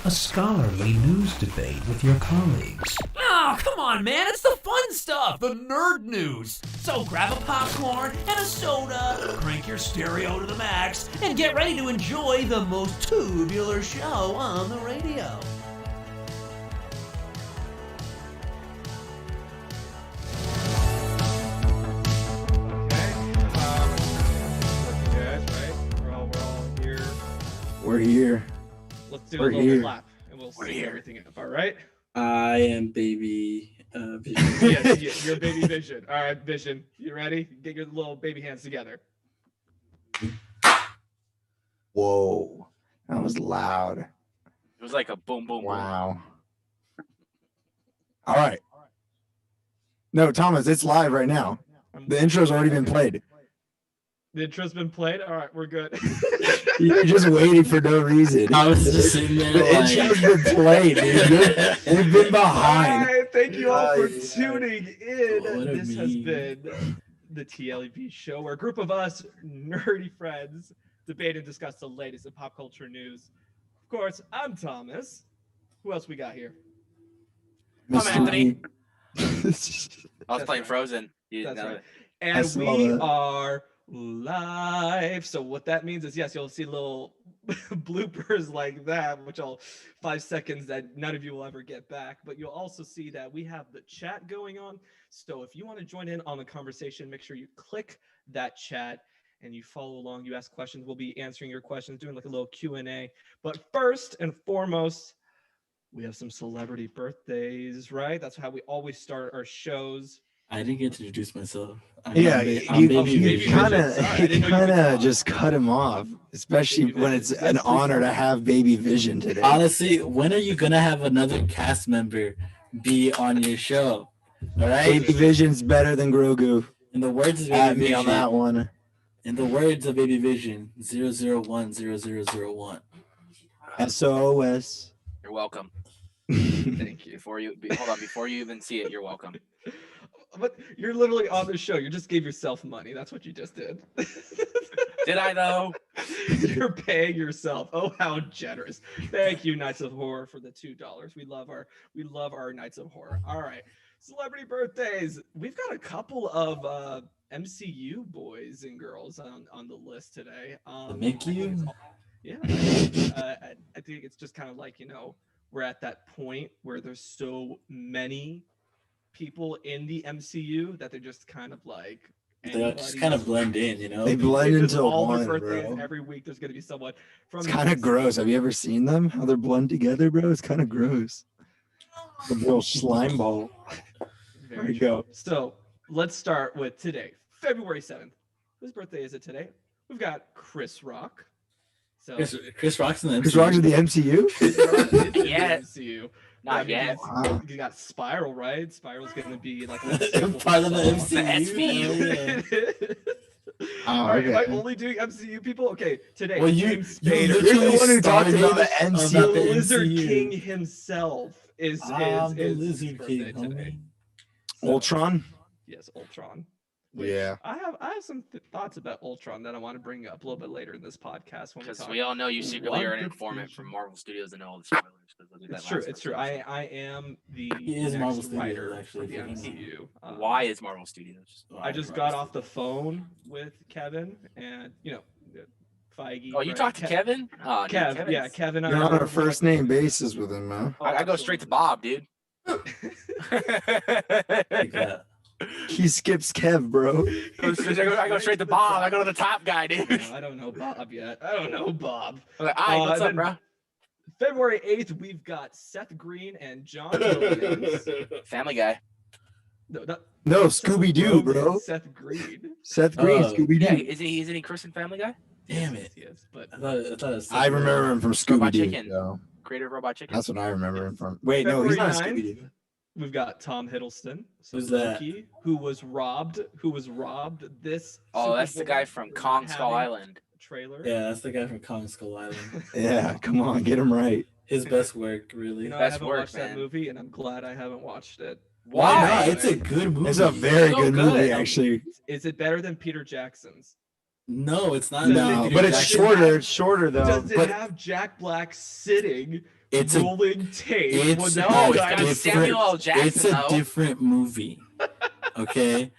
a scholarly news debate with your colleagues. Oh, come on, man. It's the fun stuff, the nerd news. So grab a popcorn and a soda, crank your stereo to the max, and get ready to enjoy the most tubular show on the radio. We're here. Let's do a little clap and we'll see everything up. All right. I am baby Vision. Yes, you're baby Vision. All right, Vision. You ready? Get your little baby hands together. Whoa, that was loud. It was like a boom, boom, Wow. All right. No, Thomas, it's live right now. The intro's already been played. The intro's been played. All right, we're good. You're just waiting for no reason. I was just sitting there. The intro's been played, dude. You've been behind. All right, thank you all for tuning in. What a This has meme. been the TLEV Show, where a group of us nerdy friends debate and discuss the latest in pop culture news. Of course, I'm Thomas. Who else we got here? I'm Anthony. I was That's playing right. Frozen. That's right. I And saw we that. are live. So what that means is, yes, you'll see little bloopers like that, which all 5 seconds that none of you will ever get back. But you'll also see that we have the chat going on. So if you want to join in on the conversation, make sure you click that chat and you follow along. You ask questions. We'll be answering your questions, doing like a little Q&A. But first and foremost, we have some celebrity birthdays, right? That's how we always start our shows. I didn't get to introduce myself. Yeah, I'm you baby Vision. Sorry, I didn't know you could talk. just cut him off, especially Baby when Vision. it's an honor to have baby Vision today. Honestly, when are you gonna have another cast member be on your show? All right. Baby Vision's better than Grogu. In the words of At Baby me on Vision, that one. in the words of Baby Vision, 0010001. SOS. You're welcome. Thank you. Before you even see it, you're welcome. But you're literally on the show. You just gave yourself money. That's what you just did. Did I though? You're paying yourself. Oh, how generous! Thank you, Knights of Horror, for the $2. We love our Knights of Horror. All right, celebrity birthdays. We've got a couple of MCU boys and girls on the list today. Mickey? Yeah, I think it's just kind of like, we're at that point where there's so many people in the MCU that they're just kind of like They just kind of blend in, you know? They blend Because into all one, their birthdays bro. every week. There's gonna be someone from. It's the kind of MCU. gross. Have you ever seen them? How they're blend together, bro? It's kind of gross. The real slime ball. Very There you true. go. So let's start with today, February 7th. Whose birthday is it today? We've got Chris Rock. So Chris Rock's in the Who's wrong with the MCU? Chris Rock is in the Yet. MCU. Not Yeah, yet. Wow. You got Spiral, right? Spiral's gonna be like Part of the song. MCU. All right, am I okay. only doing MCU people? Okay, today. Well, James you Spader, You're the one who talked started about the the MCU. the Lizard MCU. King himself is I'm the his Lizard birthday King, today. homie. So, Ultron? yes, Ultron. Which Yeah. I have some thoughts about Ultron that I want to bring up a little bit later in this podcast when we Because talk. we all know you secretly are an WandaVision. informant from Marvel Studios and know all the spoilers. 'cause they'll do that It's true. last It's true. episode. I am the He is next Marvel Studios, writer actually, for the if you didn't MCU. Why is Marvel Studios? I just got off the phone with Kevin and Feige. Oh, you right? talked to Kevin? Oh, dude, Kev, Kevin's- yeah, Kevin. You're on a first name basis with him, man. I go straight to Bob, dude. Like that. He skips Kev, bro. I go straight to Bob. I go to the top guy, dude. I don't know Bob yet. I don't know Bob. I'm like, "Aight, what's up, then- bro? February 8th, we've got Seth Green and John Williams. Family Guy. No, not No, Seth Scooby Doo, Rogen, bro. Seth Green. Seth Green, Oh. Scooby Yeah, Doo. isn't he Chris in Family Guy? Damn it. Yes, but I thought it was I remember him from Robot Scooby Doo. Chicken. So Creator of Robot Chicken. that's what I remember him from. Wait, no, he's not February Scooby Doo. we've got Tom Hiddleston. So Who's that? Loki, who was robbed this. Oh, Super that's the Bowl guy from for Kong not Skull having Island. a Trailer. Yeah, that's the guy from Kong Skull Island. Yeah, come on, get him right. His best work, really. You know, I Best haven't work, watched that man. movie, and I'm glad I haven't watched it. Why Why? not? It's a good movie. It's a very So good good. movie, actually. Is it better than Peter Jackson's? No, it's not. Does No, it- but it's does it shorter. have- It's shorter though. Does it But have Jack Black sitting It's a rolling tape. it's No, it's a got different- Samuel L. Jackson, It's a though. different movie. Okay,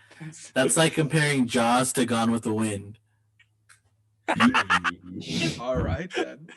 that's like comparing Jaws to Gone with the Wind. All right then.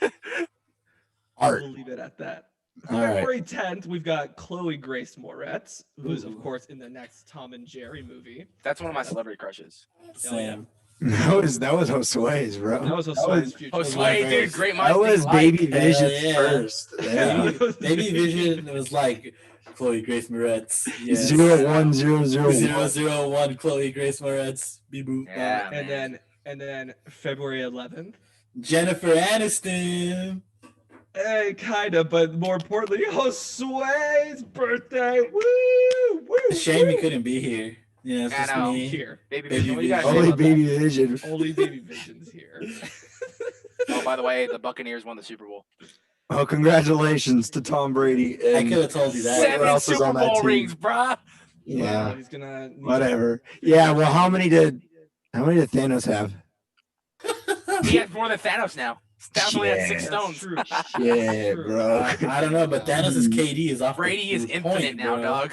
Art. We'll leave it at that. All right. February 10th, we've got Chloe Grace Moretz, who's of course in the next Tom and Jerry movie. That's one of my celebrity crushes. Sam. That was Josue's, bro. That was Josue's future. Josue, dude, great That minds was think Baby alike. Vision yeah. first. Yeah. Baby Vision was like Chloe Grace Moretz. Yes. 01001. 001 Chloe Grace Moretz. Beep boop. Yeah, and then February 11th. Jennifer Aniston. Hey, kinda, but more importantly, Josue's birthday. Woo! Woo! Shame woo. he couldn't be here. Yeah, it's I just know. me. Here. Baby Baby Vision, what do you guys Vision. say Only about that? Baby Vision. Only Baby Vision's here. Oh, by the way, the Buccaneers won the Super Bowl. Oh, congratulations to Tom Brady. I And could have told you that. Whoever 7 else was Super on that Bowl team? rings, bruh. yeah, Well, he's gonna need whatever. Yeah, well, how many did Thanos have? He has more than Thanos now. Thanos only had 6 Yeah. stones. True. Yeah, True. bro. I don't know, but Thanos' KD is off. the Brady is point, infinite now, bro. dog.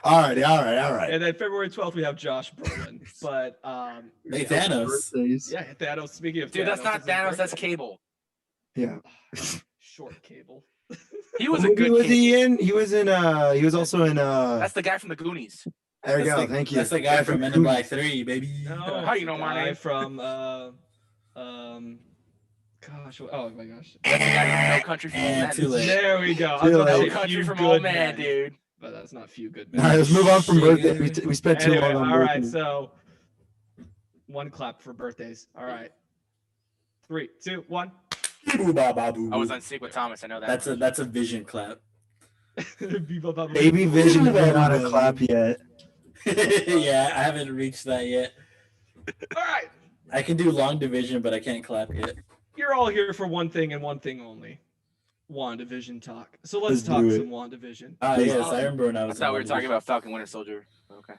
all right. And then February 12th, we have Josh Brolin. But Hey, yeah, Thanos. Birthdays. yeah, Thanos. Speaking of Dude, that's Thanos, not it's his Thanos. birthday. That's Cable. Yeah. Short Cable. He was What a movie good was kid. he in? He was also in That's the guy from the Goonies. there you That's go, the- thank you. That's the guy from Men in Black 3, baby. No, How you know my guy name? From gosh, oh my gosh. That's the guy from No Country for Old And Men. too late. There we go. I was Too about to late. say No Country Few from Good Old Man, Men, dude. but that's not Few Good All Men. right, let's move on from Shit. birthdays. We spent too Anyway, long on all right, birthdays. so one clap for birthdays. All right. 3, 2, 1. I was on sync with Thomas. I know that. That's a vision clap. Viva Baba Baby Boo. Vision is not a clap yet. Yeah, I haven't reached that yet. All right. I can do long division, but I can't clap yet. You're all here for one thing and one thing only. WandaVision talk. So let's Let's talk do it. some WandaVision. Ah, Please. yes, I remember when I I was. thought in we were talking WandaVision. about Falcon Winter Soldier. Okay.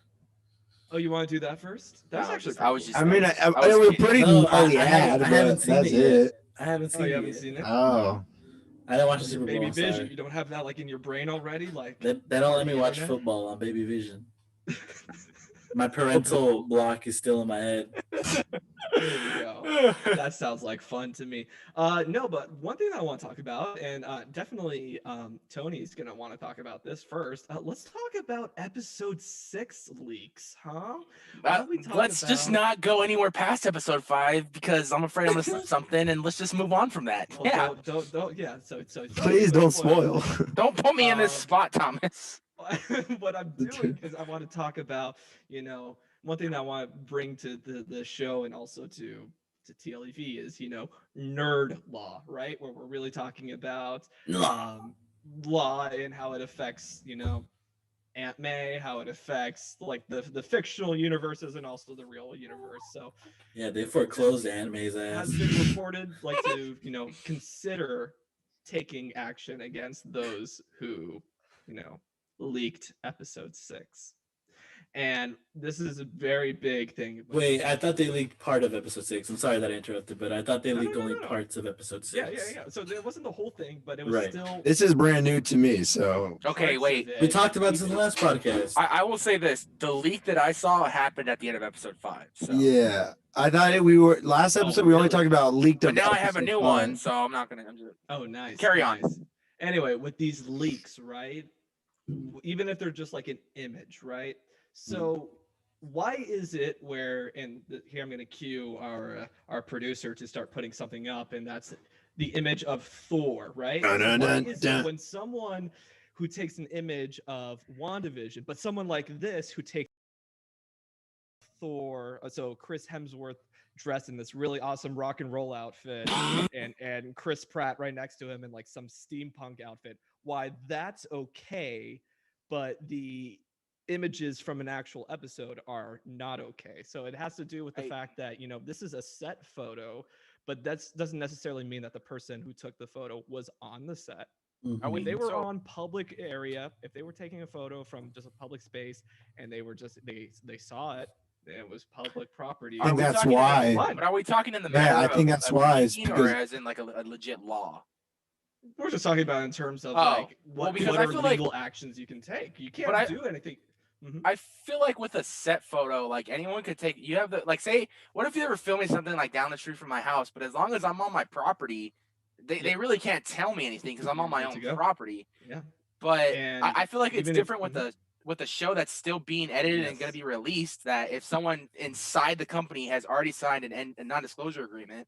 Oh, you want to do that first? That's No, actually. I was pretty just- I mean, I was we're kidding. pretty No, all we I had, haven't but seen that's it yet. it. I haven't cool. seen Oh, you it haven't yet. seen it? Oh, I didn't watch the Super Bowl. Baby I'm Vision. sorry. You don't have that like in your brain already, like. They don't let me watch Internet? football on Baby Vision. My parental block is still in my head. There we go. That sounds like fun to me. No, but one thing that I want to talk about, and definitely Tony's gonna want to talk about this first. Let's talk about episode 6 leaks, huh? Why don't we talk Let's just about- not go anywhere past episode 5 because I'm afraid I'm gonna slip something, and let's just move on from that. Well, Yeah, don't. Yeah. So. please don't spoil. don't put me in this Um, spot, Thomas. What I'm doing is I want to talk about, one thing that I want to bring to the show and also to TLEV is, nerd law, right? Where we're really talking about law and how it affects, Aunt May, how it affects like the fictional universes and also the real universe. So Yeah, they foreclosed Anime's it has ass. been reported like to, consider taking action against those who, leaked episode 6. And this is a very big thing. Wait, I thought they leaked part of episode 6. I'm sorry that I interrupted, but I thought they No, leaked no, only no. parts of episode 6. Yeah. So it wasn't the whole thing, but it was Right. still. This is brand new to me, so Okay, parts wait. of it. We talked about this in the last podcast. I will say this: the leak that I saw happened at the end of episode 5. So. yeah. I thought we were last episode. We only really? talked about leaked. But up now I have a episode new 5. one, so I'm not gonna. I'm just, Oh, nice. Carry on. nice. Anyway, with these leaks, right? Even if they're just like an image, right? So why is it where, and here I'm going to cue our producer to start putting something up, and that's the image of Thor, right? So why is it when someone who takes an image of WandaVision, but someone like this who takes Thor, so Chris Hemsworth dressed in this really awesome rock and roll outfit, and Chris Pratt right next to him in like some steampunk outfit, why that's okay, but the images from an actual episode are not okay. So it has to do with the fact that, this is a set photo, but that doesn't necessarily mean that the person who took the photo was on the set. Mhm. If they were So- on public area, if they were taking a photo from just a public space and they were just they saw it, it was public property. I think Are we that's talking in the- why. But are we talking in the Yeah, matter I think of that's a why, it's leaking or because- as in like a legit law? We're just talking about in terms of Oh, like well, what because I are feel like- legal actions you can take. You can't But I- do anything. Mhm. I feel like with a set photo, like anyone could take. You have the like, say, what if you were filming something like down the street from my house? But as long as I'm on my property, they really can't tell me anything because I'm on my Good to own go. property. Yeah. But And I feel like it's even if- different with a show that's still being edited and going Yes. to be released. That if someone inside the company has already signed a non-disclosure agreement,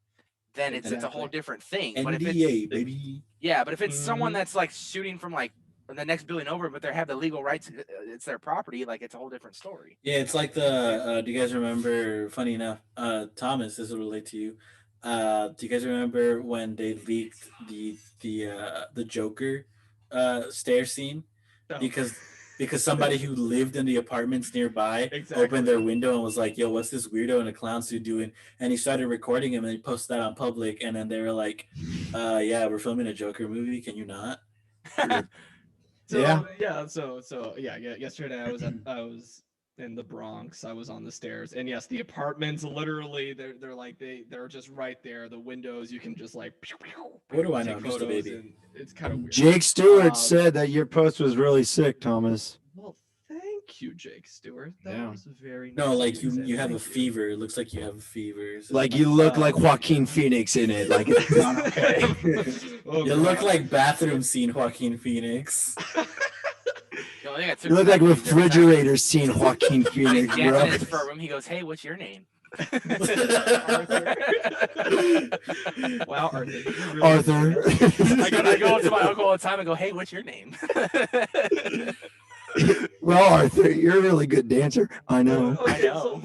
then it's a whole Exactly. different thing. But if it's NDA, baby. yeah, but if it's someone Mhm. that's like shooting from like the next building over, but they have the legal rights, it's their property. Like it's a whole different story. Yeah, it's like the. Do you guys remember? Funny enough, Thomas, this will relate to you. Do you guys remember when they leaked the Joker stair scene No. because somebody who lived in the apartments nearby Exactly. opened their window and was like, "Yo, what's this weirdo in a clown suit doing?" And he started recording him and he posted that on public. And then they were like, "Yeah, we're filming a Joker movie. Can you not?" So, Yeah. So yesterday I was in the Bronx. I was on the stairs, and yes, the apartments literally they're just right there. The windows you can just like. What do I take know? I'm just a photos, baby. and it's kind of weird. Jake Stewart Um, said that your post was really sick, Thomas. Well, thank you, Jake Stewart. That Yeah. was very No, nice like of you to say. you have a Thank you. fever. It looks like you have a fever. So Like you look like Joaquin Phoenix in it. Like it's not okay. Oh, you look God. like bathroom scene Joaquin Phoenix. You know, I think I took You look like pictures every time. refrigerator scene Joaquin He's Phoenix, dancing bro. in his fur room. He goes, "Hey, what's your name?" Wow, Arthur. you really- Arthur. I go up to my uncle all the time and go, "Hey, what's your name?" Well, Arthur, you're a really good dancer. I know. I know.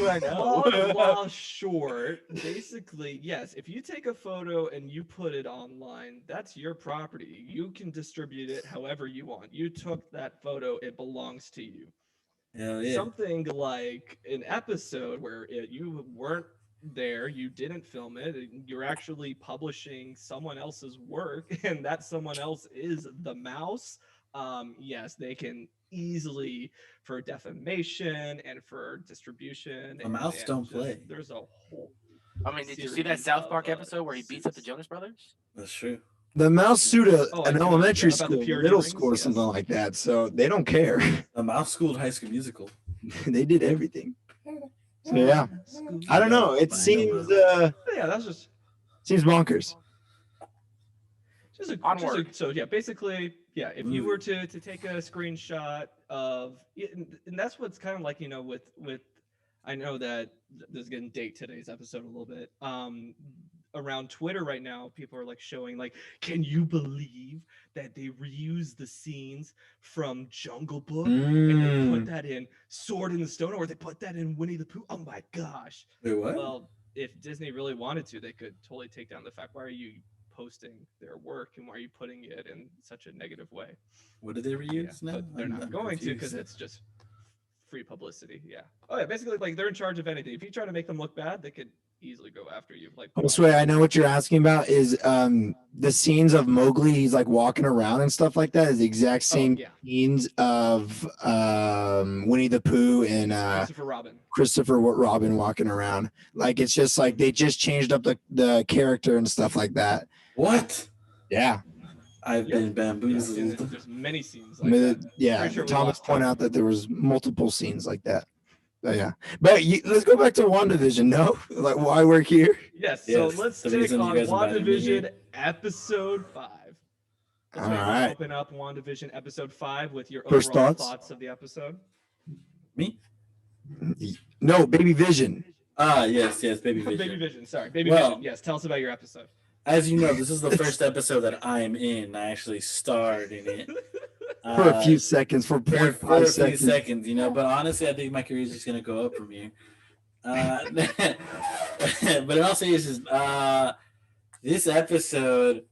I know. Long short, basically, yes, if you take a photo and you put it online, that's your property. You can distribute it however you want. You took that photo, it belongs to you. Hell yeah. Something like an episode where you weren't there, you didn't film it, and you're actually publishing someone else's work, and that someone else is the mouse. Yes, they can easily for defamation and for distribution. The mouse and don't just- play. There's a whole. I mean, did you see that series South of, Park episode where he beats up the suits. Jonas Brothers? That's true. The mouse sued Oh, an I know. elementary About the school, pure middle earrings, school, or something yes. like that. So they don't care. The mouse schooled High School Musical. They did everything. So yeah, I don't know. It seems Yeah, that's just bonkers. Onward. so yeah, basically, yeah, if you were to take a screenshot of and that's what's kind of like, you know, with I know that this is gonna date today's episode a little bit. Around Twitter right now, people are like showing like, can you believe that they reuse the scenes from Jungle Book and they put that in Sword in the Stone, or they put that in Winnie the Pooh? Oh my gosh. Wait, what? Well, if Disney really wanted to, they could totally take down the fact. Why are you posting their work, and why are you putting it in such a negative way? What did they Yeah, reuse now? but they're I'm not going to, because confused. it's just free publicity. Yeah. Oh yeah, basically, like, they're in charge of anything. If you try to make them look bad, they could easily go after you. Like, Josue, I know what you're asking about is the scenes of Mowgli. He's like walking around and stuff like that. Is the exact same yeah. scenes of Winnie the Pooh and Christopher Robin. Christopher Robin walking around. Like it's just like they just changed up the character and stuff like that. What? Yeah. I've Yeah. been Yeah, bamboozled. and there's many scenes I like mean, that. yeah. Pretty sure we Thomas lost pointed Tom. out that there was multiple scenes like that. But yeah. But let's go back to WandaVision. No, like why we're here. Yes. Yes, So let's the take reason you on guys invited me here. WandaVision episode 5. Let's All make right. open up WandaVision episode 5 with your First overall thoughts? of the episode. Me? No, Baby Vision. Yes, Baby Vision. Baby Vision. Sorry, Baby Well- Vision. Yes. Tell us about your episode. As you know, this is the first episode that I'm in. I actually starred in it. For a few seconds, for for 0.5 a few seconds. seconds, you know. But honestly, I think my career is just gonna go up from here. But in all seriousness, this episode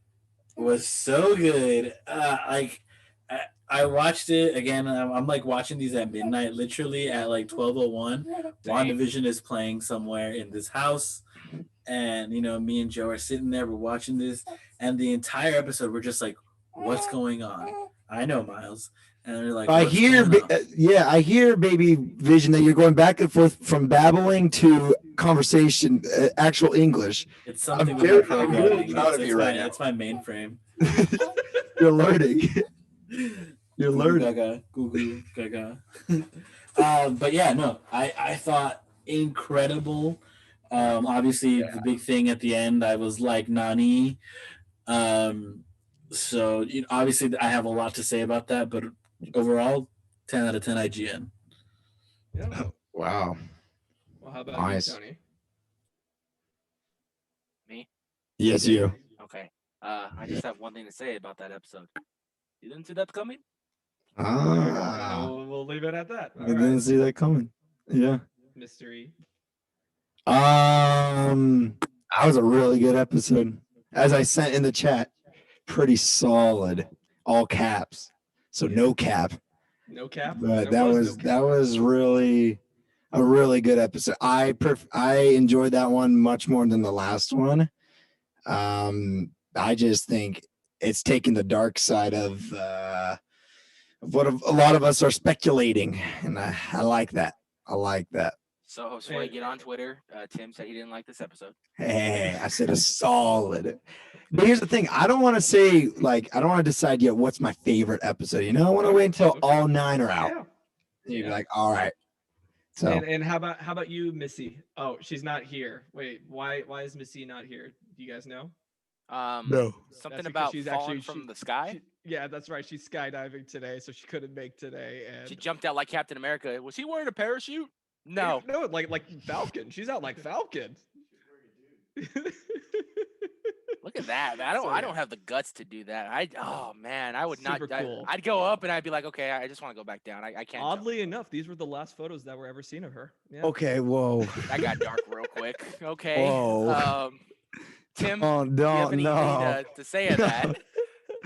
was so good. I watched it again. I'm like watching these at midnight, literally at like 12:01. WandaVision is playing somewhere in this house, and you know, me and Joe are sitting there. We're watching this, and the entire episode, we're just like, "What's going on?" I know, Miles, and they're like, I "What's hear, going on?" I hear, Baby Vision, that you're going back and forth from babbling to conversation, actual English. It's something I'm with very- my I'm really programming. proud of It's you right my- now. It's my mainframe. You're learning. You're Goo learning. gaga, goo goo gaga. But yeah, no, I thought incredible. Obviously the big thing at the end, I was like Nani. So obviously I have a lot to say about that, but overall, 10 out of 10 IGN. Yeah. Wow. Well, how about Nice. you, Tony? Me? Yes, you. Okay. I just have one thing to say about that episode. You didn't see that coming? We'll leave it at that. I didn't see that coming. Yeah. Mystery. That was a really good episode. As I sent in the chat, pretty solid, all caps. So no cap. No cap. But There no that cap. was really a really good episode. I enjoyed that one much more than the last one. I just think it's taking the dark side of what a lot of us are speculating, and I like that. I like that. So, Josue, get on Twitter. Tim said he didn't like this episode. Hey, I said a solid. But here's the thing. I don't want to say, I don't want to decide yet what's my favorite episode. I want to wait until all 9 are out. Yeah. You'd be like, all right. So And how about you, Missy? Oh, she's not here. Wait, why is Missy not here? Do you guys know? no. Something That's because about she's falling actually- from the sky. Yeah, that's right. She's skydiving today, so she couldn't make today. And She jumped out like Captain America. Was he wearing a parachute? No. no, like Falcon. She's out like Falcon. Look at that. Man. I don't have the guts to do that. I would not. Super cool. I'd go up and I'd be like, okay, I just want to go back down. I can't. Oddly enough, these were the last photos that were ever seen of her. Yeah. Okay, whoa. That got dark real quick. Okay. Whoa. Tim, Oh, do you have anything no. to say of that?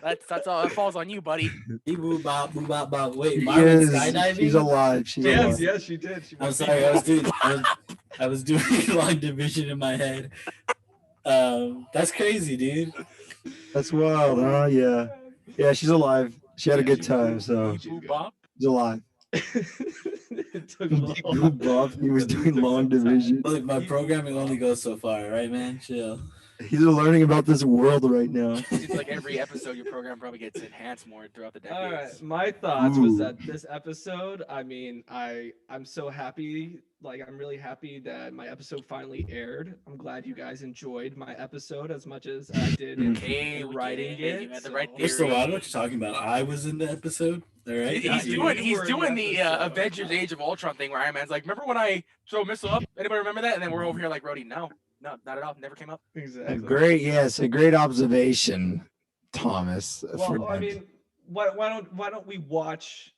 That's all. That falls on you, buddy. Boo bop, boo bop, bop. Wait, Marvin skydiving? She's alive. She's alive. Yes, she did. I'm sorry, I was doing long division in my head. That's crazy, dude. That's wild. Oh, yeah. Yeah, she's alive. She had a good time, so Boo bop. she's alive. It took long. Bob, he was doing long division. Look, my programming only goes so far, right, man? Chill. He's learning about this world right now. Seems like every episode your program probably gets enhanced more throughout the decades. All right, my thoughts was Ooh. that this episode, I mean, I'm so happy, I'm really happy that my episode finally aired. I'm glad you guys enjoyed my episode as much as I did in Okay, we writing get it. it. You had the right First of all, I theory. know what you're talking about. I was in the episode. All right. He's you doing were in the the episode. Avengers Age of Ultron thing where Iron Man's like, remember when I throw a missile up? Anybody remember that? And then we're over here like, Rhodey, no, not at all. Never came up. Exactly. Great, yes, a great observation, Thomas. Well, I mean, why don't we watch?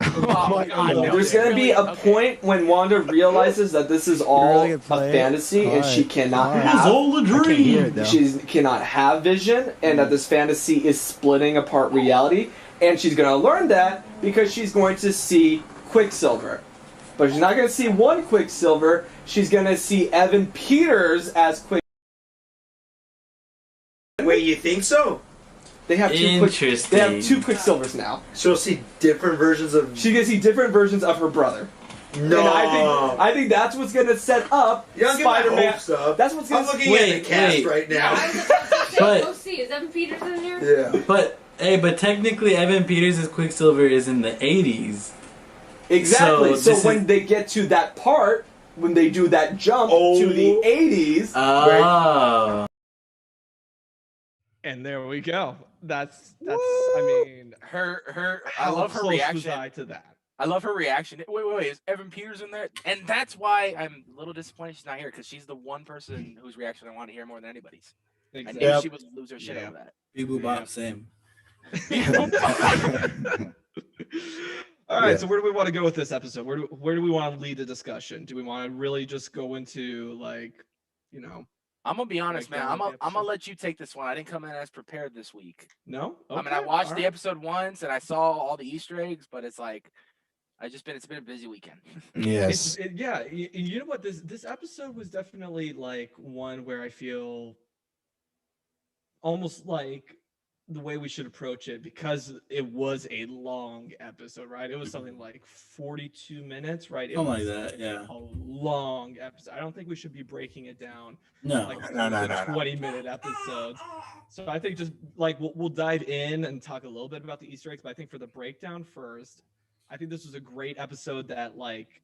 oh my God, no. no. There's gonna be a Okay. point when Wanda realizes that this is all really a gonna play it? fantasy and she Alright, cannot alright. have. I can't hear it, though. She cannot have vision, and that this fantasy is splitting apart reality. And she's gonna learn that because she's going to see Quicksilver, but she's not gonna see one Quicksilver. She's gonna see Evan Peters as Quicksilver. Wait, you think so? They have two Interesting. They have two Quicksilvers now. She'll see different versions of. She's gonna see different versions of her brother. No. And I think that's what's gonna set up You don't get my Spider-Man. hopes up. That's what's I'm gonna. looking Wait, at the cast wait. right now. But- Go see. Is Evan Peters in here? Yeah. But technically, Evan Peters' Quicksilver is in the 80s. Exactly. So So, when they get to that part, when they do that jump to the 80s, Oh. And there we go. That's. I mean, I how love her close was reaction. I to that? I love her reaction. Wait, is Evan Peters in there? And that's why I'm a little disappointed she's not here because she's the one person whose reaction I want to hear more than anybody's. I knew Exactly. she would lose her shit over that. Big Boo Bop, same. All right, Yeah. so where do we want to go with this episode? Where do we want to lead the discussion? Do we want to really just go into I'm gonna be honest, Like, man. yeah, I'm gonna the episode. let you take this one. I didn't come in as prepared this week. no? I mean, I Okay, watched all the right. episode once and I saw all the Easter eggs, but it's like it's been a busy weekend. Yes. Yeah, you know what? This episode was definitely like one where I feel almost like the way we should approach it, because it was a long episode, right? It was something like 42 minutes, right? It Something was like that, yeah. a long episode. I don't think we should be breaking it down No, like No. 20-minute episodes. So I think just like we'll dive in and talk a little bit about the Easter eggs, but I think for the breakdown first, I think this was a great episode that like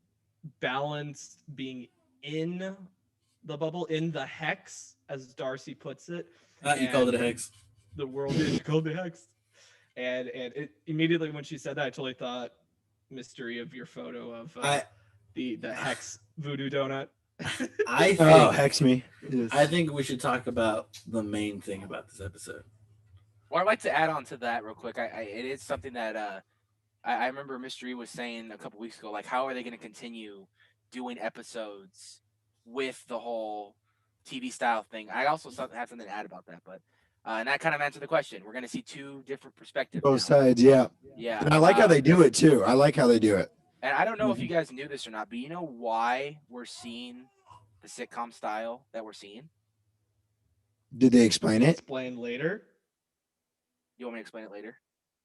balanced being in the bubble, in the hex, as Darcy puts it. you called it a hex. The world is called the hex. And it immediately when she said that, I totally thought mystery of your photo of the hex voodoo donut. I think, hex me. Yes. I think we should talk about the main thing about this episode. Well, I'd like to add on to that real quick. It is something that I remember Mystery was saying a couple weeks ago, like, how are they going to continue doing episodes with the whole TV style thing? I also have something to add about that, but and that kind of answered the question. We're going to see two different perspectives. Both now. sides, yeah. Yeah. And I like how they do it too. I like how they do it. And I don't know if you guys knew this or not, but you know why we're seeing the sitcom style that we're seeing? Did they explain it? Explain later. You want me to explain it later?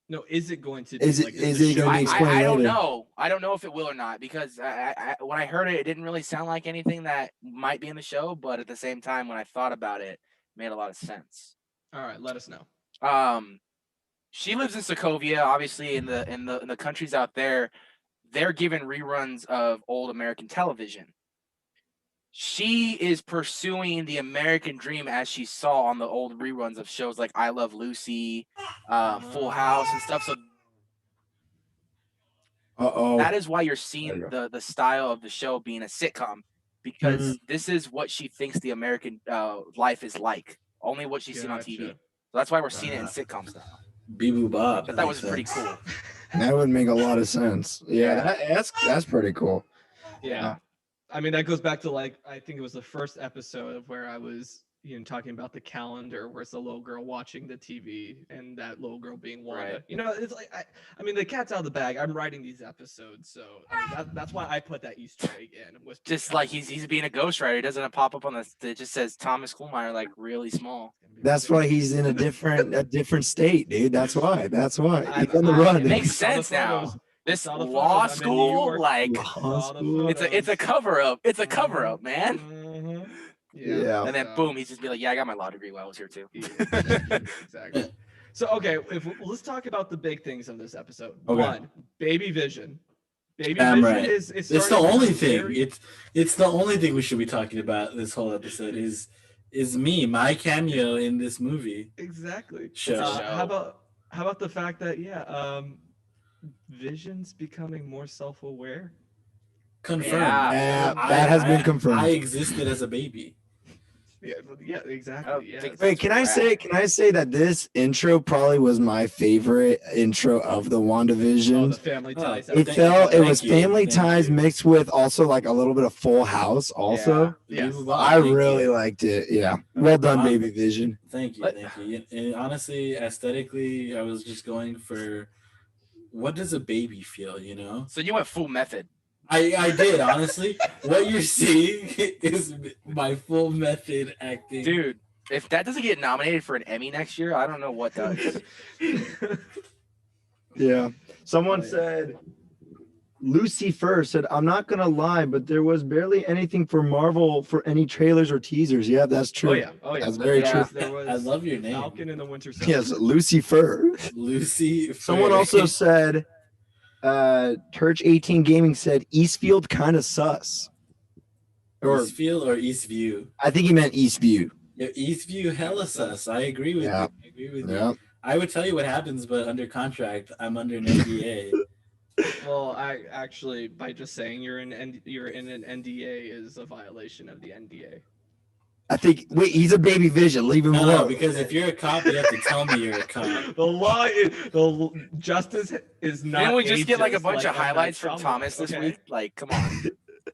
No, is it going to? Be Is it- like is the it show? gonna be explained I don't later? know. I don't know if it will or not, because when I heard it, it didn't really sound like anything that might be in the show. But at the same time, when I thought about it, it made a lot of sense. All right, let us know. She lives in Sokovia, obviously in the countries out there. They're given reruns of old American television. She is pursuing the American dream as she saw on the old reruns of shows like I Love Lucy, Full House, and stuff. So that is why you're seeing the style of the show being a sitcom, because this is what she thinks the American life is like. Only what she's seen on TV. So that's why we're seeing it in sitcom style. Bee-boo Bob. But that was pretty cool. That would make a lot of sense. Yeah, that's pretty cool. Yeah. I mean, that goes back to like, I think it was the first episode of where I was, talking about the calendar, where it's the little girl watching the TV and that little girl being Wanda. Right. It's like, I mean, the cat's out of the bag. I'm writing these episodes, so I mean, that's why I put that Easter egg in. Was Just like he's being a ghostwriter. He doesn't pop up on the. It just says Thomas Kohlmeyer, like really small. That's why he's in a different state, dude. That's why. He's on the It run. makes sense now. This law school, like it's a cover up. It's a cover up, man. Mm-hmm. Yeah. And then boom, he's just be like, yeah, I got my law degree while I was here too. Exactly. So okay, let's talk about the big things of this episode. Okay. One, Baby Vision. Baby Damn Vision right. is It's the starting to only become thing. very- It's the only thing we should be talking about this whole episode is me, my cameo in this movie. Exactly. Show. How about the fact that Vision's becoming more self-aware? Confirmed. Yeah, that has been confirmed. I existed as a baby. Yeah, exactly. Yeah. Wait, can I say that this intro probably was my favorite intro of the Oh, WandaVision? the family ties. It was family ties mixed with also like a little bit of Full House also. Yeah. Yes. I really liked it. Yeah. Well done, Baby Vision. Thank you. And honestly, aesthetically, I was just going for what does a baby feel, So you went full method. I did, honestly. What you're seeing is my full method acting. Dude, if that doesn't get nominated for an Emmy next year, I don't know what does. Yeah. Someone said, Lucy first said, I'm not going to lie, but there was barely anything for Marvel for any trailers or teasers. Yeah, that's true. Oh yeah. That's very true. There was I love your name. Falcon and the Winter Soldier. Yes, Lucy first. Lucy. Someone also said, Turch 18 Gaming said Eastfield kind of sus. Or Eastfield or Eastview? I think he meant Eastview. Yeah, Eastview hella sus. I agree with you. I agree with you. I would tell you what happens, but under contract, I'm under an NDA. Well, I actually, by just saying you're in an NDA is a violation of the NDA. I think. Wait, he's a Baby Vision. Leave him No, alone. because if you're a cop, you have to tell me you're a cop. The law, the justice is not. Didn't we just get like a ageist, bunch of M. Night highlights from Shyamalan, Thomas this okay? week? Like, come on.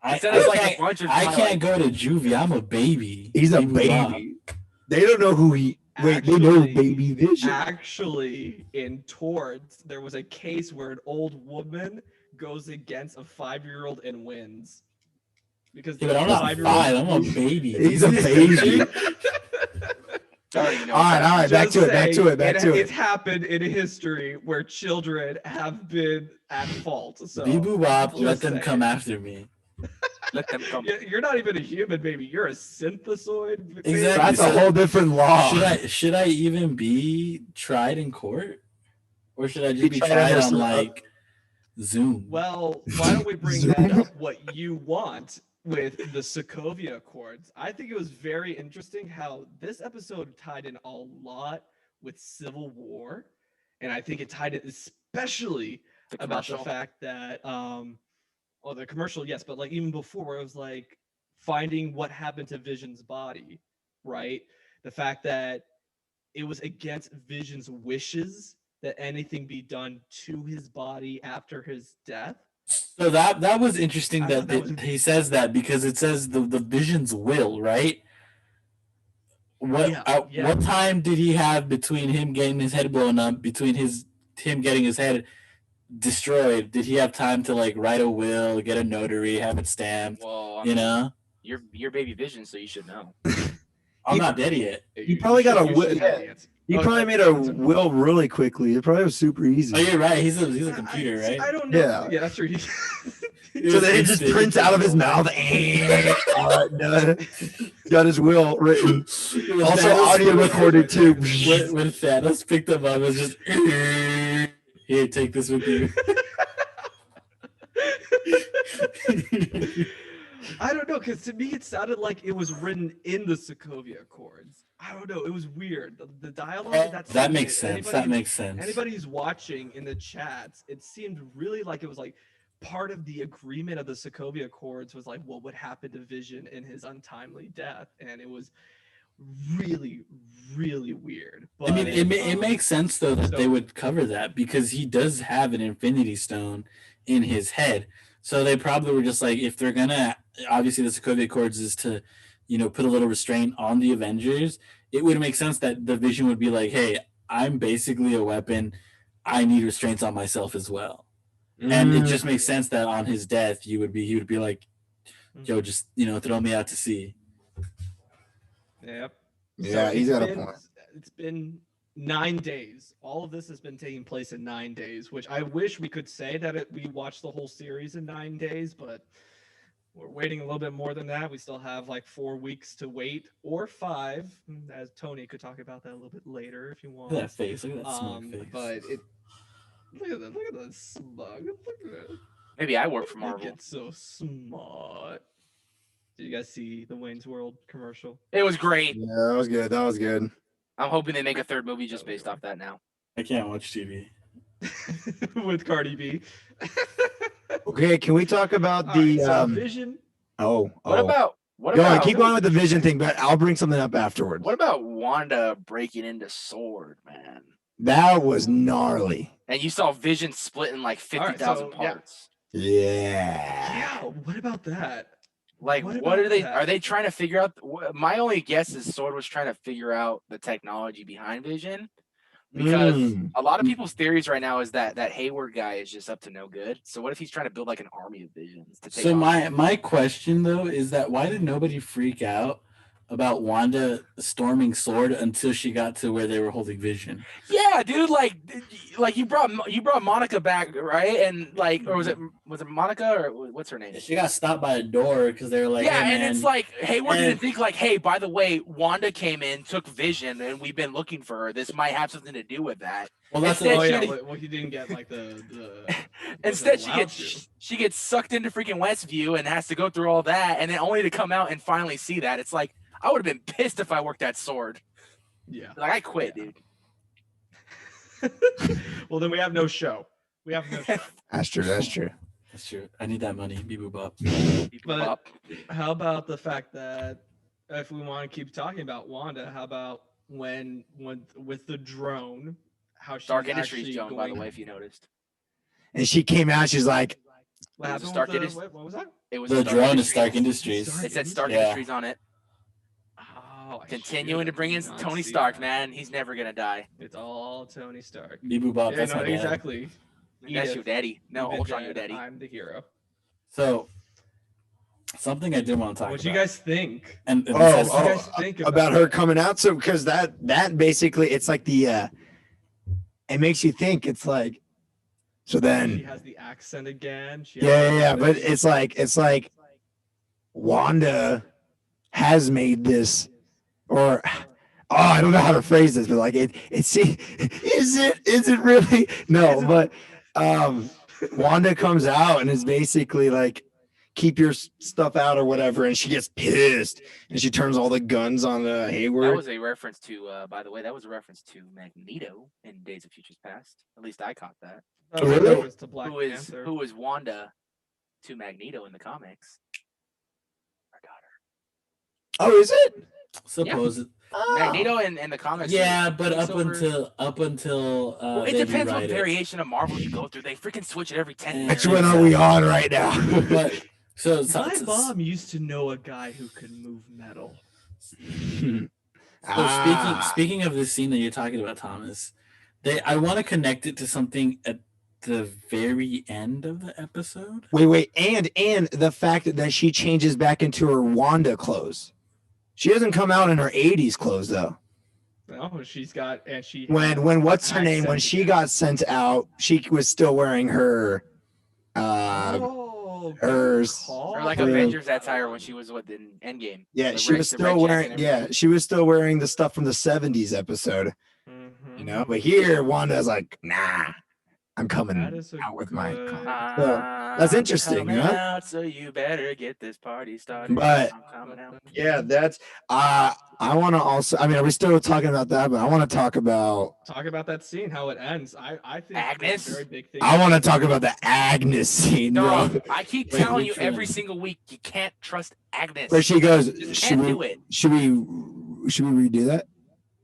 I Instead of like a can't- bunch of I highlights. can't go to juvie. I'm a baby. He's a Baby Bob. baby. They don't know who he. Wait, they know Actually- Baby Vision. Actually, in Torts, there was a case where an old woman goes against a 5-year-old and wins. Because Yeah, but I'm not 5. I'm a baby. He's a baby. I already know. All right, back to it. It's happened in history where children have been at fault. So Bebop, let just them saying. come after me. Let them come. You're not even a human, baby. You're a synthesoid. baby. Exactly. That's a whole different law. Should I even be tried in court, or should I just be tried tried under on some- like Zoom? Well, why don't we bring that up? What you want with the Sokovia Accords? I think it was very interesting how this episode tied in a lot with Civil War, and I think it tied it especially The about the commercial. fact that well, the commercial, yes, but like even before, it was like finding what happened to Vision's body, right? The fact that it was against Vision's wishes that anything be done to his body after his death. So that was interesting I that, thought that was- he says that, because it says the Vision's will, right? What time did he have between him getting his head blown up, between him getting his head destroyed? Did he have time to like write a will, get a notary, have it stamped? Well, I You mean, know, you're baby Vision, so you should know. I'm not dead yet. You probably got a You will. should have the answer. He Oh, probably made a will really quickly. It probably was super easy. Oh, you're right. He's a computer, right? I don't know. Yeah. Yeah, that's true. So then it just prints out of his mouth. Got his will written. Also audio recorded too. When Thanos picked him up, it was just here, take this with you. I don't know, because to me it sounded like it was written in the Sokovia Accords. I don't know. It was weird. The dialogue. That makes sense. That makes sense. Anybody who's watching in the chats, it seemed really like it was like part of the agreement of the Sokovia Accords was like what would happen to Vision in his untimely death, and it was really, really weird. But, I mean, it makes sense though that they would cover that, because he does have an Infinity Stone in his head. So they probably were just like, if they're gonna, obviously the Sokovia Accords is to, put a little restraint on the Avengers. It would make sense that the Vision would be like, hey, I'm basically a weapon. I need restraints on myself as well. And it just makes sense that on his death, he would be like, yo, just throw me out to sea. Yep. Yeah, he's got a point. It's been 9 days. All of this has been taking place in 9 days, which I wish we could say that we watched the whole series in 9 days, but we're waiting a little bit more than that. We still have like 4 weeks to wait, or 5, as Tony could talk about that a little bit later if you want. Look at that face. Look at that smug face. But it. Look at that smug. Look at that. Maybe I work for You Marvel. get so smart. Did you guys see the Wayne's World commercial? It was great. Yeah, that was good. That was good. I'm hoping they make a third movie just based off that now. I can't watch TV. With Cardi B. Okay, can we talk about All the right, so Vision. What What Go on, about keep going with the Vision thing, but I'll bring something up afterwards. what about Wanda breaking into Sword, man? That was gnarly. And you saw Vision split in like All right, 50,000 so, yeah. parts. Yeah. Yeah, what about that? Like, What what are about they? that? Are they trying to figure out? My only guess is Sword was trying to figure out the technology behind Vision, because a lot of people's theories right now is that Hayward guy is just up to no good. So what if he's trying to build like an army of Visions to take? So on? my question though is that why did nobody freak out about Wanda storming Sword until she got to where they were holding Vision? Yeah, dude, like you brought Monica back, right? And like, or was it Monica, or what's her name? She got stopped by a door because they were like, Yeah, hey, and man. it's like Hayward and- didn't think like, hey, by the way, Wanda came in, took Vision, and we've been looking for her. This might have something to do with that. Well, that's Instead, Oh she yeah, didn't- well he didn't get like the Instead, allowed she gets sucked into freaking Westview and has to go through all that, and then only to come out and finally see that. It's like, I would have been pissed if I worked at Sword. Yeah. Like, I quit, dude. Well, then we have no show. We have no show. That's true. That's true. That's true. I need that money. Beep boop up. But how about the fact that if we want to keep talking about Wanda, how about when with the drone, how she's Stark Industries, actually Joan, going, by the way, if you noticed. And she came out, she's like, What It was happened Stark with the, Industries. what was that? It was The Stark drone is Industries. Stark Industries. It said Stark Yeah. Industries on it. Oh, I Continuing to should bring in not Tony see Stark, that. man. He's never gonna die. It's all Tony Stark. Beep boop up. Yeah, That's no, my dad. exactly. That's Edith, your daddy. No, you've been Ultron, your dead, daddy. I'm the hero. So Something I did want to talk What about. you guys think? And this Oh, has- What do you guys think about her coming out. So because that basically it's like the it makes you think. It's like so She then has the accent again. She yeah. has But it's like Wanda has made this, or I don't know how to phrase this, but like is it really no? But Wanda comes out and is basically like, keep your stuff out or whatever, and she gets pissed and she turns all the guns on Hayward. That was a reference to, by the way, that was a reference to Magneto in Days of Futures Past. At least I caught that. That was a Really? reference to Black Panther. Who is Wanda to Magneto in the comics? I got her. Oh, is it? Suppose Magneto in the comics. Yeah, but up Quicksilver. until Well, it they depends what rewrite it. variation of Marvel you go through. They freaking switch it every 10 Which years. one are we on right now? But so My mom used to know a guy who could move metal. So speaking of this scene that you're talking about, Thomas, I want to connect it to something at the very end of the episode. Wait, and the fact that she changes back into her Wanda clothes. She doesn't come out in her 80s clothes though. No, she's got and she When what's her name? When accent she again. got sent out, she was still wearing her Oh, hers. Or like Blue. Avengers attire when she was in Endgame. Yeah, The she red- was the still red jacket wearing. and Yeah, everything. she was still wearing the stuff from the 70s episode. You know, but here Wanda's like, nah, I'm coming That is a out with my. good- That's I'm interesting, coming huh? out, so you better get this party started. But- I'm coming out. Yeah, that's. I want to also. I mean, are we still talking about that? But I want to talk about. Talk about that scene, how it ends. I think Agnes? it's a very big thing. I want to talk about the Agnes scene, No, bro. I keep Wait, telling you which every one? single week, you can't trust Agnes. Where she goes. You Should can't we? do it. Should we redo that?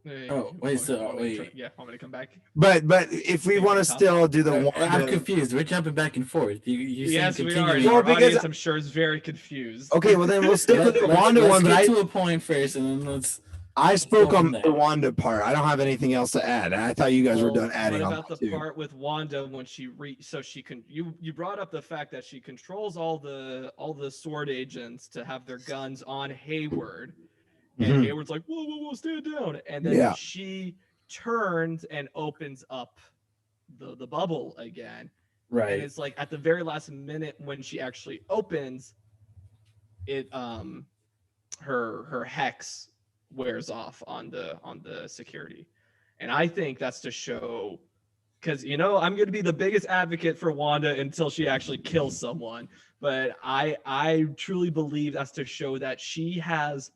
Hey, Oh, wait, so- want me to wait. yeah, want me to come back? But if we Maybe want to top- still do the. I'm the- confused. We're jumping back and forth. You Yes, we are. Well, Our because- audience, I'm sure, is very confused. Okay, well then we'll stick with the Wanda let's one. But get to a point first, and then let's. I spoke go on from there. the Wanda part. I don't have anything else to add. I thought you guys were Well, done adding what on about that the too. part with Wanda when she so she can you brought up the fact that she controls all the sword agents to have their guns on Hayward, and Mhm. Hayward's like, whoa, stand down, and then Yeah. she turns and opens up the bubble again, and Right. it's like at the very last minute when she actually opens it, her hex wears off on the security, and I think that's to show, because I'm going to be the biggest advocate for Wanda until she actually kills someone, but I truly believe that's to show that she has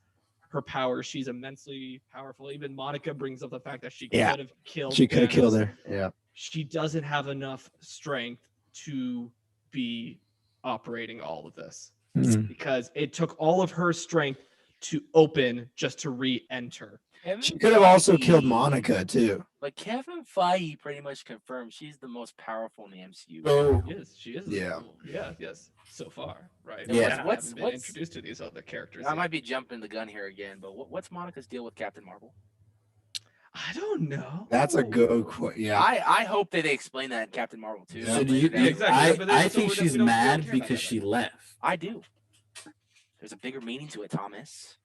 her power. She's immensely powerful. Even Monica brings up the fact that she Yeah. could have killed She could have killed Thanos. her. Yeah. She doesn't have enough strength to be operating all of this, Mhm. because it took all of her strength to open just to re-enter. Kevin She could have also killed Feige- Monica too. But Kevin Feige pretty much confirmed she's the most powerful in the MCU. So She is. Yeah. Yes. So far, right? Yeah. We haven't What's- been what's- introduced to these other characters? I yet. might be jumping the gun here again, but what's Monica's deal with Captain Marvel? I don't know. That's a good question. Yeah. I hope that they explain that in Captain Marvel too. So do you? Yeah, exactly, but then- I so think we don't- she's we don't mad care about because that. she left. I do. There's a bigger meaning to it, Thomas.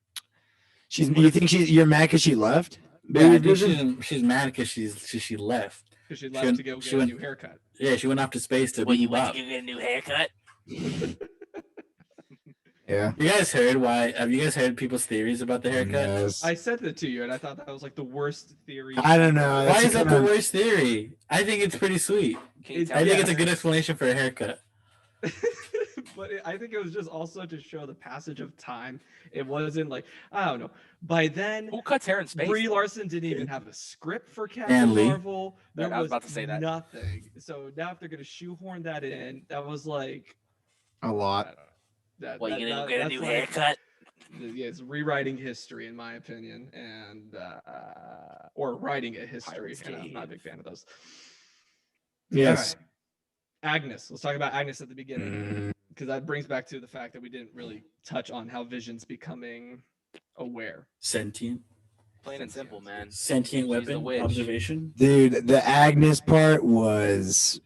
You think you're mad because she left? Yeah, I think Vision? she's mad because she left. Because she She left went- to go she get a went- new haircut. Yeah, she went off to space to Well, you move went up. to get a new haircut. Yeah. You guys heard why? Have you guys heard people's theories about the haircut? Yes. I sent it to you, and I thought that was like the worst theory. I don't know. Why That's is that kind the of- worst theory? I think it's pretty sweet. Can you It's- tell I me? think it's a good explanation for a haircut. But I think it was just also to show the passage of time. It wasn't like, I don't know. By then, Who cuts hair in space? Brie Larson didn't even have a script for Captain And Lee. Marvel. There I was was about to say that. nothing. So now if they're gonna shoehorn that in, that was like a I lot. don't know. That, Well, you that- gonna that- get a that's new like- haircut? Yeah, it's rewriting history, in my opinion, and or writing a history. Pirates And I'm not a Cave. big fan of those. Yes. Agnes. Let's talk about Agnes at the beginning, Mm, because that brings back to the fact that we didn't really touch on how Vision's becoming aware. Sentient Plain and simple, man. sentient She's the weapon witch. observation. dude, the Agnes part was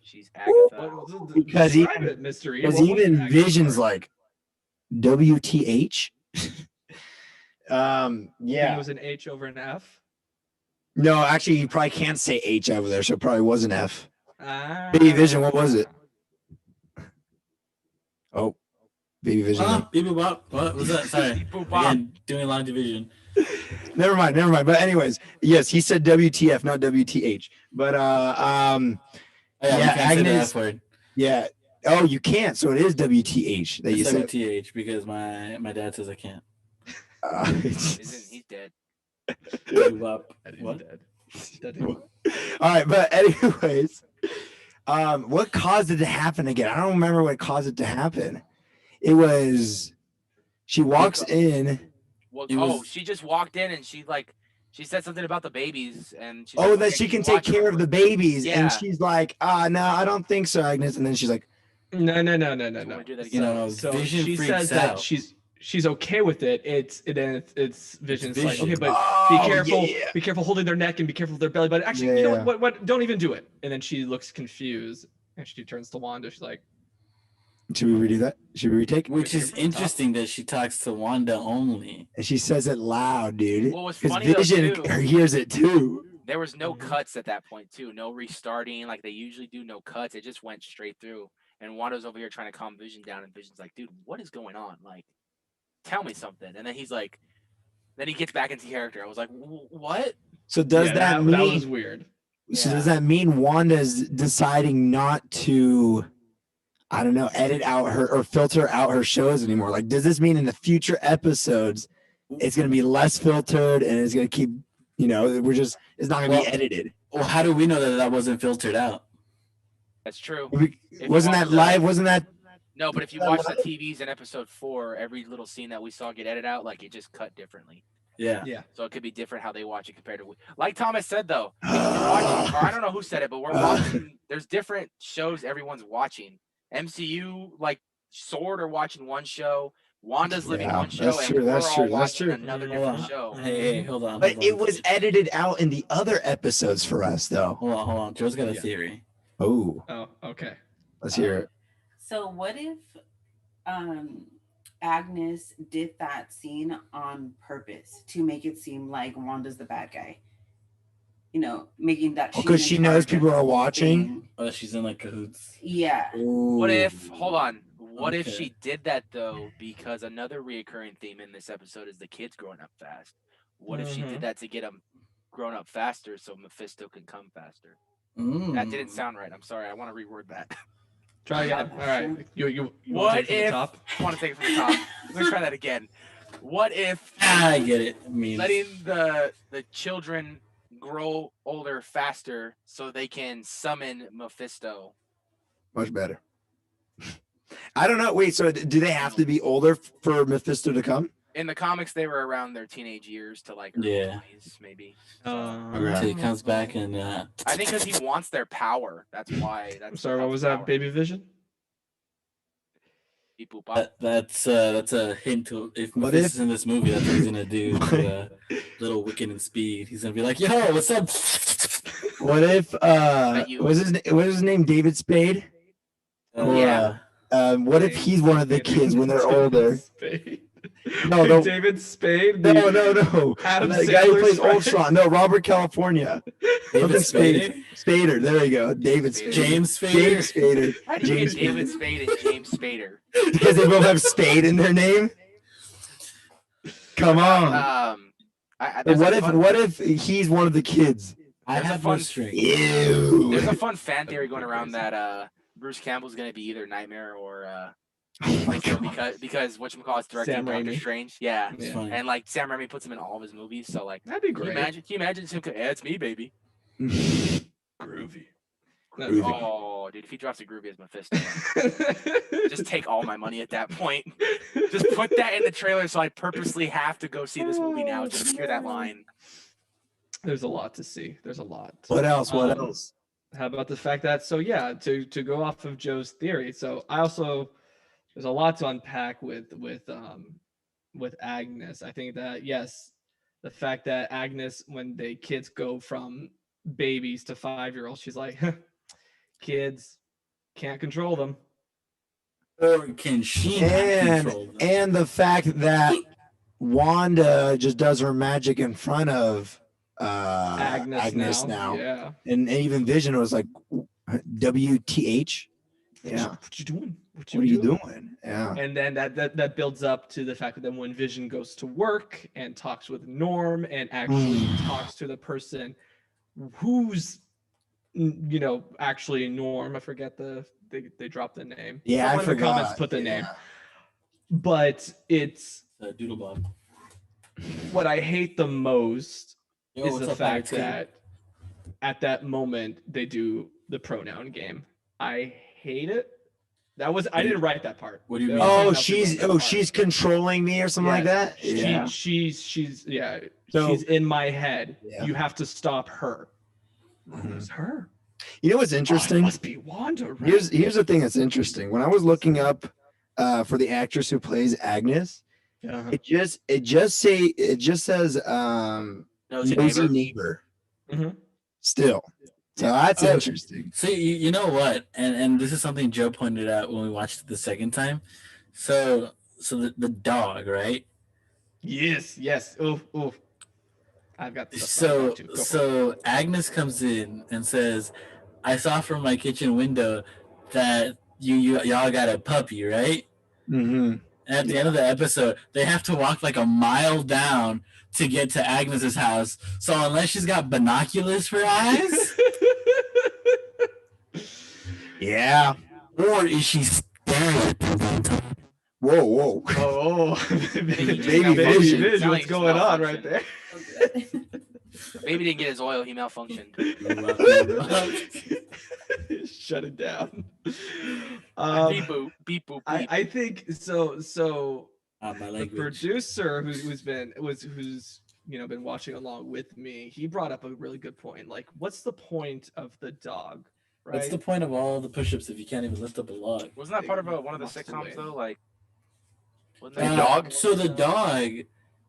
She's Agatha. What, Because describe even- it, Mystery. because What was even Agnes' Vision's part? like, WTH. Think Yeah. it was an H over an F. No, actually, you probably can't say H over there, so it probably was an F. Ah. Baby Vision, what was it? Oh, Baby Vision. Baby Bop. What was that? Sorry. Beep, boop, bop. Again, doing long division. Never mind. But anyways, yes, he said WTF, not WTH. But Oh, yeah, Yeah, you can't say the Agnes- F word. yeah. Oh, you can't. So it is WTH that you It's said. WTH because my dad says I can't. He's dead. Baby Bop. That is What? dead. All right, but anyways, what caused it to happen again? I don't remember what caused it to happen. It was she walks in. Well, It was- she just walked in and she said something about the babies and she's Oh, like, that "Okay, she can you take watch care of the babies, Yeah. and she's like, no, I don't think so, Agnes. And then she's like, No. Do you wanna do that again? No, So Vision she freaks says that out. she's okay with it. It's Vision's like, Vision. okay, but oh, be careful. yeah. Be careful holding their neck and be careful with their belly. But actually, you know Yeah. what? Don't even do it. And then she looks confused and she turns to Wanda. She's like, Should we redo that? Should we retake? Which is interesting that she talks to Wanda only. And she says it loud, dude. What was Because funny though, Vision too- hears it too. There was no Mm-hmm. cuts at that point too. No restarting like they usually do. No cuts. It just went straight through. And Wanda's over here trying to calm Vision down, and Vision's like, "Dude, what is going on? Like, tell me something." And then he's like, then he gets back into character. I was like, "What?" So does yeah, that mean? that was weird? So Yeah. does that mean Wanda's deciding not to, I don't know, edit out her or filter out her shows anymore? Like, does this mean in the future episodes it's going to be less filtered and it's going to keep, it's not going to be Well- edited? Well, how do we know that that wasn't filtered out? That's true. you Wasn't watch that the- live? Wasn't that? No, but if you watch the TVs in episode 4, every little scene that we saw get edited out, like it just cut differently. Yeah. Yeah. So it could be different how they watch it compared to, like Thomas said though. We're watching, or I don't know who said it, but we're watching. There's different shows everyone's watching. MCU, like Sword, are watching one show. Wanda's living Yeah, one show, that's and true, we're that's all true, that's watching true. another Hold different on. show. Hey, hold on. But hold it on. was edited out in the other episodes for us, though. Hold on. Joe's got a Yeah. theory. Oh, Oh, okay. let's hear it. So what if Agnes did that scene on purpose to make it seem like Wanda's the bad guy? You know, making that she's Because in she knows charge of people the are whole watching? thing. Oh, she's in like cahoots. Yeah. What if? Ooh. Hold on. What if Okay. she did that though? Because another reoccurring theme in this episode is the kids growing up fast. What if she Mhm. did that to get them grown up faster so Mephisto can come faster? That Mm. didn't sound right. I'm sorry. I want to reword that. Try again. All right. You wanna What take it from the if? top? I want to take it from the top. Let me try that again. What if I get it. I mean, letting the children grow older faster so they can summon Mephisto? Much better. I don't know. Wait, so do they have to be older for Mephisto to come? In the comics, they were around their teenage years to like early Yeah. 20s, maybe. until he comes back and I think because he wants their power. That's why. That's I'm sorry. What was that? Baby Vision? Beep, boop, bop. that's a hint to if What Mephisto's if- in this movie. That's what he's gonna do. To, little Wicked and Speed. He's gonna be like, "Yo, what's up?" What if you- was his name David Spade? Or, Yeah. What if he's one of the kids when they're older? Spade. No, Wait, no. David Spade. No, no. Adam The guy who plays Sandler's friend. Ultron. No, Robert California. David Something Spader. There you go. David Spader. Spader. James Spader. James Spader. How do you James get David Spader. Spade and James Spader? Because they both have Spade in their name. Come on. There's What a if fun- what if he's one of the kids? I There's a have no fun- string. Ew. There's a fun fan theory going around that Bruce Campbell's gonna be either Nightmare or Oh my Mephisto God. because whatchamacallit's directing Sam Doctor Raimi. Strange. Yeah. It's Yeah. funny. And like Sam Raimi puts him in all of his movies, so like That'd be can you great. imagine him yeah, it's me, baby. Groovy. Groovy. Oh dude, if he drops a groovy as Mephisto, just take all my money at that point. Just put that in the trailer so I purposely have to go see this movie now just to hear that line. There's a lot to see. There's a lot. What else? What Um, else? How about the fact that to go off of Joe's theory? So I also there's a lot to unpack with Agnes. I think that yes, the fact that Agnes, when the kids go from babies to 5-year-olds, she's like, kids can't control them. Or can she not control them? And the fact that Wanda just does her magic in front of Agnes now. Yeah. And even Vision was like, WTH? Yeah. What you doing? What What are you doing? Yeah. And then that builds up to the fact that then when Vision goes to work and talks with Norm and actually talks to the person who's actually Norm. I forget they dropped the name. Yeah, Someone I in the comments forgot. put the name. But it's Doodle Bob. what I hate the most Yo, is what's the up, fact Alex? that at that moment they do the pronoun game. I hate it. I didn't write that part. What do you That mean? was Oh, someone else who wrote that part. she's controlling me or something like that. Yeah. She's So- she's in my head. Yeah. You have to stop her. Who's her? You know what's Oh, it interesting? must be Wanda. Right? Here's the thing that's interesting. When I was looking up for the actress who plays Agnes, Uh-huh. it just says nosy neighbor. Mhm. Still. So that's interesting. So you know what, and this is something Joe pointed out when we watched it the second time. So the dog, right? Yes. Oof. I've got this. Go for it. So Agnes comes in and says, "I saw from my kitchen window that y'all got a puppy, right?" Mm-hmm. And at the end of the episode, they have to walk like a mile down to get to Agnes's house. So unless she's got binoculars for eyes, Yeah. or is she staring at them the entire time? Whoa. Oh, Baby Vision, Vision. what's going on right there? Baby didn't get his oil. He malfunctioned. Shut it down. Beep boop. Beep boop. Beep. I think so. My The language. producer who's been watching along with me, he brought up a really good point. Like, what's the point of the dog? Right? What's the point of all the push-ups if you can't even lift up a log? Wasn't that part of one of the Must sitcoms win. though? Like, wasn't there a dog? So the dog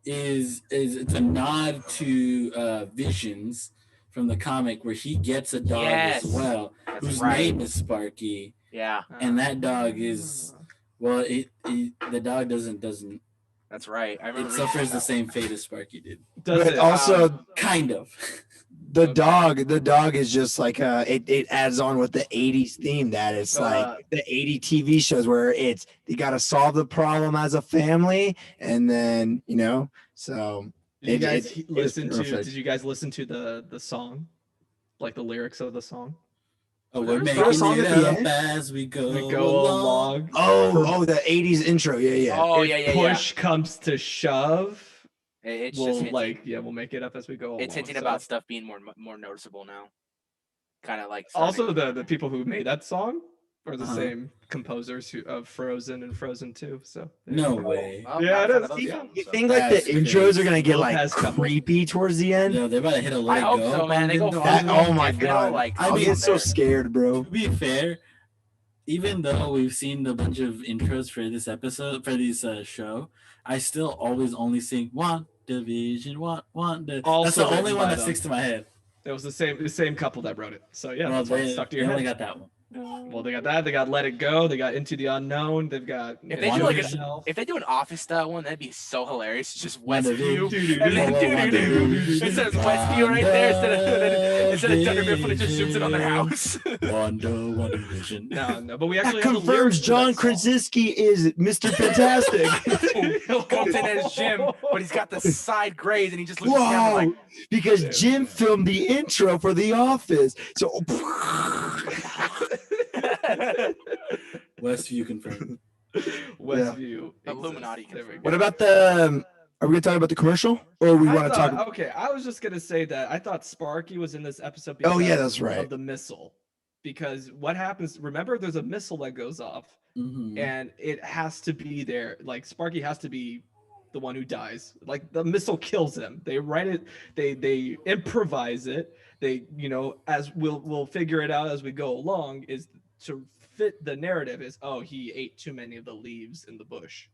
is it's a nod to Visions from the comic where he gets a dog Yes. as well, That's whose right. name is Sparky, Yeah, and that dog is the dog doesn't that's right. I it remember. suffers the same fate as Sparky did, Does But it? also kind of. the dog is just like it adds on with the 80s theme that it's like the 80 TV shows where you got to solve the problem as a family, and then so Did you guys it's listen to? perfect. Did you guys listen to the song, like the lyrics of the song? Oh, we're There's making a song it at the up end? as we go, We go along. oh the 80s intro, yeah. Oh If yeah. push comes to shove, It's we'll just hinting. we'll make it up as we go. It's along, hinting so. about stuff being more noticeable now. Kind of like Also, the people who made that song are the Uh-huh. same composers of Frozen and Frozen 2. So No way. Well, Yeah, not it in front is. of those Yeah. films, You so. think like the That's intros are gonna get like Lopez couple. creepy towards the end? Yeah, they're about to hit a let I it hope go. so, man. They go That- full oh my death metal, god! like, I I'll get be so there. scared, bro. To be fair, even though we've seen a bunch of intros for this episode, for this show, I still always only sing WandaVision, Wanda. That's Also the only written one by that them. sticks to my head. It was the same couple that wrote it. So yeah, Well, that's why it they stuck to your only head. got that one. Well, they got that. They got Let It Go. They got Into the Unknown. They've got. If they do like WandaVision. if they do an office style one, that'd be so hilarious. It's just WandaVision. Westview, and then it says Westview right there instead of Thunder Mifflin, it just zooms in on their house. WandaVision. No, but we actually That have the confirms lyrics to John that song. Krasinski is Mr. Fantastic. Comes in as Jim, but he's got the side grays, and he just looks at the camera Whoa! like, Because Jim filmed the intro for The Office. So Westview confirmed. Westview. Illuminati There we go. what about the? Are we gonna talk about the commercial, or we want to talk? Okay, I was just gonna say that I thought Sparky was in this episode. Oh, yeah, because that's right. Of the missile, because what happens? Remember, there's a missile that goes off, Mhm. and it has to be there. Like Sparky has to be the one who dies. Like the missile kills him. They write it. They improvise it. They as we'll figure it out as we go along. Is to fit the narrative is he ate too many of the leaves in the bush.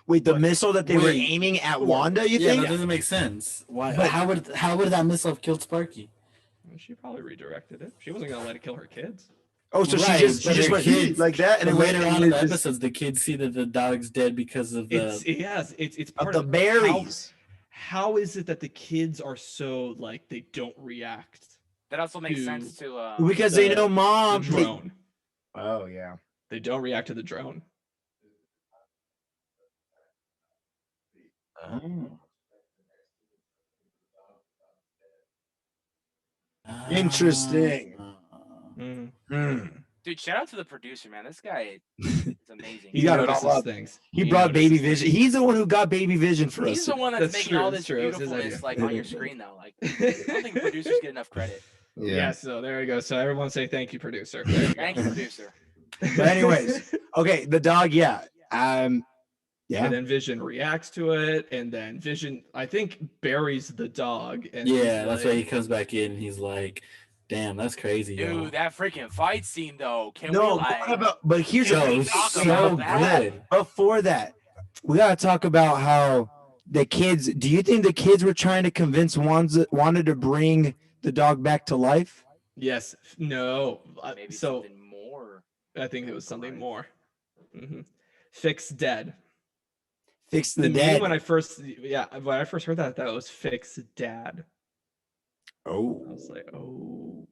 Wait, the missile that they were Wait. aiming at Wanda? You Yeah, think? that doesn't make sense. Why? But- how would that missile have killed Sparky? She probably redirected it. She wasn't gonna let it kill her kids. Oh, so Right, she just went kids, like that, and and then later on in the just, episodes, the kids see that the dog's dead because of the it's of part the of berries. How is it that the kids are so like they don't react That also makes to sense to Because they know the mom. drone? Oh yeah. They don't react to the drone. Oh. Interesting. dude. Shout out to the producer, man. This guy is amazing. He got it all up. He brought Baby Vision. He's the one who got Baby Vision for us. He's the one that's making all this true. It's his beautifulness idea. like on your screen though. Like I don't think producers get enough credit. Yeah. So there we go. So everyone say thank you, producer. Thank you, producer. But anyways, okay, the dog, yeah. Yeah. And then Vision reacts to it, and then Vision, I think, buries the dog. And yeah, that's why he comes back in. And he's like, "Damn, that's crazy, Dude, yo." that freaking fight scene though. Can No, we like? but here's the Yo, thing. talk So about that? good. Before that, we gotta talk about how the kids. Do you think the kids were trying to convince Wanda to bring the dog back to life? Yes. No. Maybe So something more. I think it was something more. Fix dead. Fix To the me, dead. when I first heard that was fix dad. Oh. I was like, oh.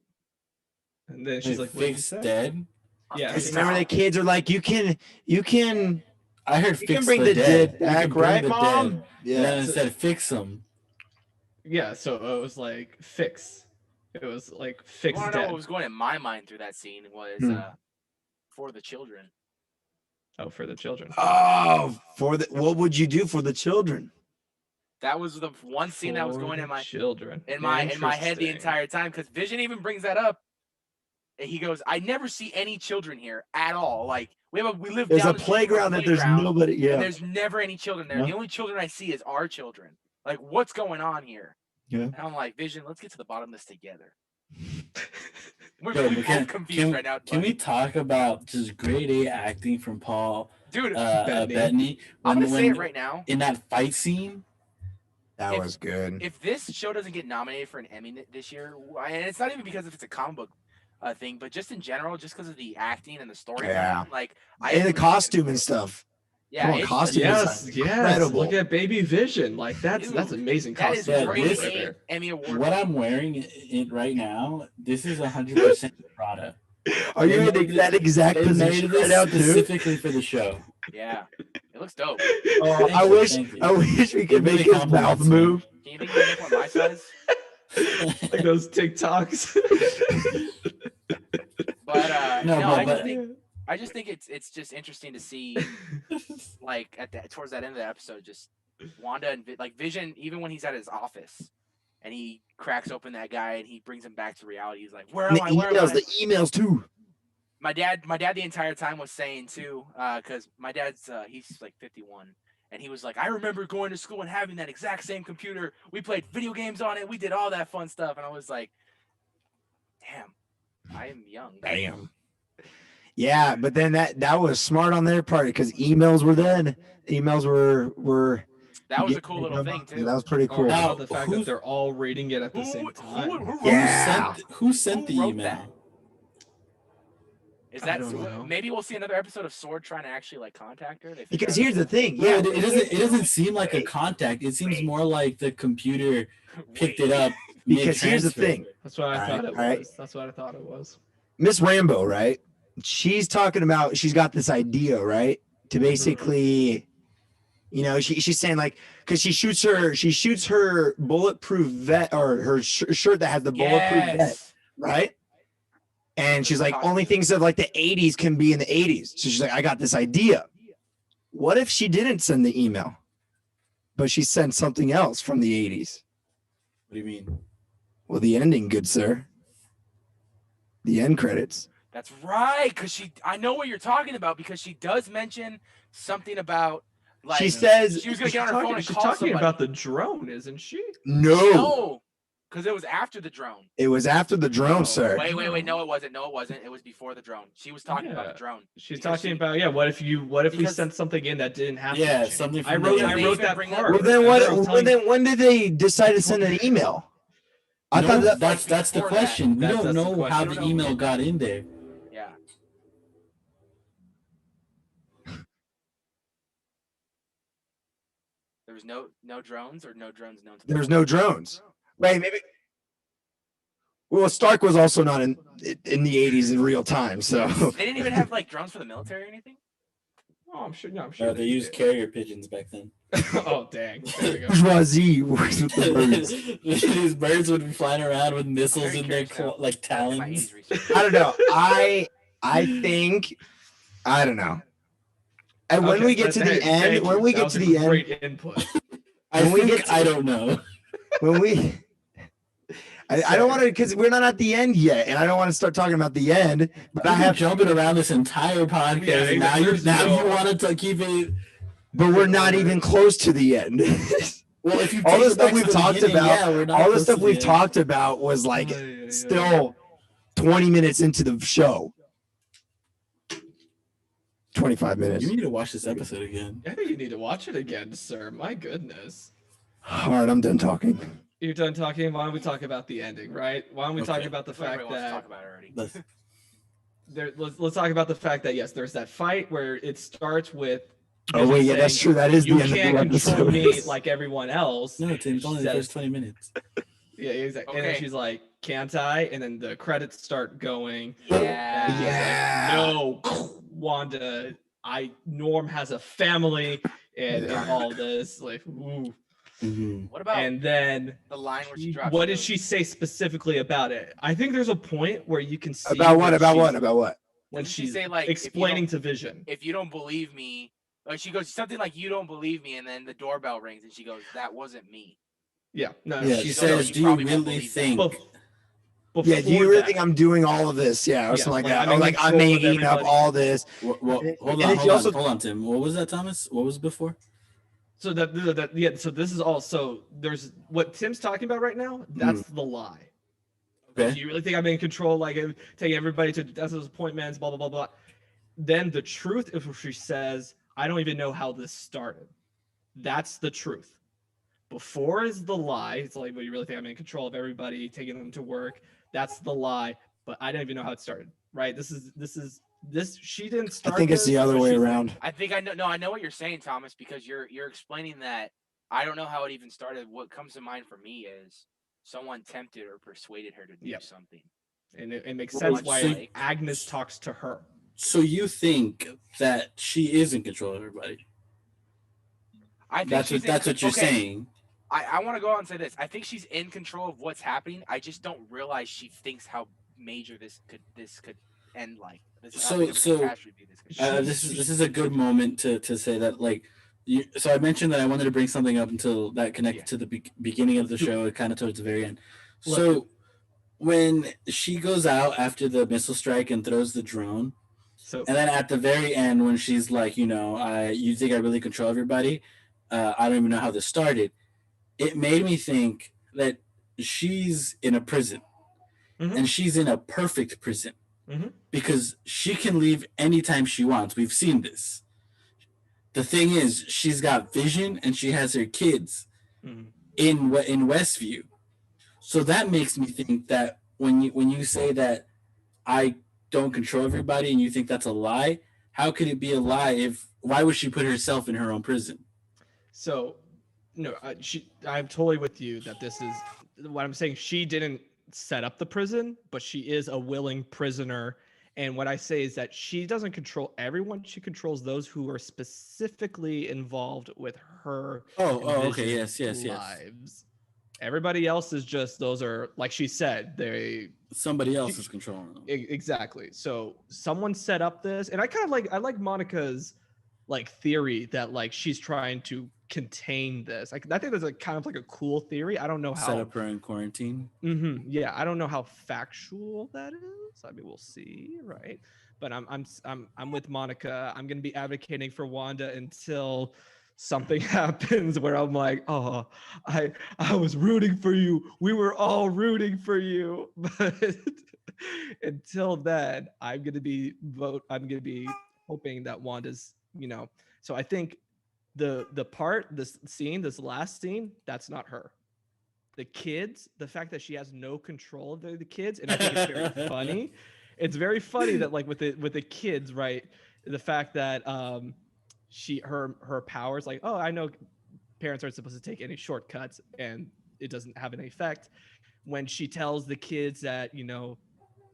And then she's like, "Fix dead." Yeah. Remember the kids are like, you can. I heard You fix can bring the the dead. dead You can back, bring right, the Mom? dead. Yeah. And then it said fix them. Yeah. So it was like fix. It was like I fix want to know dead. what was going in my mind through that scene was for the children. Oh, for the children. Oh, what would you do for the children? That was the one scene that was For going the in my children. in my head the Interesting. entire time because Vision even brings that up. And he goes, "I never see any children here at all. Like we live There's down a the street from playground that there's nobody. and Yeah. there's never any children there. Yeah. The only children I see is our children. Like what's going on here?" Yeah. And I'm like, Vision, let's get to the bottom of this together. We're Yo, both but confused right now. Can we talk about just grade A acting from Paul Dude, Bettany? I'm gonna say it right now. In that fight scene, That was good. If this show doesn't get nominated for an Emmy this year, and it's not even because if it's a comic book thing, but just in general, just because of the acting and the story, Yeah. like And the costume and stuff. Yeah, Come on, it's costume Yes, is yes. incredible. Look at Baby Vision. Like that's Dude, amazing that is costume. great this- right there. Emmy award. what I'm wearing it right now, this is 100% Prada. Are you They in made that exact They made position right this now too? specifically for the show. Yeah, it looks dope. Oh, Thank I you, wish thank you. I wish we could It really make his compliments mouth me. move. Can you think you can make one my size? Like those TikToks. But No, no, but- I just think it's just interesting to see, like towards that end of the episode, just Wanda and like Vision, even when he's at his office, and he cracks open that guy and he brings him back to reality. He's like, "Where am And I? Where am I?" the emails too. My dad the entire time was saying too, because my dad's he's like 51, and he was like, "I remember going to school and having that exact same computer. We played video games on it. We did all that fun stuff." And I was like, "Damn, I am young." Damn. Yeah, but then that was smart on their part because emails were then. Emails were. That was a cool little thing too. That was pretty Or cool. how Now, about the fact who's- that they're all reading it at the same time. Yeah. Who sent the Who wrote email? that? Is I that don't know. maybe we'll see another episode of Sword trying to actually like contact her? They figure Because out- here's the thing. Yeah, Yeah, it doesn't seem like a contact. It seems more like the computer picked it up. because here's the mid-transfer. thing. That's what I thought it Alright. was. That's what I thought it was. Miss Rambo, right? She's talking about she's got this idea, right? To basically, you know, she's saying like because she shoots her bulletproof vet or her shirt that has the bulletproof vet, Yes. right? And she's like, only things of like the 80s can be in the 80s. So she's like, I got this idea. What if she didn't send the email, but she sent something else from the 80s? What do you mean? Well, the ending, good sir. The end credits. That's right, because I know what you're talking about because she does mention something about like She says she was gonna get on her phone and She's call talking somebody. about the drone, isn't she? no. Because it was after the drone. It was after the drone, Oh, sir. Wait, no, it wasn't. No, it wasn't. It was before the drone. She was talking about Yeah. the drone. She's Because talking she- about what if we because- sent something in that didn't happen? Yeah, something from I wrote the They that even bring up- part. Well, then I what? was Well, telling- then when did they decide to send an email? I No, thought that. that's the before that. question. We That's don't the know how question. the email got in there. Yeah. There was no drones or no drones known to There was no drones. Right? Maybe. Well, Stark was also not in the 80s in real time, so They didn't even have like drones for the military or anything. Oh, I'm sure. No, I'm sure They used carrier pigeons back then. Oh, dang. There we go. bourgeoisie works with the birds. These birds would be flying around with missiles Very in their curious now. like My talons. 80s research. I don't know. I think I don't know. And when Okay, we get but to hey, the end, thank when you. we That get was to a the end, great input. when we get to, I don't know. when we I don't want to, because we're not at the end yet, and I don't want to start talking about the end. But I have jumping around this entire podcast, Yeah, and now there's you no- wanted to keep it. But we're not even close to the end. Well, if you all take the it stuff back to we've the talked beginning, about, yeah, we're not all the close stuff to we've end. talked about was like still 20 minutes into the show. 25 minutes. You need to watch this episode again. I think you need to watch it again, sir. My goodness. All right, I'm done talking. You're done talking. Why don't we talk about the ending, right? Why don't we talk Okay. about the Everybody fact wants to talk that about it already. let's talk about the fact that yes, there's that fight where it starts with. Oh wait, yeah, that's saying, true. That is You the end can't of the control episode. me like everyone else. No, Tim, it's only the Says- first 20 minutes. Yeah, exactly. And then Okay. she's like, "Can't I?" And then the credits start going. Yeah. And he's Yeah. like, no, Wanda. Norm has a family, and all this. Like, ooh. Mm-hmm. What about And then the line where she drops? what the- did she say specifically about it? I think there's a point where you can see About what? when About she's- what? About what? when Didn't she she's say, like, if you explaining don't- to Vision. If you don't believe me, like she goes something like, "You don't believe me," and then the doorbell rings, and she goes, "That wasn't me." Yeah, no, Yeah, no, she so no, says, you "Do you probably won't really believe that." think?" Yeah, do you before really that- think I'm doing all of this? Yeah, or Yes, something like like, that. I'm Or in like I'm control of making up everybody. all this. Well, hold And on, then she hold also- on, hold on, Tim. What was that, Thomas? What was before? So that yeah. So this is all. So there's what Tim's talking about right now. That's the lie. Okay. Do you really think I'm in control? Like taking everybody to that's those appointments, blah blah blah blah. Then the truth is, she says, "I don't even know how this started." That's the truth. Before is the lie. It's like, "Well, you really think I'm in control of everybody, taking them to work?" That's the lie. But I don't even know how it started. Right? This. She didn't I start. think it's this, the other but way she's like, around. I think I know. No, I know what you're saying, Thomas, because you're explaining that. I don't know how it even started. What comes to mind for me is someone tempted or persuaded her to do Yep. something. and it makes Well, sense why so- Agnes talks to her. So you think that she is in control of everybody? I think That's she's what you're okay, saying. I want to go out and say this. I think she's in control of what's happening. I just don't realize she thinks how major this could end like. How big of a catastrophe this could be. This is a good moment to say that, like, so I mentioned that I wanted to bring something up until that connected to the beginning of the show, kind of towards the very end. So when she goes out after the missile strike and throws the drone, So and then at the very end when she's like, you think I really control everybody? I don't even know how this started. It made me think that she's in a prison, and she's in a perfect prison because she can leave anytime she wants. We've seen this. The thing is, she's got Vision and she has her kids in Westview, so that makes me think that when you say that I don't control everybody and you think that's a lie, how could it be a lie? Why would she put herself in her own prison? So, no, I'm totally with you that this is what I'm saying. She didn't set up the prison, but she is a willing prisoner. And what I say is that she doesn't control everyone. She controls those who are specifically involved with her. Oh, and okay, Vision's yes. lives. Everybody else is just those are like she said. Somebody else is controlling them. Exactly. So someone set up this, and I like Monica's like theory that like she's trying to contain this. Like I think that's kind of like a cool theory. I don't know how Set up her in quarantine. Yeah, I don't know how factual that is. I mean, we'll see, right? But I'm with Monica. I'm gonna be advocating for Wanda until something happens where I'm like, oh, I was rooting for you. We were all rooting for you. But until then, I'm gonna be hoping that Wanda's, So I think this last scene, that's not her. The kids, the fact that she has no control of the kids, and I think it's very funny. It's very funny that like with the kids, right? The fact that her powers, like, oh, I know parents aren't supposed to take any shortcuts, and it doesn't have an effect. When she tells the kids that,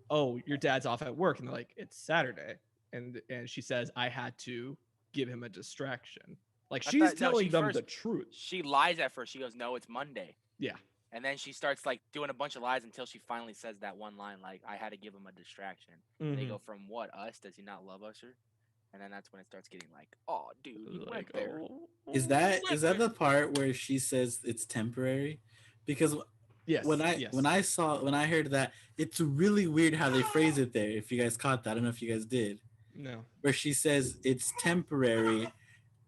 oh, your dad's off at work, and they're like, it's Saturday, and she says, I had to give him a distraction. Like, she's telling them the truth. She lies at first. She goes, no, it's Monday. Yeah. And then she starts like doing a bunch of lies until she finally says that one line, like, I had to give him a distraction. And they go, from what, us? Does he not love us? And then that's when it starts getting like, oh, dude, you went there. Is that the part where she says it's temporary? Because when I heard that, it's really weird how they phrase it there. If you guys caught that, I don't know if you guys did. No. Where she says it's temporary,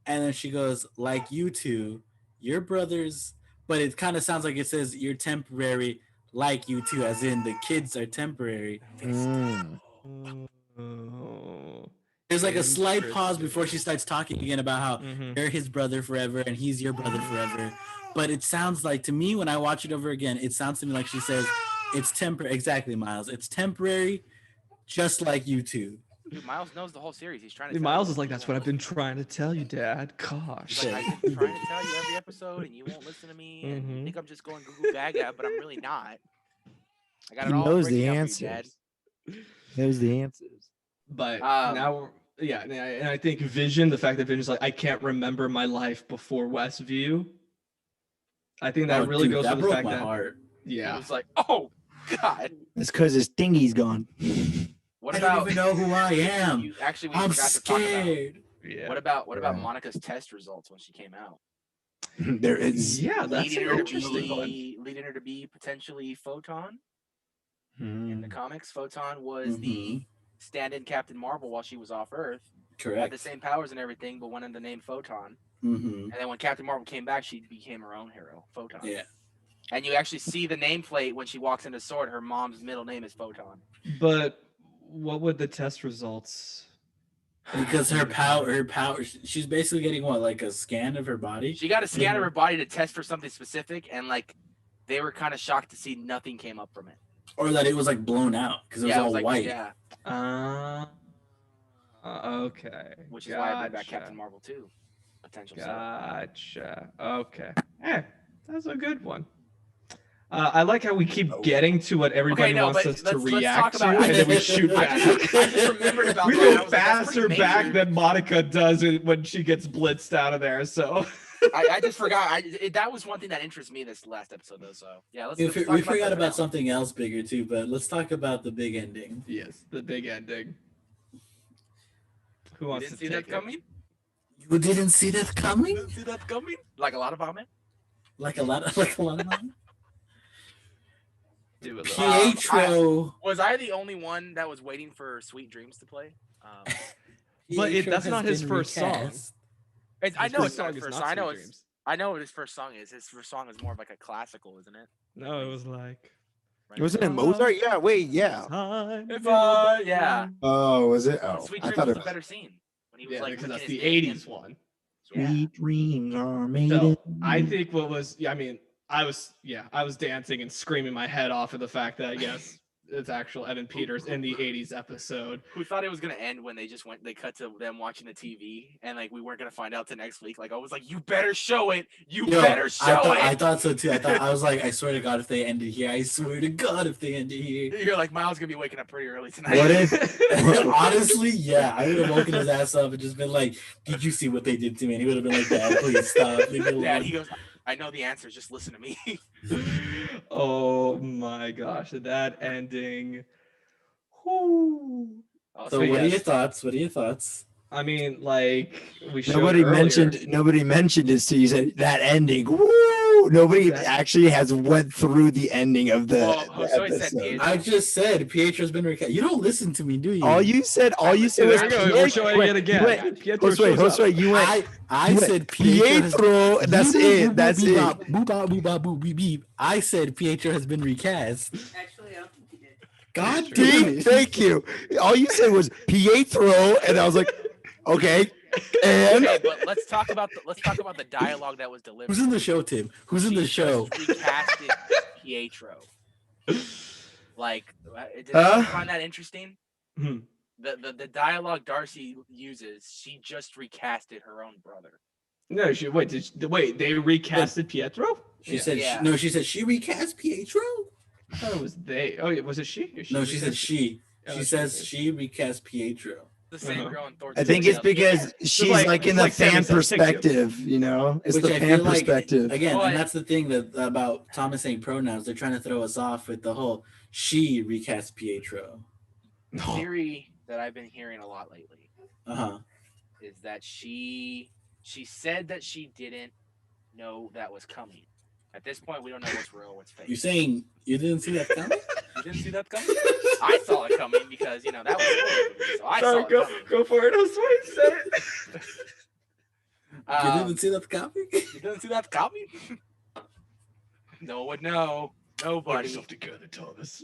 and then she goes, like you two, your brothers. But it kind of sounds like it says you're temporary, like you two, as in the kids are temporary. There's like a slight pause before she starts talking again about how you're his brother forever and he's your brother forever. But it sounds like, to me, when I watch it over again, it sounds to me like she says it's temporary. Exactly, Miles. It's temporary, just like you two. Dude, Miles knows the whole series. He's trying to. Miles is like, that's what I've been trying to tell you, Dad. Gosh. Like, I've been trying to tell you every episode, and you won't listen to me. And you think I'm just going Google Gaga, but I'm really not. I got it all. He knows the breaking up answers. for you, Dad. He knows the answers. But now, and I think Vision, the fact that Vision's like, I can't remember my life before Westview. I think that really goes with the fact that. Heart. Yeah. It was like, oh God. It's because his thingy's gone. What I about? don't even know who I am. Actually, we I'm forgot to talk about. scared. Yeah. What about Monica's test results when she came out? There is. Yeah, that's leading an her interesting one. leading her to be potentially Photon. In the comics, Photon was the stand-in Captain Marvel while she was off Earth. Correct. Had the same powers and everything, but went under the name Photon. And then when Captain Marvel came back, she became her own hero, Photon. Yeah. And you actually see the nameplate when she walks into Sword. Her mom's middle name is Photon. But what would the test results? Because her power, she's basically getting what, like a scan of her body? She got a scan of her body to test for something specific, and like they were kind of shocked to see nothing came up from it. Or that it was like blown out because it was all white. Yeah. Okay. Which is why I bring back Captain Marvel too. Potential. Gotcha. Okay. That's a good one. I like how we keep getting to what everybody wants us to react to, and then we shoot back. I just remembered about we that. go faster back than Monica does when she gets blitzed out of there. So I just forgot. That was one thing that interests me this last episode, though. So yeah, let's we forgot about something else bigger too, but let's talk about the big ending. Yes, the big ending. Who wants to see that coming? You didn't see that coming? Didn't see that coming? Like a lot of vomit? Like a lot of vomit? Do it. Pietro. Was I the only one that was waiting for Sweet Dreams to play? But that's not his first song. I know it's not his first song. I know what his first song is. His first song is more of like a classical, isn't it? No, it was like. Wasn't it Mozart? Yeah, wait, yeah. Yeah. Oh, was it? Oh, Sweet I Dreams thought was it a better scene. When he was like, because that's the 80s one. Sweet dreams are made. So, I think I was dancing and screaming my head off at the fact that, yes, it's actual Evan Peters in the 80s episode. Who thought it was going to end when they cut to them watching the TV and like we weren't going to find out till next week. Like I was like, you better show it. Better show it. I thought so too. I was like, I swear to God, if they ended here, I swear to God, if they ended here. You're like, Miles going to be waking up pretty early tonight. What if? Honestly, yeah. I would have woken his ass up and just been like, did you see what they did to me? And he would have been like, Dad, please stop. Dad, he goes, I know the answer. Just listen to me. Oh my gosh, that ending. Whoo. So what are your thoughts? What are your thoughts? I mean, like we showed Nobody earlier. mentioned it. So you said that ending. Woo! Nobody actually has went through the ending of the episode. I just said Pietro's been recast. You don't listen to me, do you? All you said was we're showing it again. Pietro shows up. You went. I said Pietro. That's it. That's it. I said Pietro has been recast. Actually, I don't think he did. God damn it. Thank you. All you said was Pietro, and I was like, okay. And okay, but let's talk about the dialogue that was delivered. Who's in the show, Tim? Who's in the show? Recasted Pietro. Like, did you find that interesting? The dialogue Darcy uses, she just recasted her own brother. No, wait, they recasted Pietro? She said Yeah. no. She said she recast Pietro. I thought it was they. Oh, yeah, was it she? Or No, she said recast it? she. Oh, She she says recast. she recast Pietro. The same Uh-huh. girl in Thor. I think it's because she's like in the like Sammy fan said, thank you. perspective, you know? It's Which the I fan feel like, perspective. again, But- and that's the thing that about Thomas saying pronouns. They're trying to throw us off with the whole she recast Pietro. The theory that I've been hearing a lot lately is that she said that she didn't know that was coming. At this point, we don't know what's real, what's fake. You're saying you didn't see that coming? You didn't see that coming? I saw it coming because that was so I saw it coming. Go for it. I'm sorry, say it. You didn't see that coming? You didn't see that coming? No one know. Nobody. together, Thomas.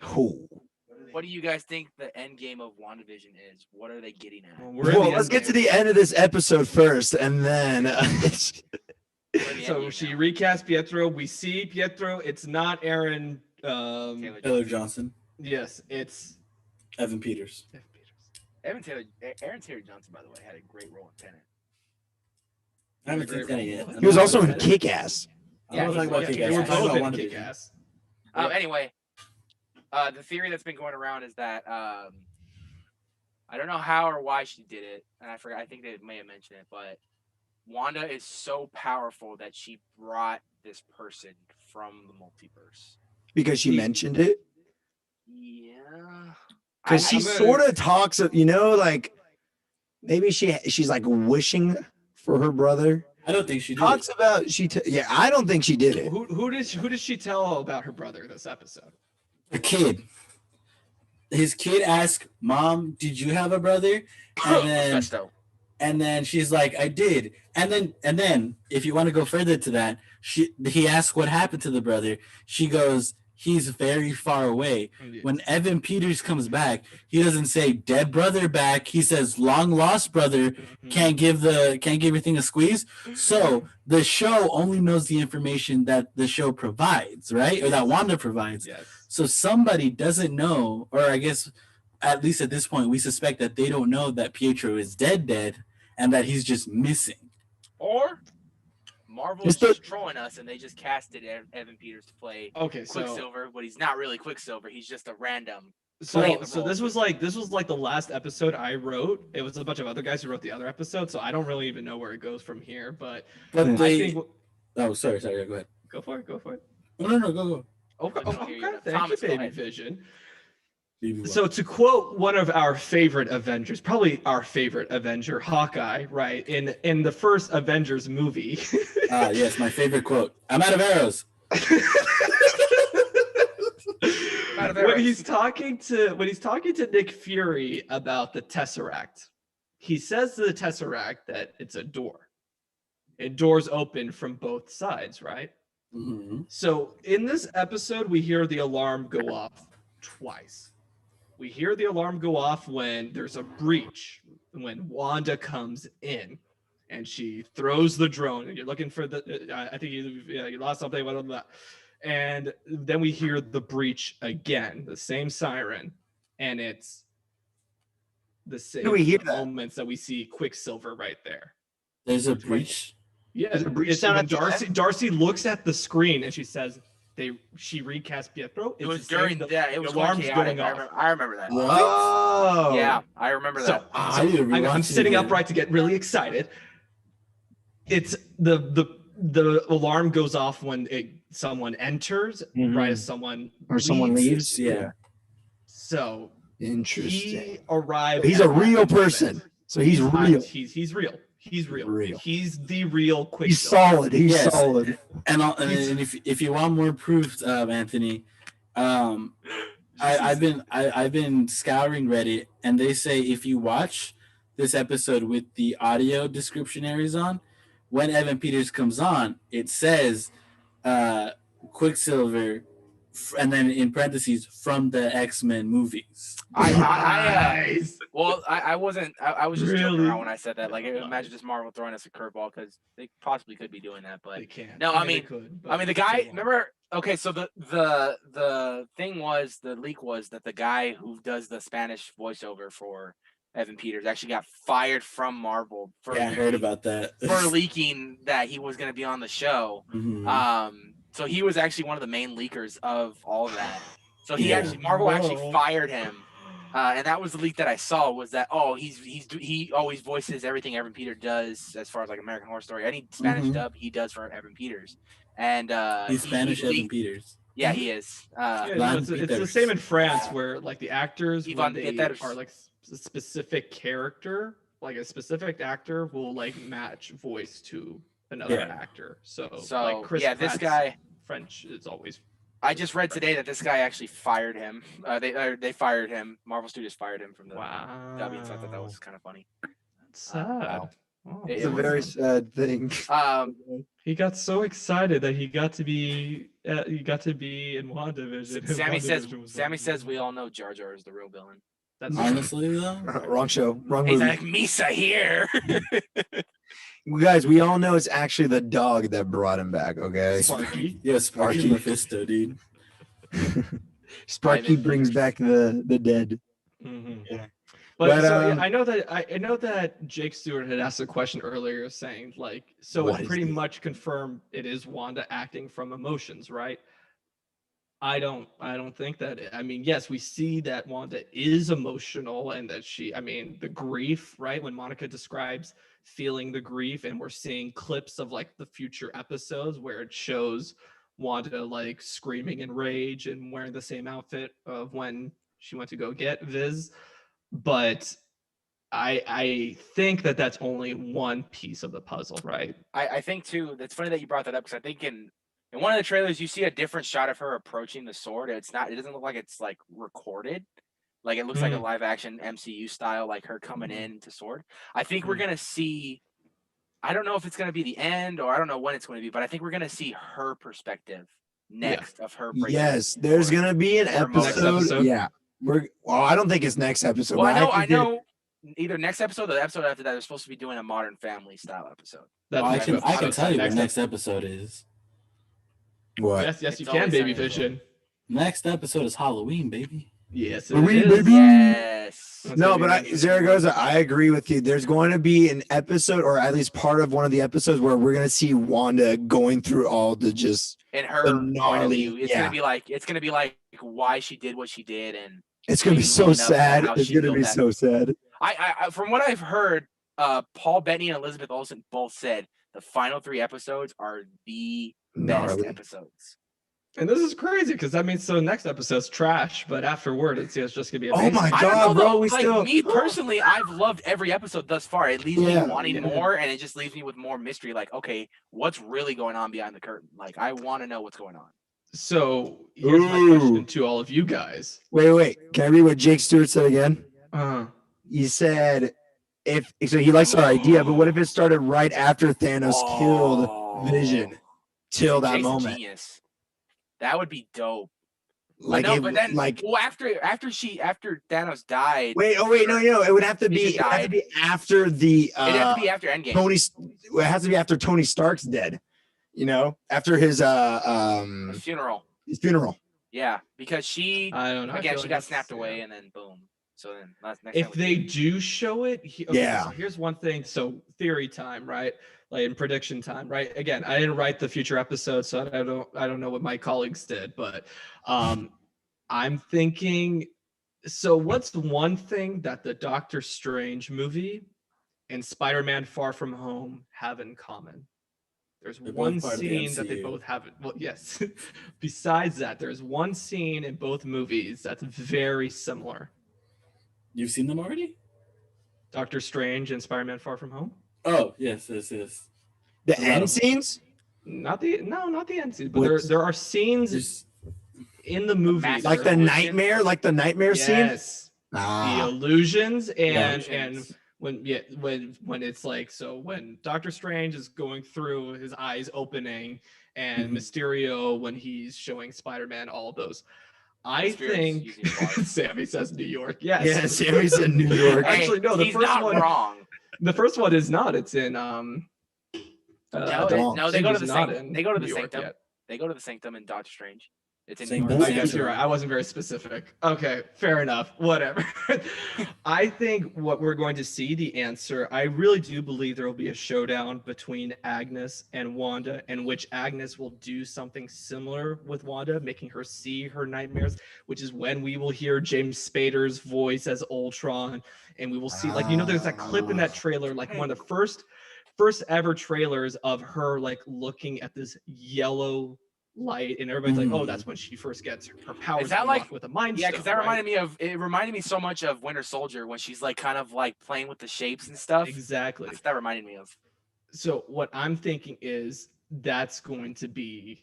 Who? What do you guys think the end game of WandaVision is? What are they getting at? Well, let's get to the end of this episode first, and then. So she recast Pietro. We see Pietro. It's not Aaron. Taylor Johnson. Yes, it's Evan Peters. Aaron Taylor Johnson, by the way, had a great role in Tenet. I haven't seen that yet. He was also in Kick-Ass. Yeah, he's talking about in Kick-Ass. They were I'm talking both about in WandaVision. Kick-Ass. Anyway, the theory that's been going around is that I don't know how or why she did it, and I forgot. I think they may have mentioned it, but Wanda is so powerful that she brought this person from the multiverse. Because she mentioned it? Yeah. Because she sort of talks of, like maybe she's like wishing for her brother. I don't think she did. Talks about yeah, I don't think she did it. Who did she tell about her brother this episode? The kid. His kid asked, "Mom, did you have a brother?" And then she's like, "I did." And then if you want to go further to that, he asked what happened to the brother. She goes, "He's very far away." Yes. When Evan Peters comes back, he doesn't say dead brother back. He says long lost brother. Can't give everything a squeeze. So the show only knows the information that the show provides, right? Or that Wanda provides. Yes. So somebody doesn't know, or I guess at least at this point, we suspect that they don't know that Pietro is dead, and that he's just missing. Or Marvel is just trolling us, and they just casted Evan Peters to play Quicksilver, but he's not really Quicksilver. He's just a random. So this was like the last episode I wrote. It was a bunch of other guys who wrote the other episode, so I don't really even know where it goes from here. But I think. Oh, sorry. Go ahead. Go for it. No, go. Okay. Thank Thomas, you, go Baby ahead. Vision. So to quote one of our favorite Avengers, probably our favorite Avenger, Hawkeye, right? In the first Avengers movie. Yes, my favorite quote. I'm out of arrows. When he's talking to Nick Fury about the Tesseract, he says to the Tesseract that it's a door. And doors open from both sides, right? Mm-hmm. So in this episode, we hear the alarm go off twice. We hear the alarm go off when there's a breach, when Wanda comes in and she throws the drone and you're looking for I think you lost something, blah, blah, blah. And then we hear the breach again, the same siren, and it's the same moments that we see Quicksilver right there. There's a breach. Yeah, it's when Darcy looks at the screen and she says she recast Pietro. It was during that. It was alarms going off. I remember that. Oh, yeah, I remember that. I'm sitting upright to get really excited. It's the alarm goes off when someone enters, right as someone leaves. Yeah. So interesting. He arrived. He's a real person. So he's real. He's real. He's real. He's the real Quicksilver. He's solid. He's solid. And if you want more proof, Anthony, I've been scouring Reddit, and they say if you watch this episode with the audio descriptionaries on, when Evan Peters comes on, it says Quicksilver, and then in parentheses from the X-Men movies. I was just joking around when I said that. Like, imagine just Marvel throwing us a curveball because they possibly could be doing that, but they can't. No, I mean, the guy. Remember? Okay, so the thing was, the leak was that the guy who does the Spanish voiceover for Evan Peters, actually got fired from Marvel for Yeah, I heard about that. for leaking that he was going to be on the show. So he was actually one of the main leakers of all of that. So Marvel actually fired him. And that was the leak that I saw, was that he always voices everything Evan Peters does as far as like American Horror Story. Any Spanish dub he does for Evan Peters. And he's Spanish Evan Peters. Yeah, he is. It's the same in France, where like the actors when they are like a specific character, like a specific actor will like match voice to another actor. So like Chris Pratt's this guy French is always. I just read today that this guy actually fired him. They fired him. Marvel Studios fired him from the W. So I thought that was kind of funny. That's sad. It's a very sad thing. He got so excited that he got to be in WandaVision. Sammy says we all know Jar Jar is the real villain. That's honestly though. Wrong show. Wrong movie. He's like Misa here. Guys, we all know it's actually the dog that brought him back. Okay. Sparky. Yeah, Sparky Mephisto, dude. Sparky brings back the dead. Yeah. But so, I know that Jake Stewart had asked a question earlier saying like, so it pretty much confirmed it is Wanda acting from emotions, right? I don't think that. I mean, yes, we see that Wanda is emotional and that the grief, right? When Monica describes feeling the grief, and we're seeing clips of like the future episodes where it shows Wanda like screaming in rage and wearing the same outfit of when she went to go get Viz. But I think that that's only one piece of the puzzle, right? I think too. It's funny that you brought that up, because I think in one of the trailers you see a different shot of her approaching the sword. It doesn't look like it's like recorded. Like it looks like a live action MCU style, like her coming in to sword. I think we're gonna see. I don't know if it's gonna be the end, or I don't know when it's going to be, but I think we're gonna see her perspective next of her. Yes, there's gonna be an episode. Yeah. I don't think it's next episode. Well, I know either next episode or the episode after that, they're supposed to be doing a Modern Family style episode. I can tell you what next episode is. What? Yes, you can, Baby Vision. Next episode is Halloween, baby. Yes, baby. Yes. No, but Zaragoza, I agree with you. There's going to be an episode, or at least part of one of the episodes, where we're going to see Wanda going through all the just in her point of view. It's gonna be like why she did what she did, and it's gonna be so sad. It's gonna be so sad. I from what I've heard, Paul Bettany and Elizabeth Olsen both said the final 3 episodes are the best episodes. And this is crazy, because that means next episode's trash, but afterward it's just gonna be amazing. Oh my god, bro! Me personally, I've loved every episode thus far. It leaves me wanting more, and it just leaves me with more mystery. Like, okay, what's really going on behind the curtain? Like, I want to know what's going on. So here's my question to all of you guys. Wait. Can I read what Jake Stewart said again? He said, so he likes our idea, but what if it started right after Thanos killed Vision till that moment? Genius. That would be dope. Like, after Thanos died. No. It would have to be. It have to be after the. It'd have to be after Endgame. It has to be after Tony Stark's dead. After his funeral. His funeral. Yeah, because she. I don't know. Again, she got snapped away, and then boom. So then next. If they do show it, so here's one thing. So theory time, right? Like in prediction time, right? Again, I didn't write the future episode, so I don't know what my colleagues did, but I'm thinking. So what's one thing that the Doctor Strange movie and Spider-Man: Far From Home have in common? There's one scene that they both have. Well, yes. Besides that, there's one scene in both movies that's very similar. You've seen them already? Doctor Strange and Spider-Man: Far From Home. Oh, yes. The end scenes? Not the end scenes, but there are scenes in the movie. Like the nightmare scene? Yes. The illusions and when it's like, so when Doctor Strange is going through, his eyes opening, and Mysterio when he's showing Spider-Man, all of those. I think Sammy says New York. Yes. Yeah, Sammy said New York. Actually, no, he's not wrong. The first one is not. It's in no, they go to the sanctum. They go to the sanctum. Yet. They go to the sanctum in Doctor Strange. It's in Same New York. I guess you're right. I wasn't very specific. Okay, fair enough. Whatever. I think what we're going to see, the answer, I really do believe there will be a showdown between Agnes and Wanda, in which Agnes will do something similar with Wanda, making her see her nightmares, which is when we will hear James Spader's voice as Ultron, and we will see, like, there's that clip in that trailer, like one of the first ever trailers of her like looking at this yellow light, and everybody's like, oh, that's when she first gets her powers Is that unlocked like with a mind Yeah, stone, because that right? reminded me so much of Winter Soldier when she's like kind of like playing with the shapes and stuff. Exactly. That's what that reminded me of. So what I'm thinking is that's going to be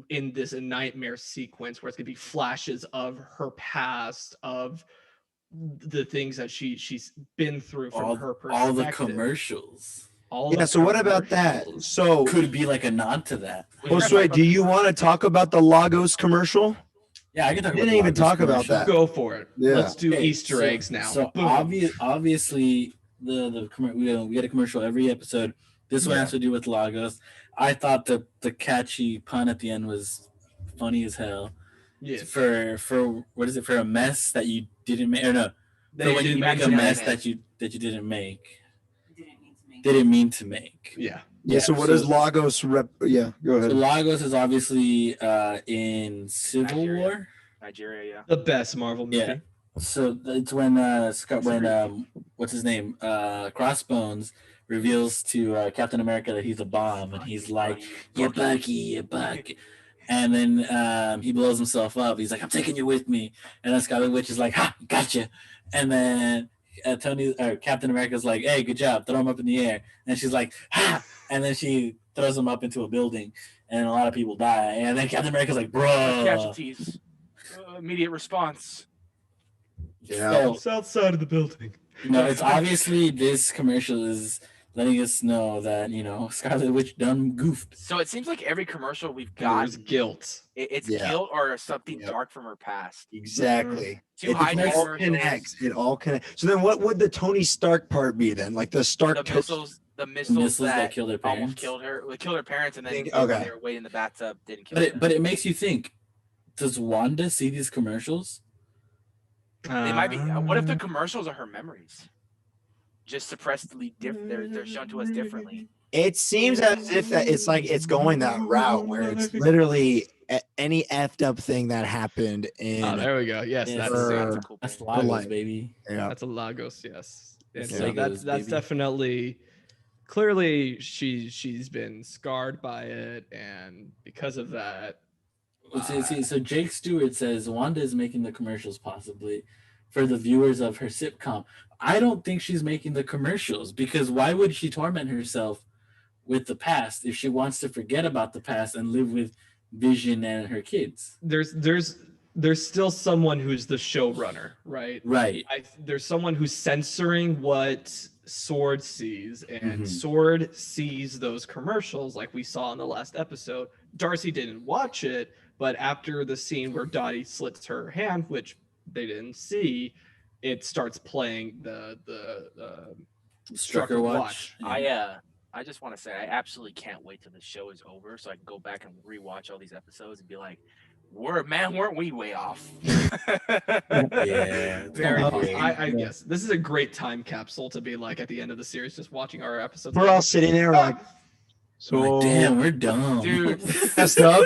in this nightmare sequence where it's going to be flashes of her past, of the things that she's been through from her perspective. All the commercials. So what about that? So could be like a nod to that. Josue, do you want to talk about the Lagos commercial? Yeah, I can talk. We didn't even talk about that. Go for it. Yeah. Let's do Okay, Easter eggs now. So obviously, we get a commercial every episode. This one has to do with Lagos. I thought the catchy pun at the end was funny as hell. Yeah. For what is it? For a mess that you didn't make, or no? For when you make a mess that you didn't make. Didn't mean to make. Yeah. Yeah. So what does Lagos rep? Yeah. Go ahead. So Lagos is obviously in Civil War. Nigeria, yeah. The best Marvel movie. Yeah. So it's when what's his name? Crossbones reveals to Captain America that he's a bomb, and he's like, "You Bucky." And then he blows himself up. He's like, "I'm taking you with me." And then Scarlet Witch is like, "Ha, gotcha." And then Captain America's like, "Hey, good job. Throw him up in the air." And she's like, "Ha!" And then she throws him up into a building, and a lot of people die. And then Captain America's like, "Bro, Casualties. Immediate response. Yeah. South side of the building. It's obviously this commercial is letting us know that Scarlet Witch done goofed. So it seems like every commercial we've got There's guilt. It's guilt or something dark from her past. Exactly. Too high It all connects. It all connects. So then, what would the Tony Stark part be then? Like the Stark The missiles that killed her parents. almost killed her. They killed her parents, and then Okay. they were waiting in the bathtub. Didn't kill her. But it makes you think. Does Wanda see these commercials? They might be. What if the commercials are her memories? Just suppressedly they're shown to us differently. It seems as if that it's like it's going that route where it's literally any effed up thing that happened in. Oh, there we go. Yes, Yes. that's a cool That's thing. Lagos, baby. Yeah. that's a Lagos. Yes, and That's so Lagos, that's baby. definitely clearly she's been scarred by it, and because of that. So Jake Stewart says Wanda is making the commercials possibly for the viewers of her sitcom. I don't think she's making the commercials because why would she torment herself with the past if she wants to forget about the past and live with Vision and her kids? There's still someone who's the showrunner, right? Right. There's someone who's censoring what Sword sees, and Sword sees those commercials like we saw in the last episode. Darcy didn't watch it, but after the scene where Dottie slits her hand, which they didn't see, it starts playing the Strucker Watch. I just want to say I absolutely can't wait till the show is over so I can go back and rewatch all these episodes and be like, weren't we way off? Yeah. Very I guess this is a great time capsule to be like at the end of the series, just watching our episodes. We're all sitting there like, So damn, we're dumb. Dude, messed up.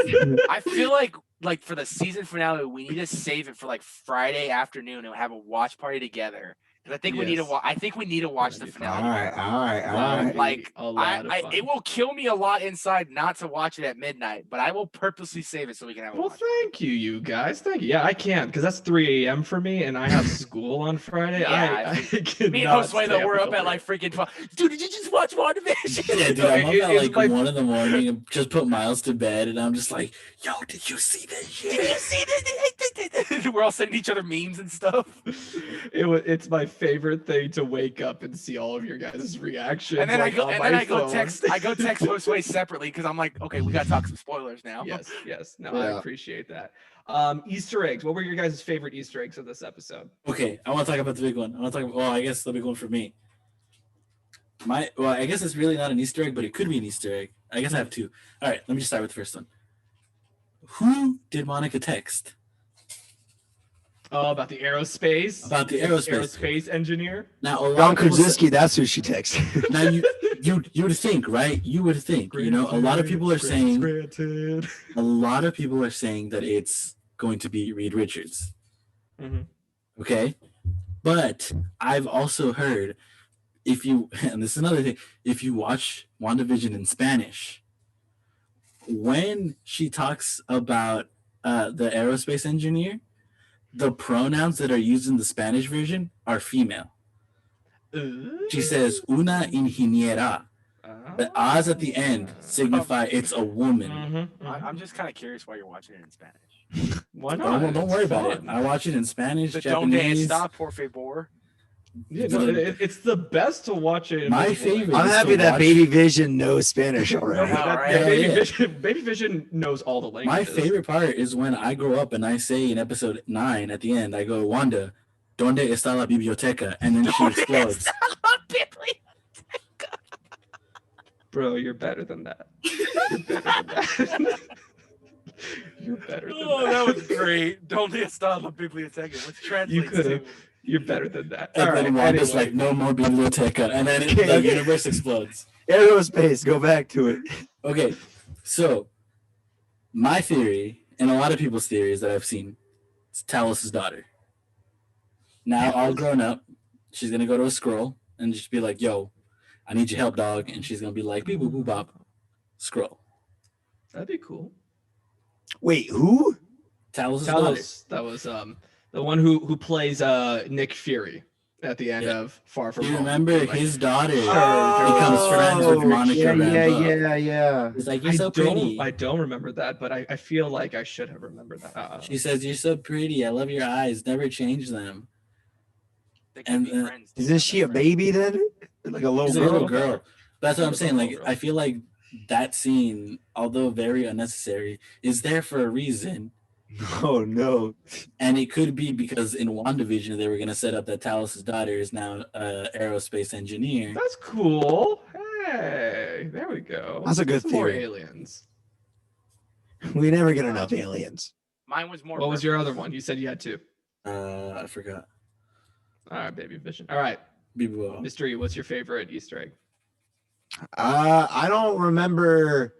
I feel like for the season finale, we need to save it for like Friday afternoon and have a watch party together. Because I think we need to. I think we need to watch the finale. All right. Like it will kill me a lot inside not to watch it at midnight, but I will purposely save it so we can have. Well, thank you, you guys. Thank you. Yeah, I can't because that's 3 a.m. for me, and I have school on Friday. Yeah, I me and Josue though we're up at like freaking 12. Dude, did you just watch WandaVision? Yeah, dude, I'm up at like 1 in the morning and just put Miles to bed, and I'm just like, yo, did you see this shit? Did you see this? We're all sending each other memes and stuff. It's my favorite thing to wake up and see all of your guys' reactions. And then like, I go text Josue separately because I'm like, okay, we gotta talk some spoilers now. Yes. No, I appreciate that. Easter eggs. What were your guys' favorite Easter eggs of this episode? Okay, I want to talk about the big one. I guess the big one for me. I guess it's really not an Easter egg, but it could be an Easter egg. I guess I have two. All right, let me just start with the first one. Who did Monica text? Oh, about the aerospace. About the aerospace engineer. Now, a lot John of people say- Krasinski, that's who she texted. now you would think, right? You would think, you know, a lot of people are saying a lot of people are saying that it's going to be Reed Richards. Mhm. Okay, but I've also heard if you and this is another thing, if you watch WandaVision in Spanish, when she talks about the aerospace engineer, the pronouns that are used in the Spanish version are female. She says una ingeniera. The A's at the end signify it's a woman. I'm just kind of curious why you're watching it in Spanish. Why Oh, not? well, don't worry about it. Fun. I watch it in Spanish, Don't Japanese. stop, por favor. Yeah, no, it's the best to watch it. In My multiple favorite- I'm used happy to that watch- Baby Vision knows Spanish already. Baby Vision knows all the My languages. favorite part is when I grow up and I say in episode 9 at the end, I go, Wanda, ¿dónde está la biblioteca? And then she explodes. Bro, you're better than that. You're better than that. You're better than Oh, that. that was great. Don't está la biblioteca. Let's translate. You could have. You're better than that. And All then right, Wanda's anyway. like, no more biblioteca. And then Okay, the okay. universe explodes. Aerospace, go back to it. Okay, so my theory, and a lot of people's theories that I've seen, it's Talos' daughter. Now, all grown up, she's going to go to a scroll and just be like, yo, I need your help, dog. And she's going to be like, beep, boop, boop, bop, scroll. That'd be cool. Wait, who? Talos' daughter. Talos, that was the one who plays Nick Fury at the end Yeah. of Far From You Home. remember Like, his daughter Oh, becomes friends with Monica yeah, Rambeau. yeah. He's like, you're so pretty. I don't remember that, but I feel like I should have remembered that. She says, you're so pretty. I love your eyes. Never change them. They can And, be friends. Isn't she a baby then? Like a little She's a girl? little girl. That's what I'm saying. Like, Girl. I feel like that scene, although very unnecessary, is there for a reason. Oh no. And it could be because in WandaVision, they were going to set up that Talos' daughter is now an aerospace engineer. That's cool. Hey, there we go. That's a good Some more theory. aliens. We never get enough aliens. Mine was more. What was your other one? You said you had two. I forgot. All right, Baby Vision. All right, Bibo. Mystery. What's your favorite Easter egg? I don't remember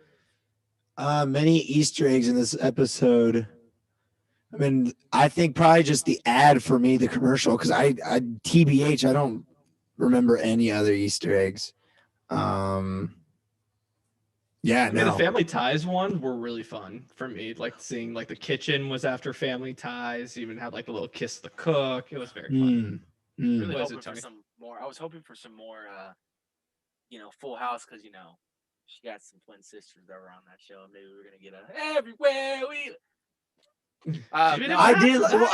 many Easter eggs in this episode. I mean, I think probably just the ad for me, the commercial, because I TBH, I don't remember any other Easter eggs. Yeah, I mean, the no. Family Ties ones were really fun for me. Like seeing like the kitchen was after Family Ties. Even had like a little kiss the cook. It was very fun. Really What is hoping it, for Tony? some more. I was hoping for some more. Full house because she got some twin sisters that were on that show. Maybe we're gonna get a everywhere we. didn't I did. Well,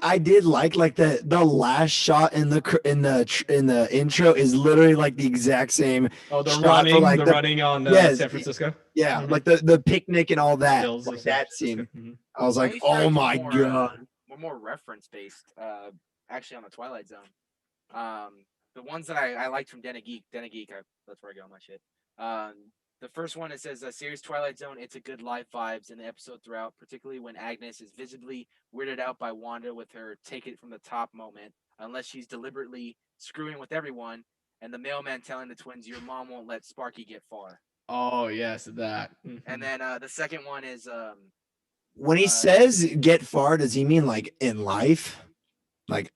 I did like the last shot in the intro is literally like the exact same. Oh, the shot running, for, like, the the- running on Yes, San Francisco. Yeah, Mhm. like the picnic and all that. Hills of Like San that Francisco. scene. Mhm. I was like, Easter eggs oh were my more, god. Were more reference based. Actually on the Twilight Zone. The ones that I liked from Den of Geek. That's where I get all my shit. The first one, it says, series Twilight Zone, it's a good live vibes in the episode throughout, particularly when Agnes is visibly weirded out by Wanda with her take it from the top moment, unless she's deliberately screwing with everyone, and the mailman telling the twins, your mom won't let Sparky get far. Oh yes, that. Mhm. And then the second one is... When he says get far, does he mean like in life? Like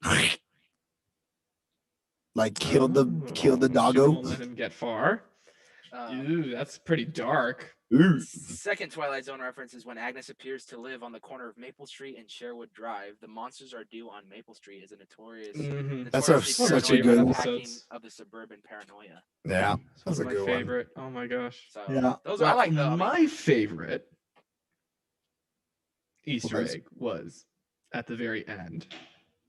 kill the She won't doggo? let him get far. Ooh, that's pretty dark. Second Twilight Zone reference is when Agnes appears to live on the corner of Maple Street and Sherwood Drive. The monsters are due on Maple Street is a notorious... Mhm. That's notoriously such a paranoid good one. attacking Episodes. of the suburban paranoia. Yeah, That's that's a my good favorite. Oh my gosh. So Yeah. those are, I like those. My favorite Easter Was- egg was at the very end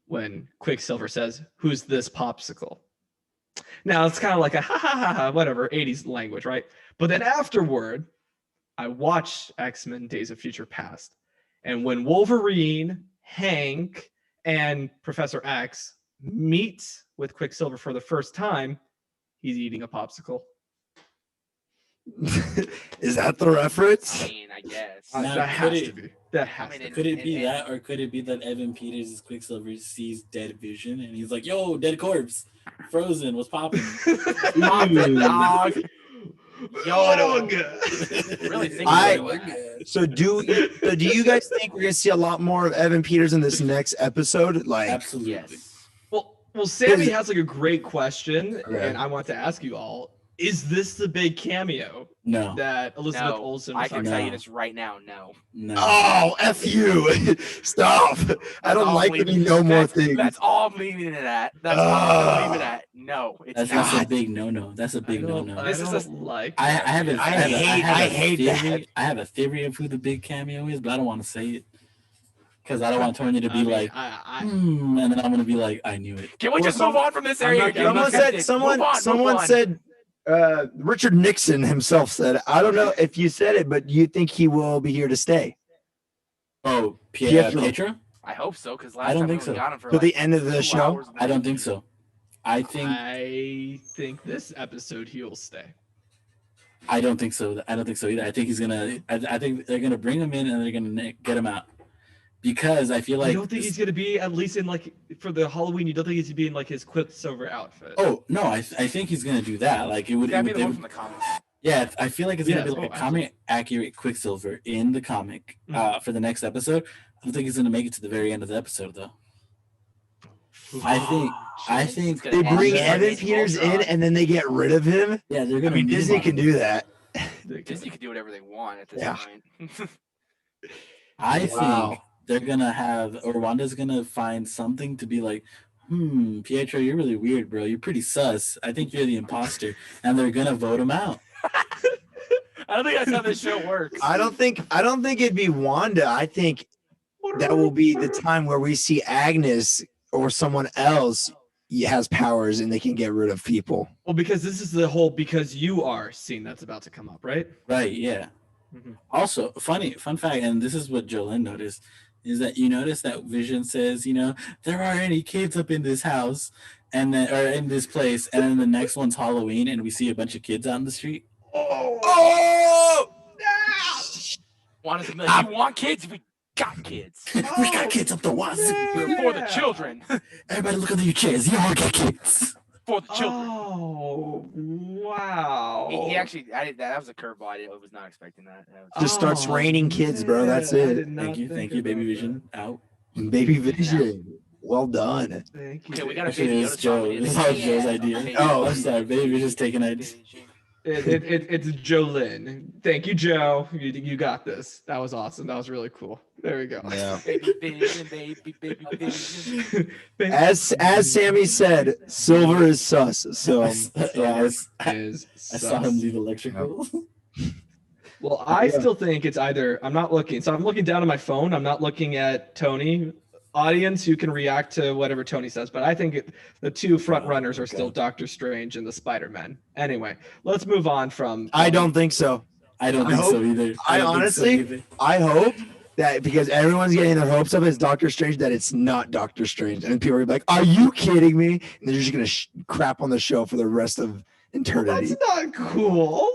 when Quicksilver says, "Who's this popsicle?" Now it's kind of like a ha ha ha ha whatever 80s language, right? But then afterward, I watched X-Men: Days of Future Past, and when Wolverine, Hank, and Professor X meet with Quicksilver for the first time, he's eating a popsicle. Is that the reference? I mean, guess. Now, that has could to it- be. That has I mean, to be. Could it be that, or could it be that Evan Peters as Quicksilver sees dead Vision and he's like, "Yo, dead corpse, frozen, what's popping?" Poppin', dog. Yo, really think I- about that. So do you guys think we're gonna see a lot more of Evan Peters in this next episode? Like, Absolutely. Yes. Well, Sammy Is- has like a great question, Okay. and I want to ask you all: is this the big cameo No, that Elizabeth No, Olsen I was can talking tell No. you this right now. No. no. oh, F you. Stop. I That's don't all like I'm when you leaving- know more that's- things. That's all I'm leaving it at. That's all I'm gonna leave it at. No, it's That's a not. big no. That's a big no. I This is don't like. I that. have a, I have a- hate- have I a hate theory. that. I have a theory of who the big cameo is, but I don't want to say it because I don't want Tony to be I mean, like, and then I'm gonna be like, I knew it. Can we Well, just move on from this I'm area? not- Can we Someone just said. end it? Someone. Move on, move Someone on. said. Richard Nixon himself said. I don't know if you said it, but you think he will be here to stay Oh, Pietro. Pietro? I hope so, because I last don't time we think only so. got him for to like the end of the 2 show? hours. I don't think so. I think this episode he'll stay. I don't think so. I don't think so either. I think he's gonna. I think they're gonna bring him in and they're gonna get him out because I feel like. You don't think he's gonna be at least in like for the Halloween? You don't think he's gonna be in like his Quicksilver outfit? Oh no! I think he's gonna do that. Like it would. Gotta It be the one would from the comics. yeah, I feel like it's gonna Yes, be like a absolutely. comic accurate Quicksilver in the comic Mhm. for the next episode. I don't think he's gonna make it to the very end of the episode though. I think It's gonna They end bring just like Evan his Peters in Ultron. and then they get rid of him. yeah, they're I gonna. mean, move Disney on. can do that. Disney can do whatever they want at this Yeah. point. I Wow. think they're gonna have, or Wanda's gonna find something to be like, Pietro, you're really weird, bro. You're pretty sus. I think you're the imposter, and they're gonna vote him out. I don't think that's how this show works. I don't think it'd be Wanda. I think that will be the time where we see Agnes or someone else has powers and they can get rid of people. Well, because this is the whole "because you are" scene that's about to come up, right? Right? Yeah. Mhm. Also, fun fact, and this is what Jolene noticed, is that you notice that Vision says, there aren't any kids up in this house, and then or in this place, and then the next one's Halloween, and we see a bunch of kids out in the street. Oh! Wanda's gonna be like, you want kids? We got kids. We got kids up the wazoo. We're for the children. Everybody, look under your chairs. Y'all got kids. For the children. Oh, wow. He actually, that was a curveball. I was not expecting that. Just starts raining kids, bro. That's man, I it. did not Thank you, think Baby about Vision. Out. Baby Vision. Well done. that. Thank you. Okay, we got a Actually, baby it's Yoda Joe. song. We It's didn't all do. Joe's idea. Okay. Oh. I'm sorry. Baby Vision's taking ideas. It's Jolene. Thank you, Joe. You got this. That was awesome. That was really cool. There we go. Yeah. Baby Vision, baby Vision. As Sammy said, Silver is sus. So Yeah, Is I saw him leave electrical. Well, I still think it's either I'm not looking. So I'm looking down on my phone. I'm not looking at Tony. Audience, you can react to whatever Tony says, but I think the two front runners are still Doctor Strange and the Spider-Man. Anyway, let's move on from. I don't think so. I don't I think so hope- either. I don't think so honestly- either. I hope that because everyone's getting their hopes up as Doctor Strange, that it's not Doctor Strange, and people are like, "Are you kidding me?" And they're just gonna crap on the show for the rest of eternity. That's not cool.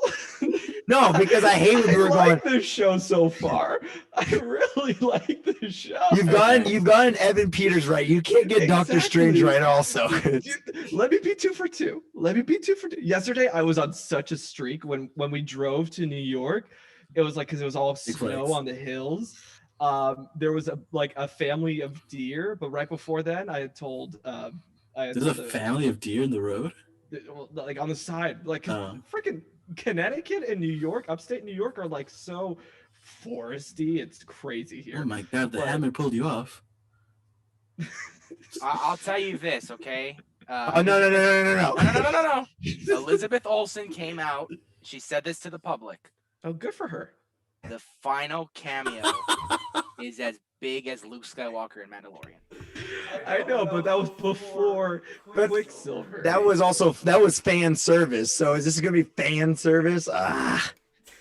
No, because I hate when I people are like going. this show so far. I really like this show. You've gotten Evan Peters right. You can't get Doctor Strange Exactly. right. Also, Dude, let me be 2 for 2. Let me be 2 for 2. Yesterday, I was on such a streak when we drove to New York. It was like because it was all Big snow flex. on the hills. There was a family of deer, but right before then, I had told. There's a family of deer in the road. like on the side, like Oh. freaking Connecticut and New York, upstate New York, are like so foresty. It's crazy here. Oh my god, the But- hammer pulled you off. I'll tell you this, okay? oh no. No. Elizabeth Olsen came out. She said this to the public. Oh, good for her. The final cameo is as big as Luke Skywalker in Mandalorian. I know, but that was before But Quicksilver. that was fan service. So is this gonna be fan service? Ah,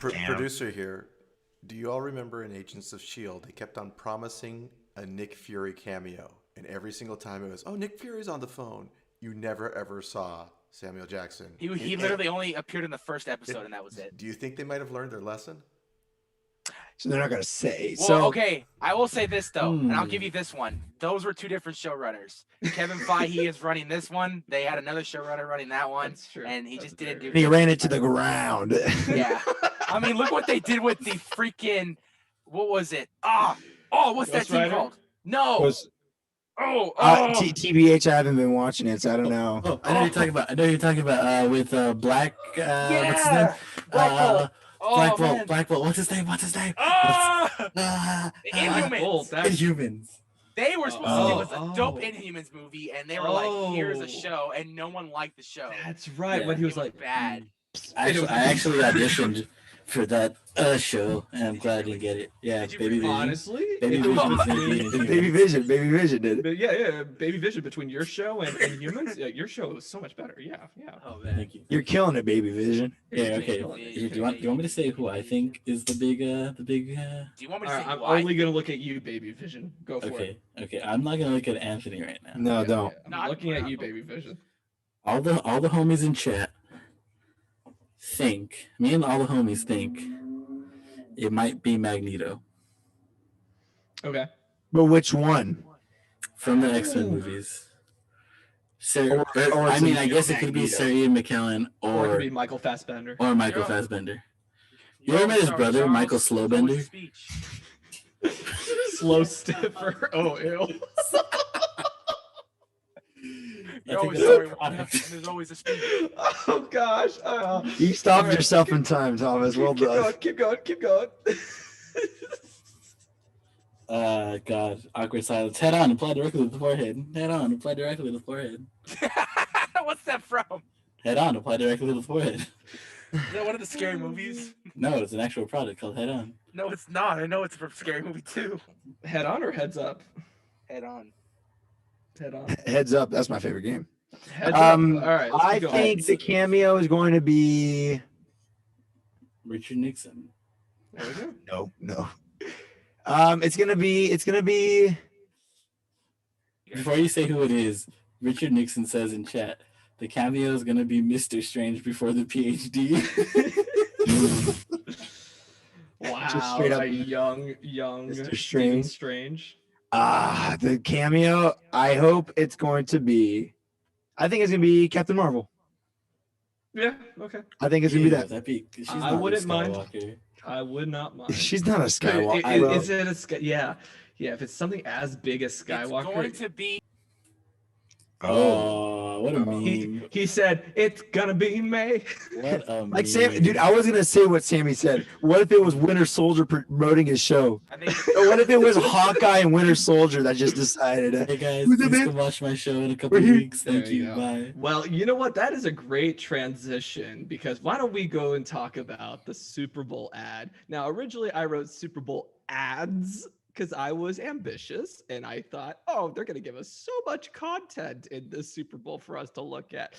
damn. Producer here. Do you all remember in Agents of S.H.I.E.L.D., they kept on promising a Nick Fury cameo. And every single time it was, oh, Nick Fury's on the phone. You never, ever saw Samuel Jackson. He literally only appeared in the first episode, and that was it. Do you think they might have learned their lesson? So they're not gonna say. Well, so okay, I will say this though, and I'll give you this one. Those were two different showrunners. Kevin Feige is running this one. They had another showrunner running that one, and he just didn't do. he ran it to the ground. Yeah, I mean, look what they did with the freaking. What was it? What's that Ghost thing Rider? called? No. Was- Oh. TBH, I haven't been watching it, so I don't know. Oh, I know you're talking about. I know you're talking about with Black. What's his name? Black Bolt. Black Bolt. What's his name? Inhumans. Inhumans. They were supposed to give us a dope Inhumans movie, and they were like, "Here's a show," and no one liked the show. That's right. Yeah. When he was like, bad. I actually auditioned for that show, and I'm glad I didn't get it. Yeah, Baby Vision. honestly, Baby Vision was gonna be in it. Baby Vision did. But yeah, Baby Vision between your show and Humans, yeah, your show is so much better. Yeah. Oh man, Thank you. You're killing it, Baby Vision. Yeah, okay. Do you want me to say who I think is the big Do you want me to say I'm who I only gonna look at you, Baby Vision. Go for it. Okay. I'm not gonna look at Anthony right now. No, don't. I'm looking at you, Baby Vision. All the homies in chat think all the homies think it might be Magneto Okay. But which one? from the X-Men movies. Or I guess it could be Sir Ian McKellen Or it could or be Michael Fassbender. Michael Fassbender. You ever met his brother, Michael Slowbender? Slow stiffer. Oh, ew. There's always a speed. Oh gosh. You stopped yourself in time, Thomas. Well done. Keep going. God, awkward silence. Head on, apply directly to the forehead. Head on, apply directly to the forehead. What's that from? Head on, apply directly to the forehead. Is that one of the scary movies? No, it's an actual product called Head On. No, it's not. I know it's from Scary Movie 2. Head on or heads up? Head on. Head on. Heads up. That's my favorite game. Heads up. All right. let's I keep going. think the cameo is going to be Richard Nixon. There we go. no. It's gonna be. Before you say who it is, Richard Nixon says in chat, the cameo is gonna be Mr. Strange before the PhD. Wow. Just straight up a young Mr. Stephen Strange. Strange. The cameo. I hope it's going to be. I think it's gonna be Captain Marvel. Yeah. Okay. I think it's gonna be that. She's I not Luke wouldn't mind. Skywalker. I would not mind. She's not a Skywalker. Is it a Sky? Yeah. If it's something as big as Skywalker. It's going to be. Oh, what a meme. He said it's gonna be May. What a Like meme. Sam, dude, I was gonna say what Sammy said. What if it was Winter Soldier promoting his show? Or what if it was Hawkeye and Winter Soldier that just decided? Hey guys, Who's the please man? come watch my show in a couple We're here. weeks. Thank There you. go. Bye. Well, you know what? That is a great transition because why don't we go and talk about the Super Bowl ad? Now, originally I wrote Super Bowl ads because I was ambitious and I thought, oh, they're going to give us so much content in this Super Bowl for us to look at.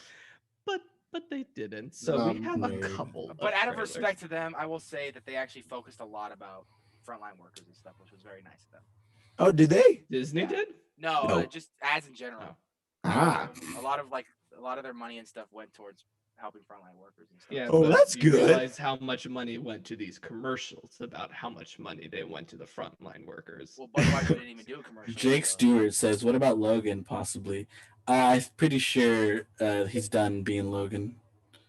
But they didn't. So we have a couple. But out of trailers. respect to them, I will say that they actually focused a lot about frontline workers and stuff, which was very nice of them. Oh, did they? Disney did? No, No. just ads in general. Ah. A lot of their money and stuff went towards helping frontline workers and stuff. Yeah. Oh, but that's do you good. realize how much money went to these commercials about how much money they went to the frontline workers. Well, Budweiser didn't even do a commercial. Jake so- Stewart says, "What about Logan? Possibly." I'm pretty sure he's done being Logan.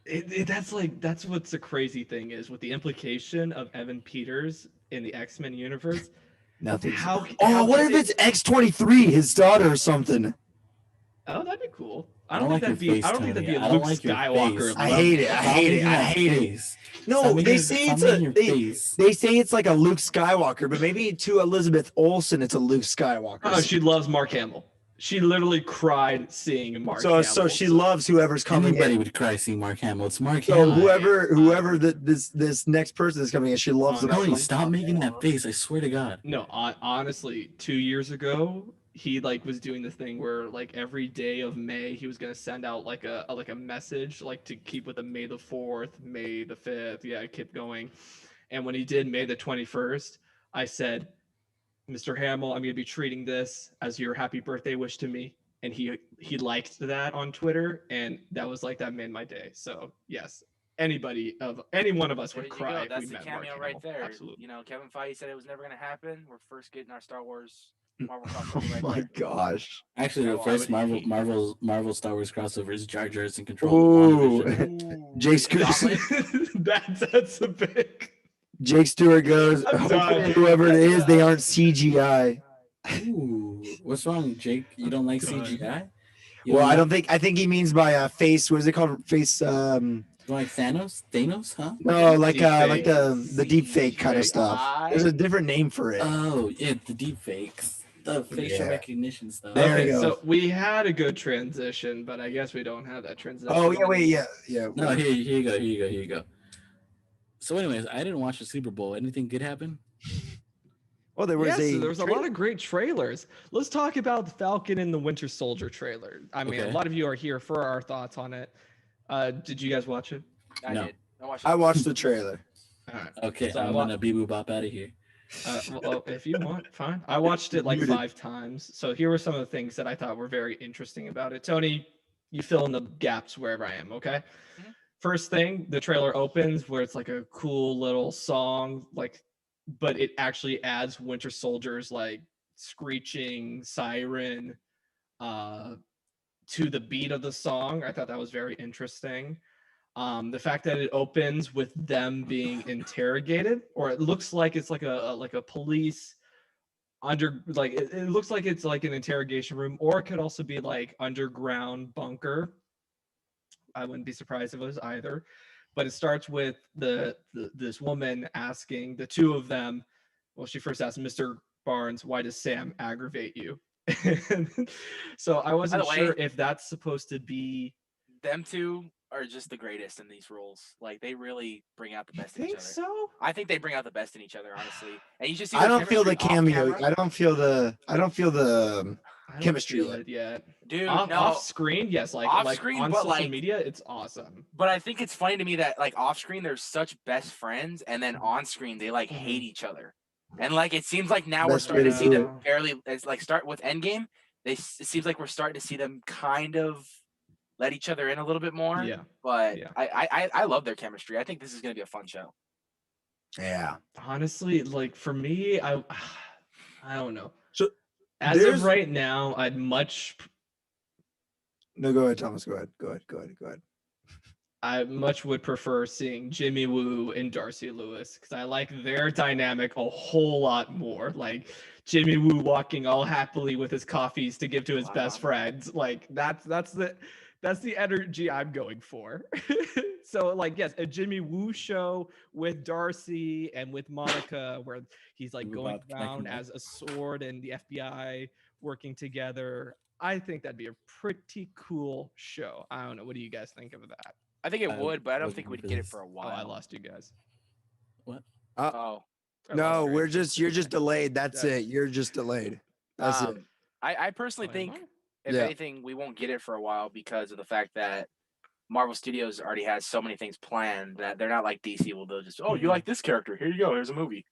That's what's the crazy thing is with the implication of Evan Peters in the X-Men universe. Nothing. How What can if it's X-23, his daughter or something? Oh, that'd be cool. I don't like your face, I don't think that'd be a Tony. I don't Luke like your Skywalker. face. I hate it. I hate it. No, they say it's they say it's like a Luke Skywalker, but maybe to Elizabeth Olsen, it's a Luke Skywalker. Oh, she loves Mark Hamill. She literally cried seeing Mark. So Hamill. she loves whoever's coming Anybody in. would cry seeing Mark Hamill. It's Mark So Hamill. whoever this next person is coming in, she loves them. Tony, stop making that face. I swear to God. No, honestly, 2 years ago, he was doing the thing where every day of May he was gonna send out like a message to keep with the May the 4th, May the 5th, keep going. And when he did May the 21st, I said, Mr. Hamill, I'm gonna be treating this as your happy birthday wish to me. And he liked that on Twitter, and that was that made my day. So yes, any one of us There would you cry go. if That's we the met Mark cameo right Hamill. there. Absolutely. You know, Kevin Feige said it was never going to happen. We're first getting our Star Wars Marvel crossover Oh right my there. gosh. Actually, the I first would hate Marvel Star Wars crossover is Jar Jar's in control Ooh. of WandaVision. Jake Stewart, That's a big. Jake Stewart goes, I'm hopefully done. whoever it is, they aren't CGI. Ooh, what's wrong, Jake? You don't like Done. CGI? You Well, like, I think he means by face, what is it called? Face, you don't like Thanos? Thanos, huh? no, like Deepfake. the deep fake kind of stuff. There's a different name for it. Oh, yeah, the deep fakes. The facial Yeah. recognition stuff. There we Okay, go. so we had a good transition, but I guess we don't have that transition. Oh yeah, wait, yeah. No, here you go. So, anyways, I didn't watch the Super Bowl. Anything good happen? Well, there was there was a lot of great trailers. Let's talk about the Falcon and the Winter Soldier trailer. I mean, Okay. a lot of you are here for our thoughts on it. Did you guys watch it? I No. did. I watched the trailer. All right. Okay, So I'm gonna bee boop bop out of here. Well, if you want, fine. I watched it like 5 times. So here were some of the things that I thought were very interesting about it. Tony, you fill in the gaps wherever I am, okay? Mhm. First thing, the trailer opens where it's like a cool little song, but it actually adds Winter Soldier's like screeching siren to the beat of the song. I thought that was very interesting. The fact that it opens with them being interrogated, or it looks like it's like a police it looks like it's like an interrogation room, or it could also be like underground bunker. I wouldn't be surprised if it was either. But it starts with this woman asking the two of them. Well, she first asked Mr. Barnes, "Why does Sam aggravate you?" So I wasn't sure if that's supposed to be. Them two are just the greatest in these roles. Like they really bring out the best in each Think other. so? I think they bring out the best in each other, honestly. And you just see I their don't feel the chemistry off cameo. camera. I don't feel the I don't chemistry feel yet. it yet. Dude, Off, no. off screen, yes, Off screen, on but, social like- media, it's awesome. But I think it's funny to me that like off screen they're such best friends, and then on screen they like Mm-hmm. hate each other. And like it seems like now we're Best starting way to to see do them barely. It's like start with Endgame. It seems like we're starting to see them kind of let each other in a little bit more. Yeah. But Yeah. I love their chemistry. I think this is gonna be a fun show. Yeah. Honestly, like for me, I don't know. So As there's- of right now, I'd much No, go ahead, Thomas. Go ahead. I much would prefer seeing Jimmy Woo and Darcy Lewis because I like their dynamic a whole lot more. Like Jimmy Woo walking all happily with his coffees to give to his best friends. Like that's the energy I'm going for. So like yes, a Jimmy Woo show with Darcy and with Monica where he's like Woo going Bop connecting around them. as a sword and the FBI working together. I think that'd be a pretty cool show. I don't know. What do you guys think of that? I think it I would, but I don't wasn't think we'd for get it this. for a Oh, while. I lost you guys. What? Oh, I No, lost you're just delayed. That's Yeah. it. You're just delayed. That's it. I personally Oh, am think I? if Yeah. anything, we won't get it for a while because of the fact that Marvel Studios already has so many things planned that they're not like DC. Well, they'll just, oh, you Mhm. like this character? Here you go. Here's a movie.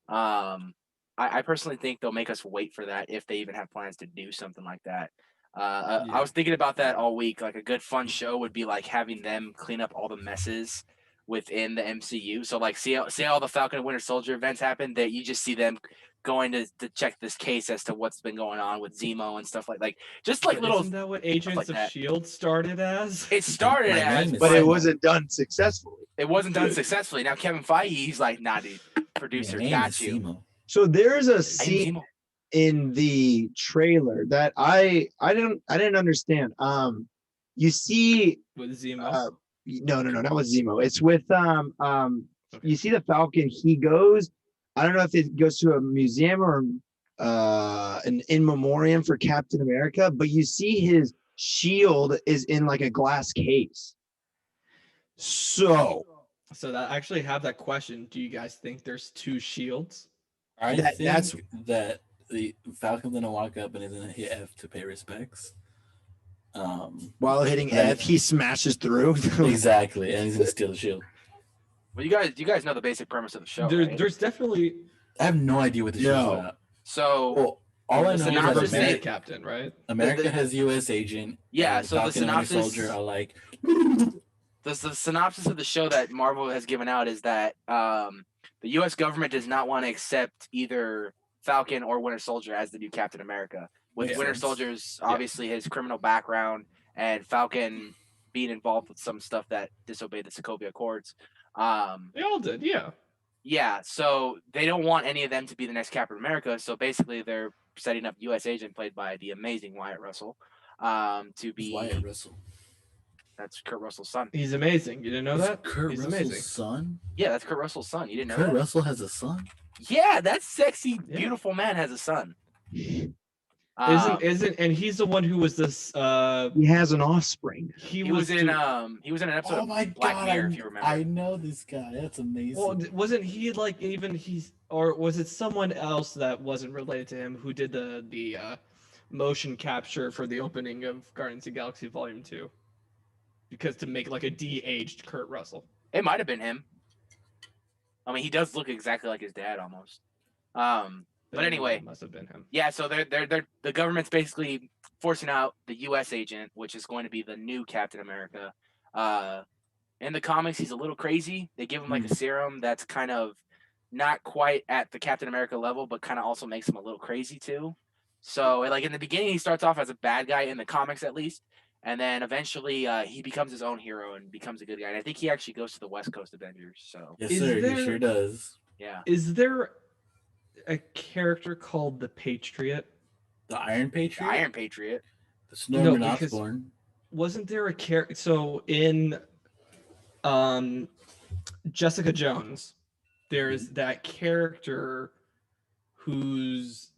I personally think they'll make us wait for that if they even have plans to do something like that. I Yeah. was thinking about that all week. Like a good fun show would be like having them clean up all the messes within the MCU. So like see all the Falcon and Winter Soldier events happen. That you just see them going to check this case as to what's been going on with Zemo and stuff like just like But little. Isn't that what Agents like of that. Shield started as? It started My as, name is But but it Zemo. wasn't done successfully. it wasn't done successfully. Now Kevin Feige, he's like, nah, dude, producer, Your name got is you. Zemo. So there's a I'm scene Zemo. in the trailer that I didn't understand. You see, With Zemo. no, not with Zemo. It's with you see the Falcon. He goes. I don't know if it goes to a museum or an in memoriam for Captain America, but you see his shield is in like a glass case. So So that I actually have that question. Do you guys think there's two shields? I That- think that's- that the Falcon's gonna walk up and is gonna hit F to pay respects. while hitting Right. F, he smashes through. Exactly, and he's gonna steal the shield. Well, you guys know the basic premise of the show, right? There's definitely I have no idea what the show's No. about. So Well, all I The know synopsis is that is- America, Captain, right? America has U.S. agent. Yeah, and so the Falcon and Winter synopsis- Soldier are like, the synopsis of the show that Marvel has given out is that the U.S. government does not want to accept either Falcon or Winter Soldier as the new Captain America. With Winter Soldier's obviously his criminal background and Falcon being involved with some stuff that disobeyed the Sokovia Accords. They all did, yeah. Yeah, so they don't want any of them to be the next Captain America. So basically, they're setting up U.S. Agent, played by the amazing Wyatt Russell, to be Wyatt Russell. That's Kurt Russell's son. He's amazing. You didn't know that? Kurt He's Russell's amazing. son? Yeah, that's Kurt Russell's son. You didn't know Kurt that? Russell has a son? Yeah, that sexy, beautiful man has a son. And he's the one who was this he has an offspring. He was in an episode Oh my of Black god, Mirror, if you remember. I know this guy. That's amazing. Well, wasn't he like or was it someone else that wasn't related to him who did the motion capture for the opening of Guardians of the Galaxy Volume 2? Because to make like a de-aged Kurt Russell. It might have been him. I mean, he does look exactly like his dad almost. But anyway, it must have been him. Yeah, so they're the government's basically forcing out the U.S. agent, which is going to be the new Captain America. In the comics, he's a little crazy. They give him like a serum that's kind of not quite at the Captain America level, but kind of also makes him a little crazy too. So like in the beginning, he starts off as a bad guy in the comics at least, and then eventually he becomes his own hero and becomes a good guy. And I think he actually goes to the West Coast Avengers. So yes, sir, he sure does. Yeah. Is there a character called the Patriot? The Iron Patriot? The Iron Patriot. That's Norman Osborn. Wasn't there a character? So in Jessica Jones, there's that character who's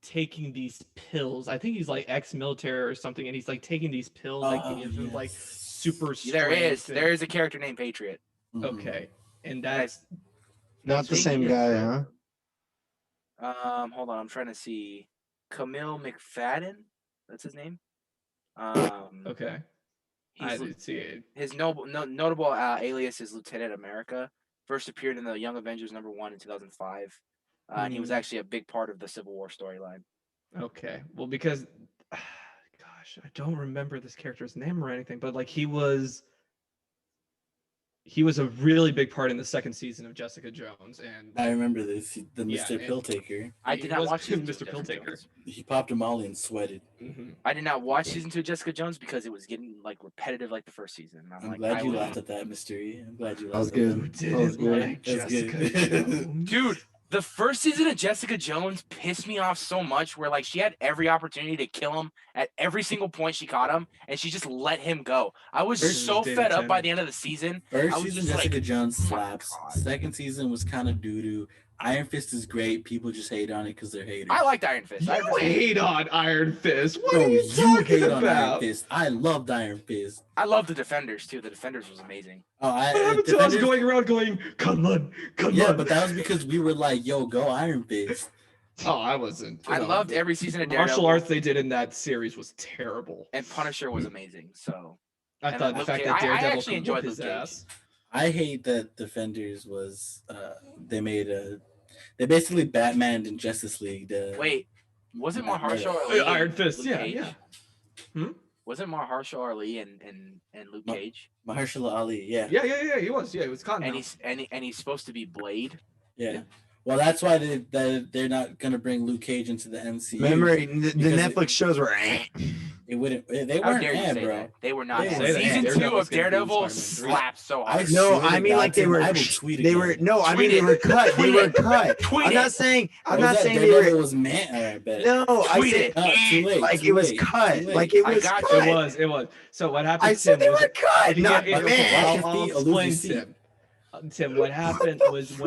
taking these pills. I think he's like ex-military or something, and he's like taking these pills like give him like super strength. There is a character named Patriot. Okay. And that's not the same guy, huh? Hold on, I'm trying to see. Camille McFadden, that's his name. Okay. I didn't see it. His notable alias is Lieutenant America. First appeared in the Young Avengers #1 in 2005. And he was actually a big part of the Civil War storyline. Okay. Well, because, gosh, I don't remember this character's name or anything, but like he was a really big part in the second season of Jessica Jones. And I remember this, the Mr. Pill Taker. I did not watch Mr. Pill Taker. He popped a Molly and sweated. I did not watch season 2 of Jessica Jones because it was getting like repetitive like the first season. I'm glad you laughed at that, Mystery. I'm glad you laughed. That was good. Jessica Jones. Dude, the first season of Jessica Jones pissed me off so much where like she had every opportunity to kill him at every single point she caught him and she just let him go. I was so fed up by the end of the season. First season Jessica Jones slaps. Second season was kind of doo-doo. Iron Fist is great. People just hate on it because they're haters. I liked Iron Fist. You hate on Iron Fist. What are you talking hate about? On Iron Fist. I loved Iron Fist. I love the Defenders too. The Defenders was amazing. Oh, I was going around going, come on. Yeah, but that was because we were like, yo, go Iron Fist. Oh, I wasn't. I loved every season of Daredevil. Martial arts they did in that series was terrible. And Punisher was amazing. So I thought the fact that Daredevil I actually enjoyed his ass. I hate that Defenders was they basically Batmaned in Justice League. Wait, wasn't Mahershala Ali Iron Fist? Luke Yeah, Cage? yeah. Wasn't Mahershala Ali and Luke Cage? Mahershala Ali, yeah. Yeah. He was. Yeah, he was Cotton. And he's supposed to be Blade. Yeah. Well, that's why they're not gonna bring Luke Cage into the MCU. Remember, the Netflix shows were. It wouldn't. They How weren't. dare you say bro. that? They were not. They Season 2 of Daredevil slaps so hard. No, I mean like they were. They were no, I mean they were cut. They were cut. I'm not saying. I'm not saying they were. Was man. No, I said too late. Like it was cut. Like it was. It was. So what happened? I said they were cut. Not man. I'll explain, Tim. Tim, what happened was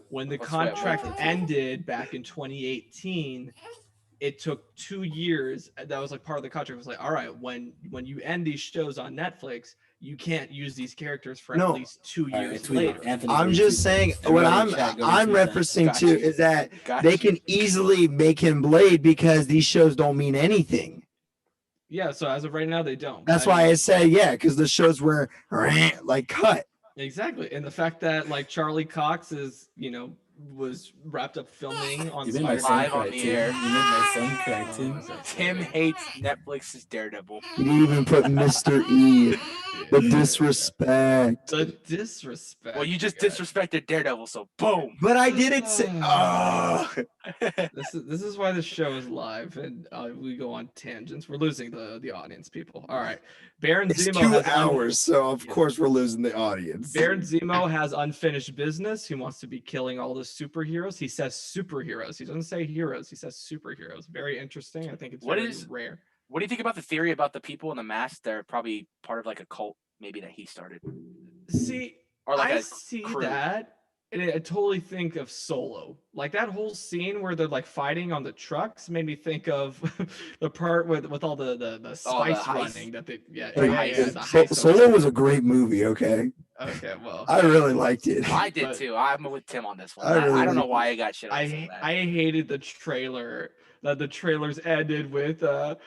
when the contract ended back in 2018. It took 2 years. That was like part of the contract. It was like, all right, when you end these shows on Netflix, you can't use these characters for at least 2 years later. I'm just saying what I'm referencing to is that they can easily make him Blade because these shows don't mean anything. Yeah, so as of right now, they don't. That's why I say because the shows were like cut. Exactly, and the fact that like Charlie Cox is was wrapped up filming on live on the air. You made my son cry too. Tim hates Netflix's Daredevil. You didn't even put Mr. E. The disrespect. The disrespect. Well, you just disrespected Daredevil, so boom. But I didn't say. Oh. This is why this show is live, and we go on tangents. We're losing the audience, people. All right, Baron It's Zemo 2 has hours, so of course we're losing the audience. Baron Zemo has unfinished business. He wants to be killing all the superheroes. He says superheroes. He doesn't say heroes. He says superheroes. Very interesting. I think it's very rare. What do you think about the theory about the people in the mask? They're probably part of like a cult, maybe that he started. See, or like I see crew. that. And I totally think of Solo. Like that whole scene where they're like fighting on the trucks made me think of the part with all the spice running that they the heist. Solo was a great movie. Okay. Okay, well, I really liked it. I did too. I'm with Tim on this one. I I don't know why I got shit. I hated the trailer. That the trailers ended with Chewie.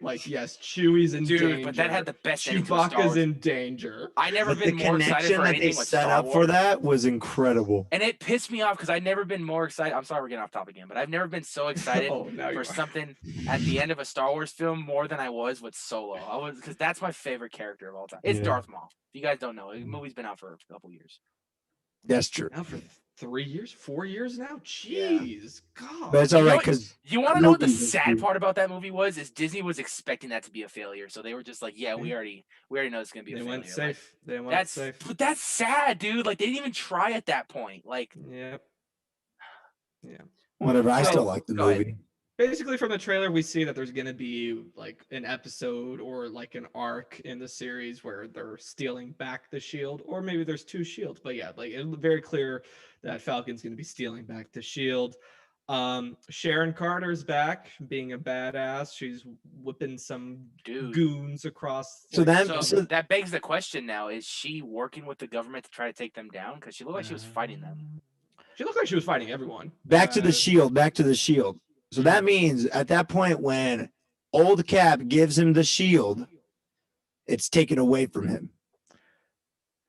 Like yes, Chewie's in danger. But that had the best ending to a Star Chewbacca's Wars. in danger. I never But been the more excited connection for that anything they with set Star up Wars. for that was incredible. And it pissed me off because I've never been more excited. I'm sorry we're getting off topic again, but I've never been so excited for something at the end of a Star Wars film more than I was with Solo. Because that's my favorite character of all time. It's Darth Maul. If you guys don't know, the movie's been out for a couple years. That's true. Now for 3 years, 4 years now. Jeez, God. But it's all right because you want to know what the sad part about that movie was? Is Disney was expecting that to be a failure, so they were just like, "Yeah, we already know it's gonna be a failure." Went safe. They went that's safe. But that's sad, dude. Like they didn't even try at that point. Like, yep. Yeah. Whatever. I still like the movie. Basically, from the trailer, we see that there's going to be like an episode or like an arc in the series where they're stealing back the shield, or maybe there's 2 shields. But yeah, like it's very clear that Falcon's going to be stealing back the shield. Sharon Carter's back, being a badass. She's whipping some goons across. So that begs the question now: is she working with the government to try to take them down? Because she looked like she was fighting them. She looked like she was fighting everyone. Back to the shield. Back to the shield. So that means at that point when old Cap gives him the shield, it's taken away from him.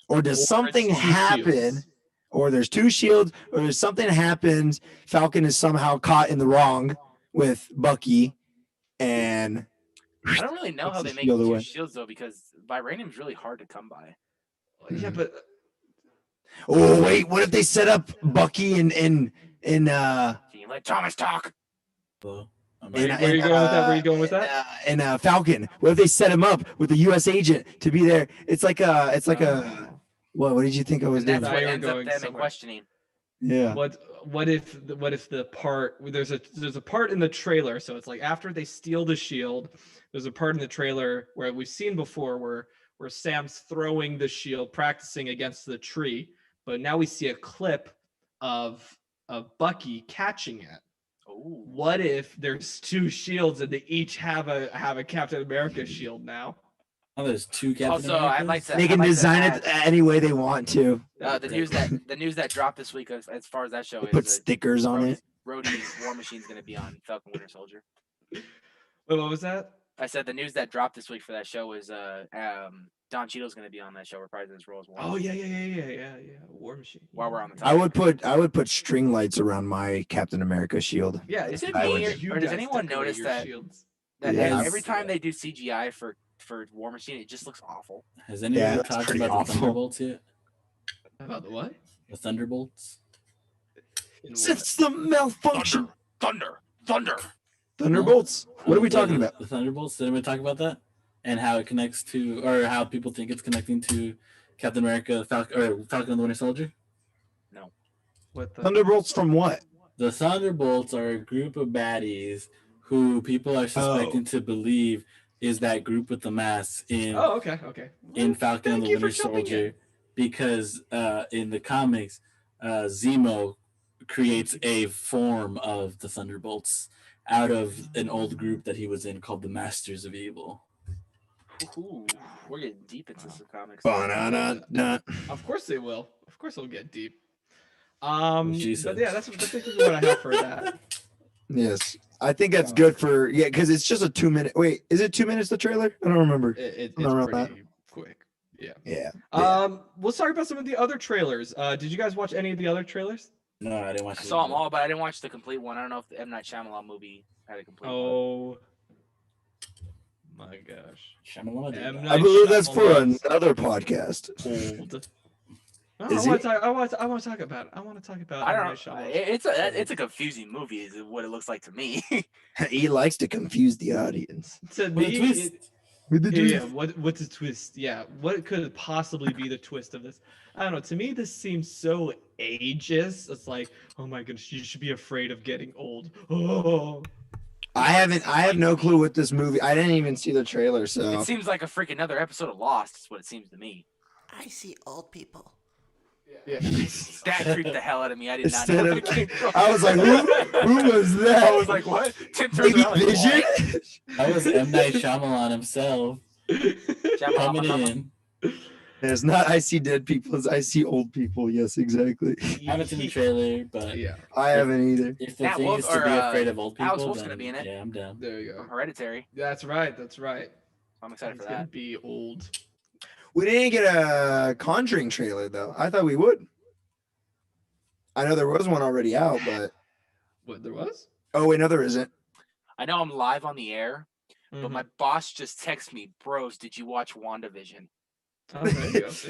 Or does something happen, or there's 2 shields, or there's something happens, Falcon is somehow caught in the wrong with Bucky, and I don't really know how they make 2 shields though, because vibranium is really hard to come by. Yeah, but oh wait, what if they set up Bucky in Can you let Thomas talk? Where are you going with that? And Falcon. What if they set him up with a U.S. agent to be there? It's like a. What did you think I was doing? That's what ends up them in questioning. Yeah. What if the part there's a part in the trailer, so it's like after they steal the shield, there's a part in the trailer where we've seen before where Sam's throwing the shield, practicing against the tree, but now we see a clip of Bucky catching it. Ooh. What if there's 2 shields and they each have a Captain America shield now? Oh, there's 2 Captain Americas? I'd like to. They can design it any way they want to. The news that dropped this week, as far as that show is, put stickers on it. Rhodey's War Machine's going to be on Falcon Winter Soldier. Wait, what was that? I said the news that dropped this week for that show is Don Cheadle's going to be on that show, reprising his role as War Machine. Oh yeah. War Machine. While we're on the topic. I would put string lights around my Captain America shield. Yeah, is it me or does anyone notice that every time they do CGI for War Machine, it just looks awful? Has anyone talked about the Thunderbolts yet? About the what? The Thunderbolts. It's the malfunction. Thunder. Thunderbolts. What are we talking about? The Thunderbolts. Did anyone talk about that? And how it connects to, or how people think it's connecting to Captain America, Falcon and the Winter Soldier? No. What Thunderbolts from what? The Thunderbolts are a group of baddies who people are suspecting to believe is that group with the masks in. Oh, okay. In Falcon and the Winter Soldier, because in the comics, Zemo creates a form of the Thunderbolts out of an old group that he was in called the Masters of Evil. Ooh, we're getting deep into some comics. Of course they will. Of course they'll get deep. But yeah, that's basically what I have for that. Yes, I think that's good for because it's just a 2-minute. Wait, is it 2 minutes? The trailer? I don't remember. It's pretty quick. Yeah. Let's talk about some of the other trailers. Did you guys watch any of the other trailers? No, I didn't watch. I saw them all, but I didn't watch the complete one. I don't know if the M. Night Shyamalan movie had a complete one. my gosh. Shyamalan did M. that. Night I believe that's for Shyamalan's another podcast. Old. No, Is I it? want to talk about it. I want to talk about I M. don't Night know. Shyamalan. It's a confusing movie, is what it looks like to me. He likes to confuse the audience. To With a me, twist. With the yeah, what's the twist? Yeah, what could possibly be the twist of this? I don't know. To me, this seems so ageist. It's like, oh my goodness, you should be afraid of getting old. Oh, I have no clue what this movie. I didn't even see the trailer, so It seems like a freaking another episode of Lost. Is what it seems to me. I see old people. yeah. That freaked the hell out of me. I did not Instead know where of- it came from. I was like, who was that? I was like, what? Tim turns Maybe around like, Vision? what? That was M. Night Shyamalan himself coming in. It's not I see dead people, it's I see old people. Yes, exactly. I haven't seen the trailer, but Yeah, I haven't either. if the Matt thing Wolf- is to or, be afraid of old people, Alex Wolf's then gonna be in it. yeah, I'm down. there you go. Hereditary. That's right. That's right. I'm excited He's for gonna that. be old. We didn't get a Conjuring trailer though. I thought we would. I know there was one already out, but What there was? oh wait, no, there isn't. I know I'm live on the air, Mhm. but my boss just texted me, bros, did you watch WandaVision? Oh, there you go. See?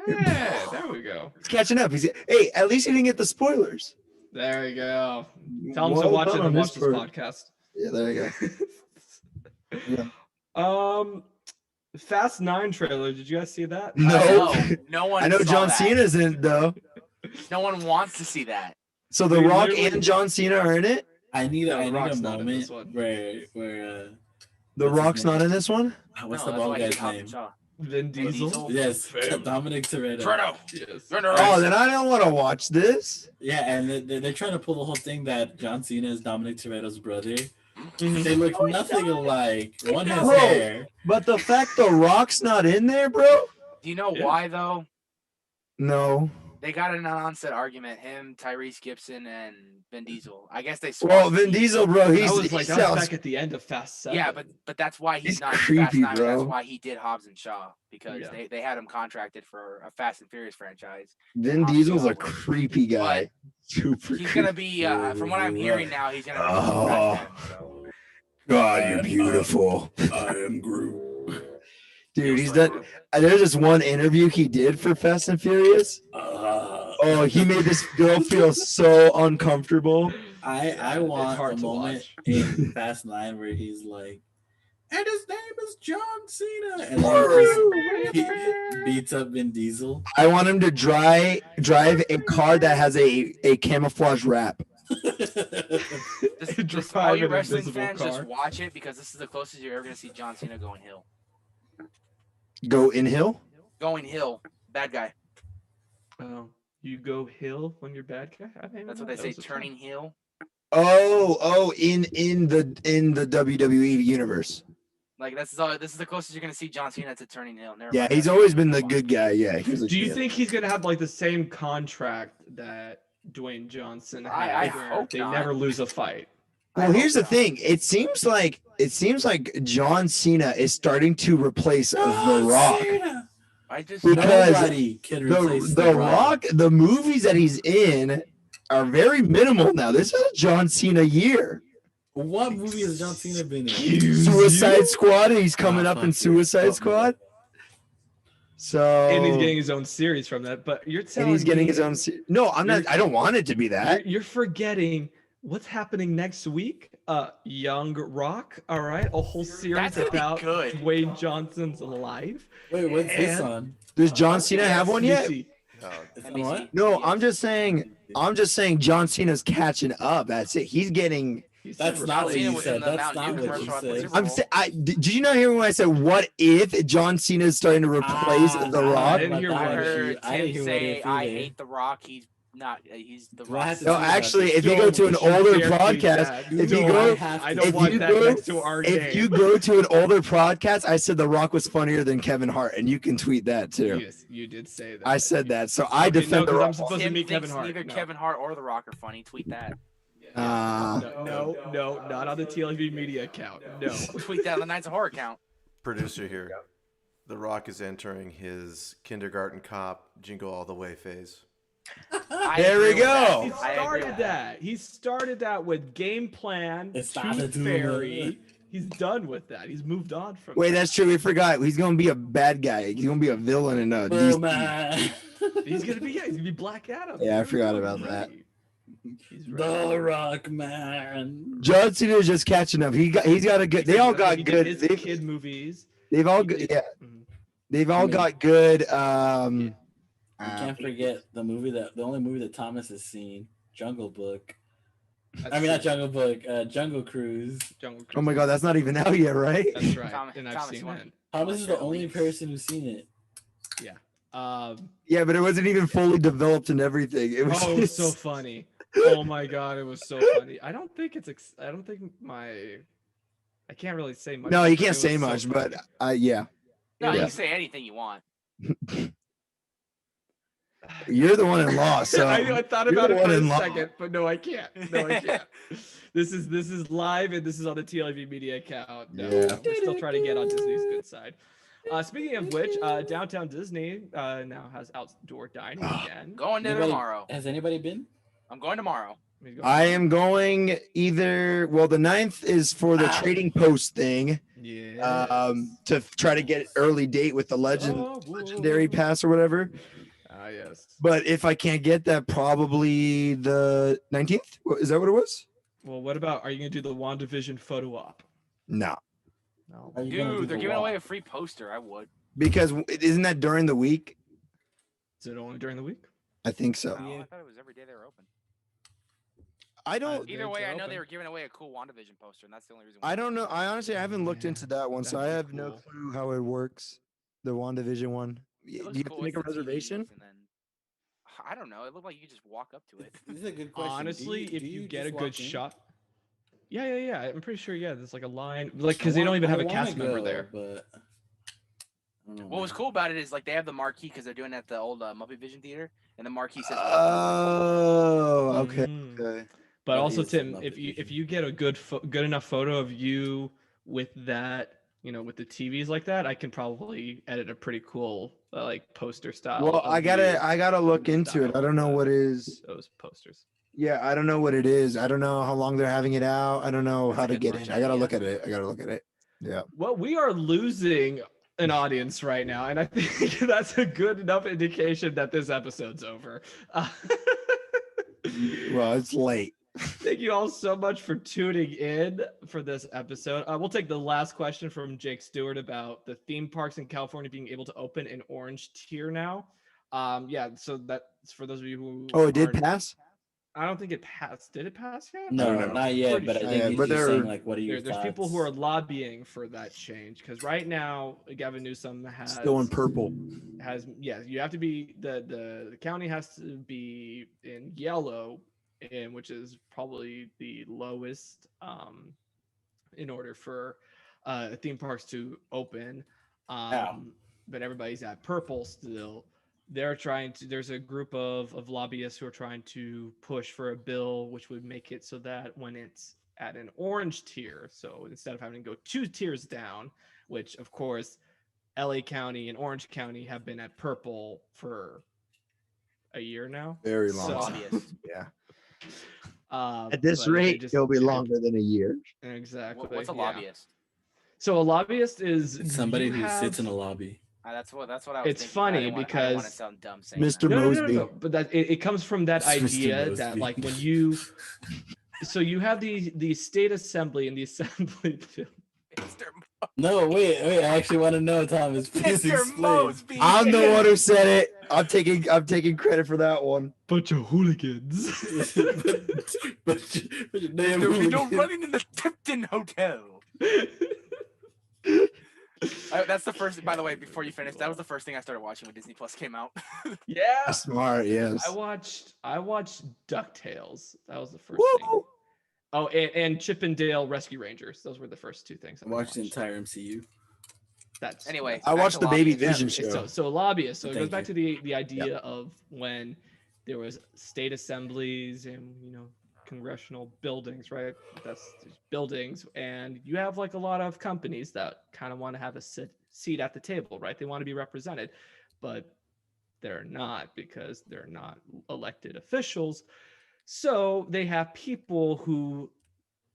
Hey, there we go. He's catching up. Hey, at least he didn't get the spoilers. There you go. Tell him to Well watch it done and on watch his this part. podcast. Yeah, there you go. Fast 9 trailer. Did you guys see that? No. No one. I know saw John that. Cena's in it though. No one wants to see that. So The We Rock literally- and John Cena are in it. I need No, a Rock's not in moment this one. where The What's his Rock's name? not in this one. what's No, the that's bald why he guy's Hobbs name? and Shaw. Vin Diesel. Diesel? Yes, Fam. Dominic Toretto. Fredo. Yes. Oh, then I don't want to watch this. Yeah, and they're trying to pull the whole thing that John Cena is Dominic Toretto's brother. Mhm. They look nothing alike. One has Bro. hair. But the fact The Rock's not in there, bro. Do you know Yeah. why though? No. They got in an onset argument. Him, Tyrese Gibson, and Vin Diesel. I guess they. Well, swapped Vin seats. Diesel, bro. That He's was he like that was sounds back at the end of Fast 7. Yeah, but that's why he's He's not in Fast creepy, 9. bro. That's why he did Hobbs and Shaw because Yeah. they had him contracted for a Fast and Furious franchise. Vin Hobbs Diesel's Shaw a was- creepy guy. Super. He's gonna be, from what I'm hearing now, he's gonna be in Fast 10, so. God, you're beautiful. I am Groot. Dude, he's done. There's this one interview he did for Fast and Furious. Oh, he made this girl feel so uncomfortable. I want hard a to moment watch. in Fast 9 where he's like, and his name is John Cena, and then he beats up Vin Diesel. I want him to drive a car that has a camouflage wrap. Just all Drive you an wrestling invisible fans, just car. watch it because this is the closest you're ever gonna see John Cena going heel. Go in hill. Going heel, bad guy. Oh, you go hill when you're bad guy. I didn't That's know what they that say. was a Turning heel. Oh, in the WWE universe. Like this is the closest you're gonna see John Cena to turning heel. Never Yeah, mind he's that. always been the good guy. Yeah. He was a Do you heel. think he's gonna have like the same contract that Dwayne Johnson had? I where hope they not. never lose a fight. Well, here's the thing. It seems like John Cena is starting to replace The Rock. I just Because Nobody can replace The Rock, the movies that he's in are very minimal now. This is a John Cena year. What movie has John Cena been in? Suicide Squad. He's coming Oh, up in fuck you. Suicide Squad. So And he's getting his own series from that. But you're telling and he's getting me his own. No, I'm not. I don't want it to be that. You're forgetting what's happening next week. Young Rock. All right, a whole series That's gonna be about good. Dwayne Johnson's life. Wait, what's this And- on? Does John Cena have one yet? NBC. It's Let on me what? see. No, I'm just saying John Cena's catching up. That's it. He's getting. He's That's super not what funny. Cena you was said. in the That's Mountain not Dew what you commercial at the said. Super I'm Bowl. did you not hear when I said what if John Cena is starting to replace The I Rock? didn't hear I what heard I didn't Tim hear what say, it "I either. hate The Rock." He's not. He's The Do I Rock. have to No, see that? actually, if you go to an You older can't do podcast, that. if No, you go, I if don't want you that go, next to our if name. you go to an older podcast, I said The Rock was funnier than Kevin Hart, and you can tweet that too. Yes, you did say that. I said that, so I Okay, defend no, The 'cause I'm Rock. supposed to Tim meet thinks Kevin Hart. neither No. Kevin Hart or The Rock are funny. Tweet that. No, not on the TLEV media account. No. Tweet that on the Nights of Horror account. Producer here. The Rock is entering his kindergarten cop jingle all the way phase. I There agree we with that. go. He I agree started with that. He started that with Game Plan, It's not a Tooth tumor. Fairy, He's done with that. He's moved on from. Wait, that. that's true. We forgot. He's gonna be a bad guy. He's gonna be a villain in Oh, DC. man. He's gonna be Black Adam. Yeah, I He's forgot ready. about that. He's ready. The Rock Man. John Cena is just catching up. He's got a good. They all got He good. did his They've, kid movies. they've all He good. did- Yeah, Mhm. they've all mean- got good. You can't forget the only movie that Thomas has seen, Jungle Book. I mean, not Jungle Book, Jungle Cruise. Jungle Cruise. Oh my God, that's not even out yet, right? That's right. Thomas- and I've Thomas, seen you want- it. Thomas is the only person who's seen it. Yeah. Yeah, but it wasn't even fully developed and everything. It was. Oh, it was so just- funny. Oh my God, it was so funny. I don't think I can't really say much. No, you but it can't was say so much, funny. but yeah, No, you Yeah. can say anything you want. you're the one in law. So I thought you're about the it for one a in law. second, but no, I can't. No, I can't. This is live, and this is on the TLEV media account. No, Yeah. we're still trying to get on Disney's good side. Speaking of which, Downtown Disney now has outdoor dining again. Going there Anybody- tomorrow. Has anybody been? I'm going tomorrow. I am going either. Well, the 9th is for the Trading Post thing. Yeah. To try to get early date with the legendary pass or whatever. Ah, yes. But if I can't get that, probably the 19th. Is that what it was? Well, what about? Are you gonna do the WandaVision photo op? No, No. Are you gonna do Dude, they're the giving walk? away a free poster. I would. because isn't that during the week? Is it only during the week? I think so. No, I thought it was every day they were open. I don't. Either way, they're I know open. they were giving away a cool WandaVision poster, and that's the only reason. I don't know. I honestly haven't looked Yeah, into that one, so I that'd have be no cool. clue how it works. The WandaVision one. It Do looks you have cool. to make a It's the TVs, reservation? and then I don't know. It looked like you could just walk up to it. This is a good question. Honestly, if you get a just good walk in? shot. Yeah. I'm pretty sure. Yeah, there's like a line, like because they don't even have a cast member there. But I don't know, What was man. cool about it is like they have the marquee because they're doing it at the old Muppet Vision Theater, and the marquee says. Oh, okay. Mhm. Okay. But That also, is the Tim, Muppet if Vision. you get a good enough photo of you with that, with the TVs like that, I can probably edit a pretty cool like poster style. Well, of I you gotta look into it. style I don't know of what is. those posters. Yeah, I don't know what it is. I don't know how long they're having it out. I don't know That's how a to good get question, in. I gotta yeah. look at it. Yeah. Well, we are losing an audience right now, and I think that's a good enough indication that this episode's over. Well, it's late. Thank you all so much for tuning in for this episode. We'll take the last question from Jake Stewart about the theme parks in California being able to open an orange tier now. Yeah, so that's for those of you who. Oh, it did aren't- pass? I don't think it passed. Did it pass yet? No, I don't know. not yet. Pretty But I sure. think Yeah, he's but just saying they're- like, what are your There's thoughts? people who are lobbying for that change because right now Gavin Newsom has Still in purple. you have to be the county has to be in yellow, and which is probably the lowest in order for theme parks to open. But everybody's at purple still. There's a group of lobbyists who are trying to push for a bill which would make it so that when it's at an orange tier, so instead of having to go 2 tiers down, which of course LA County and Orange County have been at purple for a year now. Very long. So- Lobbyist. Yeah. but At this they rate, just- it'll be longer than a year. Exactly. What's a yeah. lobbyist? So a lobbyist is It's somebody you who sits in have- a lobby. That's what I was. It's thinking, but funny I didn't want to because- sound dumb saying Mr. that. Mosby. But that it comes from that It's Mr. idea that Mosby. like when you, so you have the state assembly and the assembly. Mr. No, wait. I actually want to know, Thomas. Please Mr. explain. Mosby. I'm the one who said it. I'm taking credit for that one. Bunch of hooligans. but your damn You're hooligans. running in the Tipton Hotel. That's the first. By the way, before you finish, that was the first thing I started watching when Disney Plus came out. Yeah. Smart, yes. I watched DuckTales. That was the first thing. Woo! Oh, and Chip and Dale Rescue Rangers. Those were the first 2 things. I watched the entire MCU. That's Anyway, I back watched to the Baby lobbyists. Vision show. So lobbyists. So it goes Thank back to the idea of when there was state assemblies and congressional buildings, right? That's buildings, and you have like a lot of companies that kind of want to have a seat at the table, right? They want to be represented, but they're not because they're not elected officials. So they have people who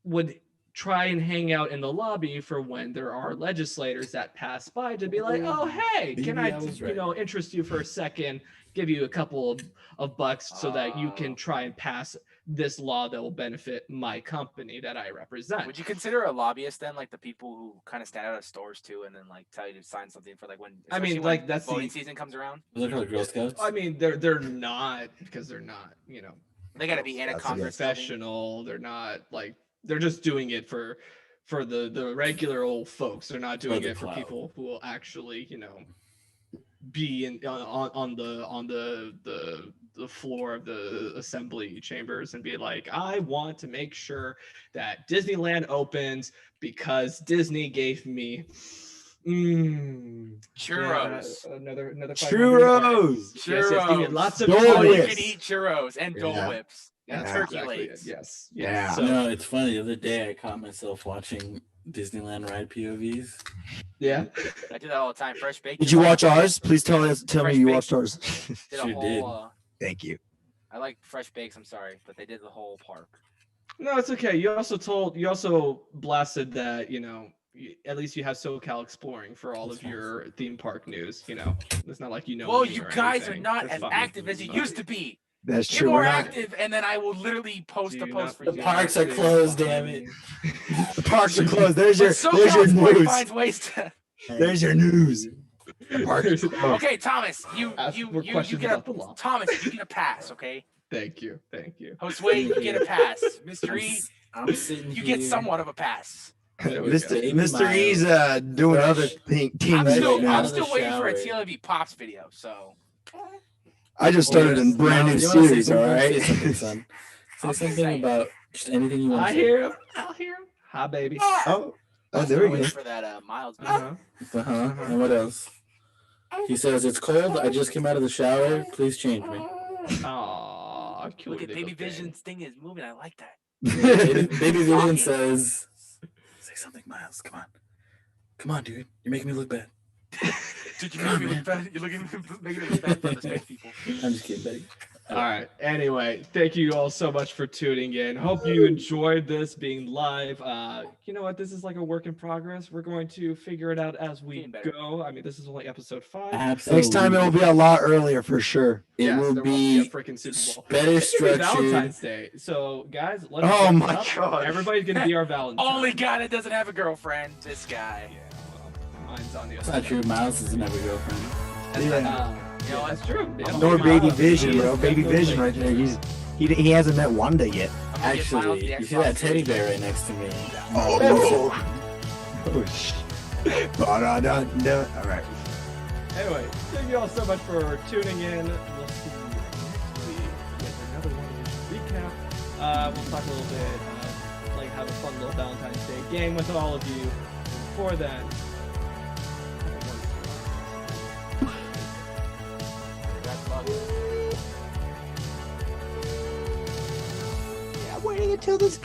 would try and hang out in the lobby for when there are legislators that pass by to be like, oh, hey, can I, interest you for a second, give you a couple of bucks so that you can try and pass this law that will benefit my company that I represent. Would you consider a lobbyist then, like the people who kind of stand out at stores too, and then like tell you to sign something for like when? I mean, when like that's voting season comes around. Those are like Girl Scouts. I mean, they're not, because they're not, They got to be in a Congress professional. They're not like, they're just doing it for the regular old folks. They're not doing it for people who will actually, be on the floor of the assembly chambers and be like, I want to make sure that Disneyland opens because Disney gave me churros. Yeah, another churros. Yes, give me lots of Dole you can eat churros and Dole Whips and turkey legs. Yes. Yeah. So, no, it's funny. The other day I caught myself watching Disneyland ride POVs. Yeah. I do that all the time. Fresh Baked. Did you watch ours? Please tell me you watched ours. Did. Thank you. I like Fresh Bakes. I'm sorry, but they did the whole park. No, it's okay. You also blasted that, at least you have SoCal Exploring for all of your theme park news. It's not like Well, you guys are not as active as you used to be. That's Get true. more active, and then I will literally post a post for you. The parks are closed, damn it. The parks are closed. There's your SoCal news. finds ways to. There's your news. The park is closed. Okay, Thomas, you get a Thomas, you get a pass, okay? Thank you. Josue, you get a pass. Mr. E, I'm sitting you here. get somewhat of a pass. Mr. E's doing other things I'm right now. still waiting for a TLEV Pops video, so. I just started a brand new series, all right? Say something about just anything you want to say. I'll hear him. Hi, baby. Oh, there we go. For that Miles. And what else? He says, it's cold. I just came out of the shower. Please change me. Aw, look at Baby Vision's thing is moving. I like that. Baby Vision says, say something, Miles. Come on, dude. You're making me look bad. Dude, you're making me look bad. You're making me look bad for the space people. I'm just kidding, Betty. All right. Anyway, thank you all so much for tuning in. Hope you enjoyed this being live. You know what? This is like a work in progress. We're going to figure it out as we go. I mean, this is only episode 5. Absolutely. Next time it will be a lot earlier for sure. It will be a freaking Super Bowl. better structured. Valentine's Day. So, guys, let's God. Everybody's going to be our Valentine. Only guy that doesn't have a girlfriend. This guy. Yeah, well, mine's on the other That's not true. Miles doesn't have a girlfriend. Yeah, that's true. Yeah. Nor Baby Vision, bro. Baby Vision right there. He hasn't met Wanda yet. Actually, you see that teddy bear right next to me? Oh shit. All right. Anyway, thank you all so much for tuning in. We'll see you next week with another WandaVision recap. We'll talk a little bit, like have a fun little Valentine's Day game with all of you. And before then, Yeah, waiting until this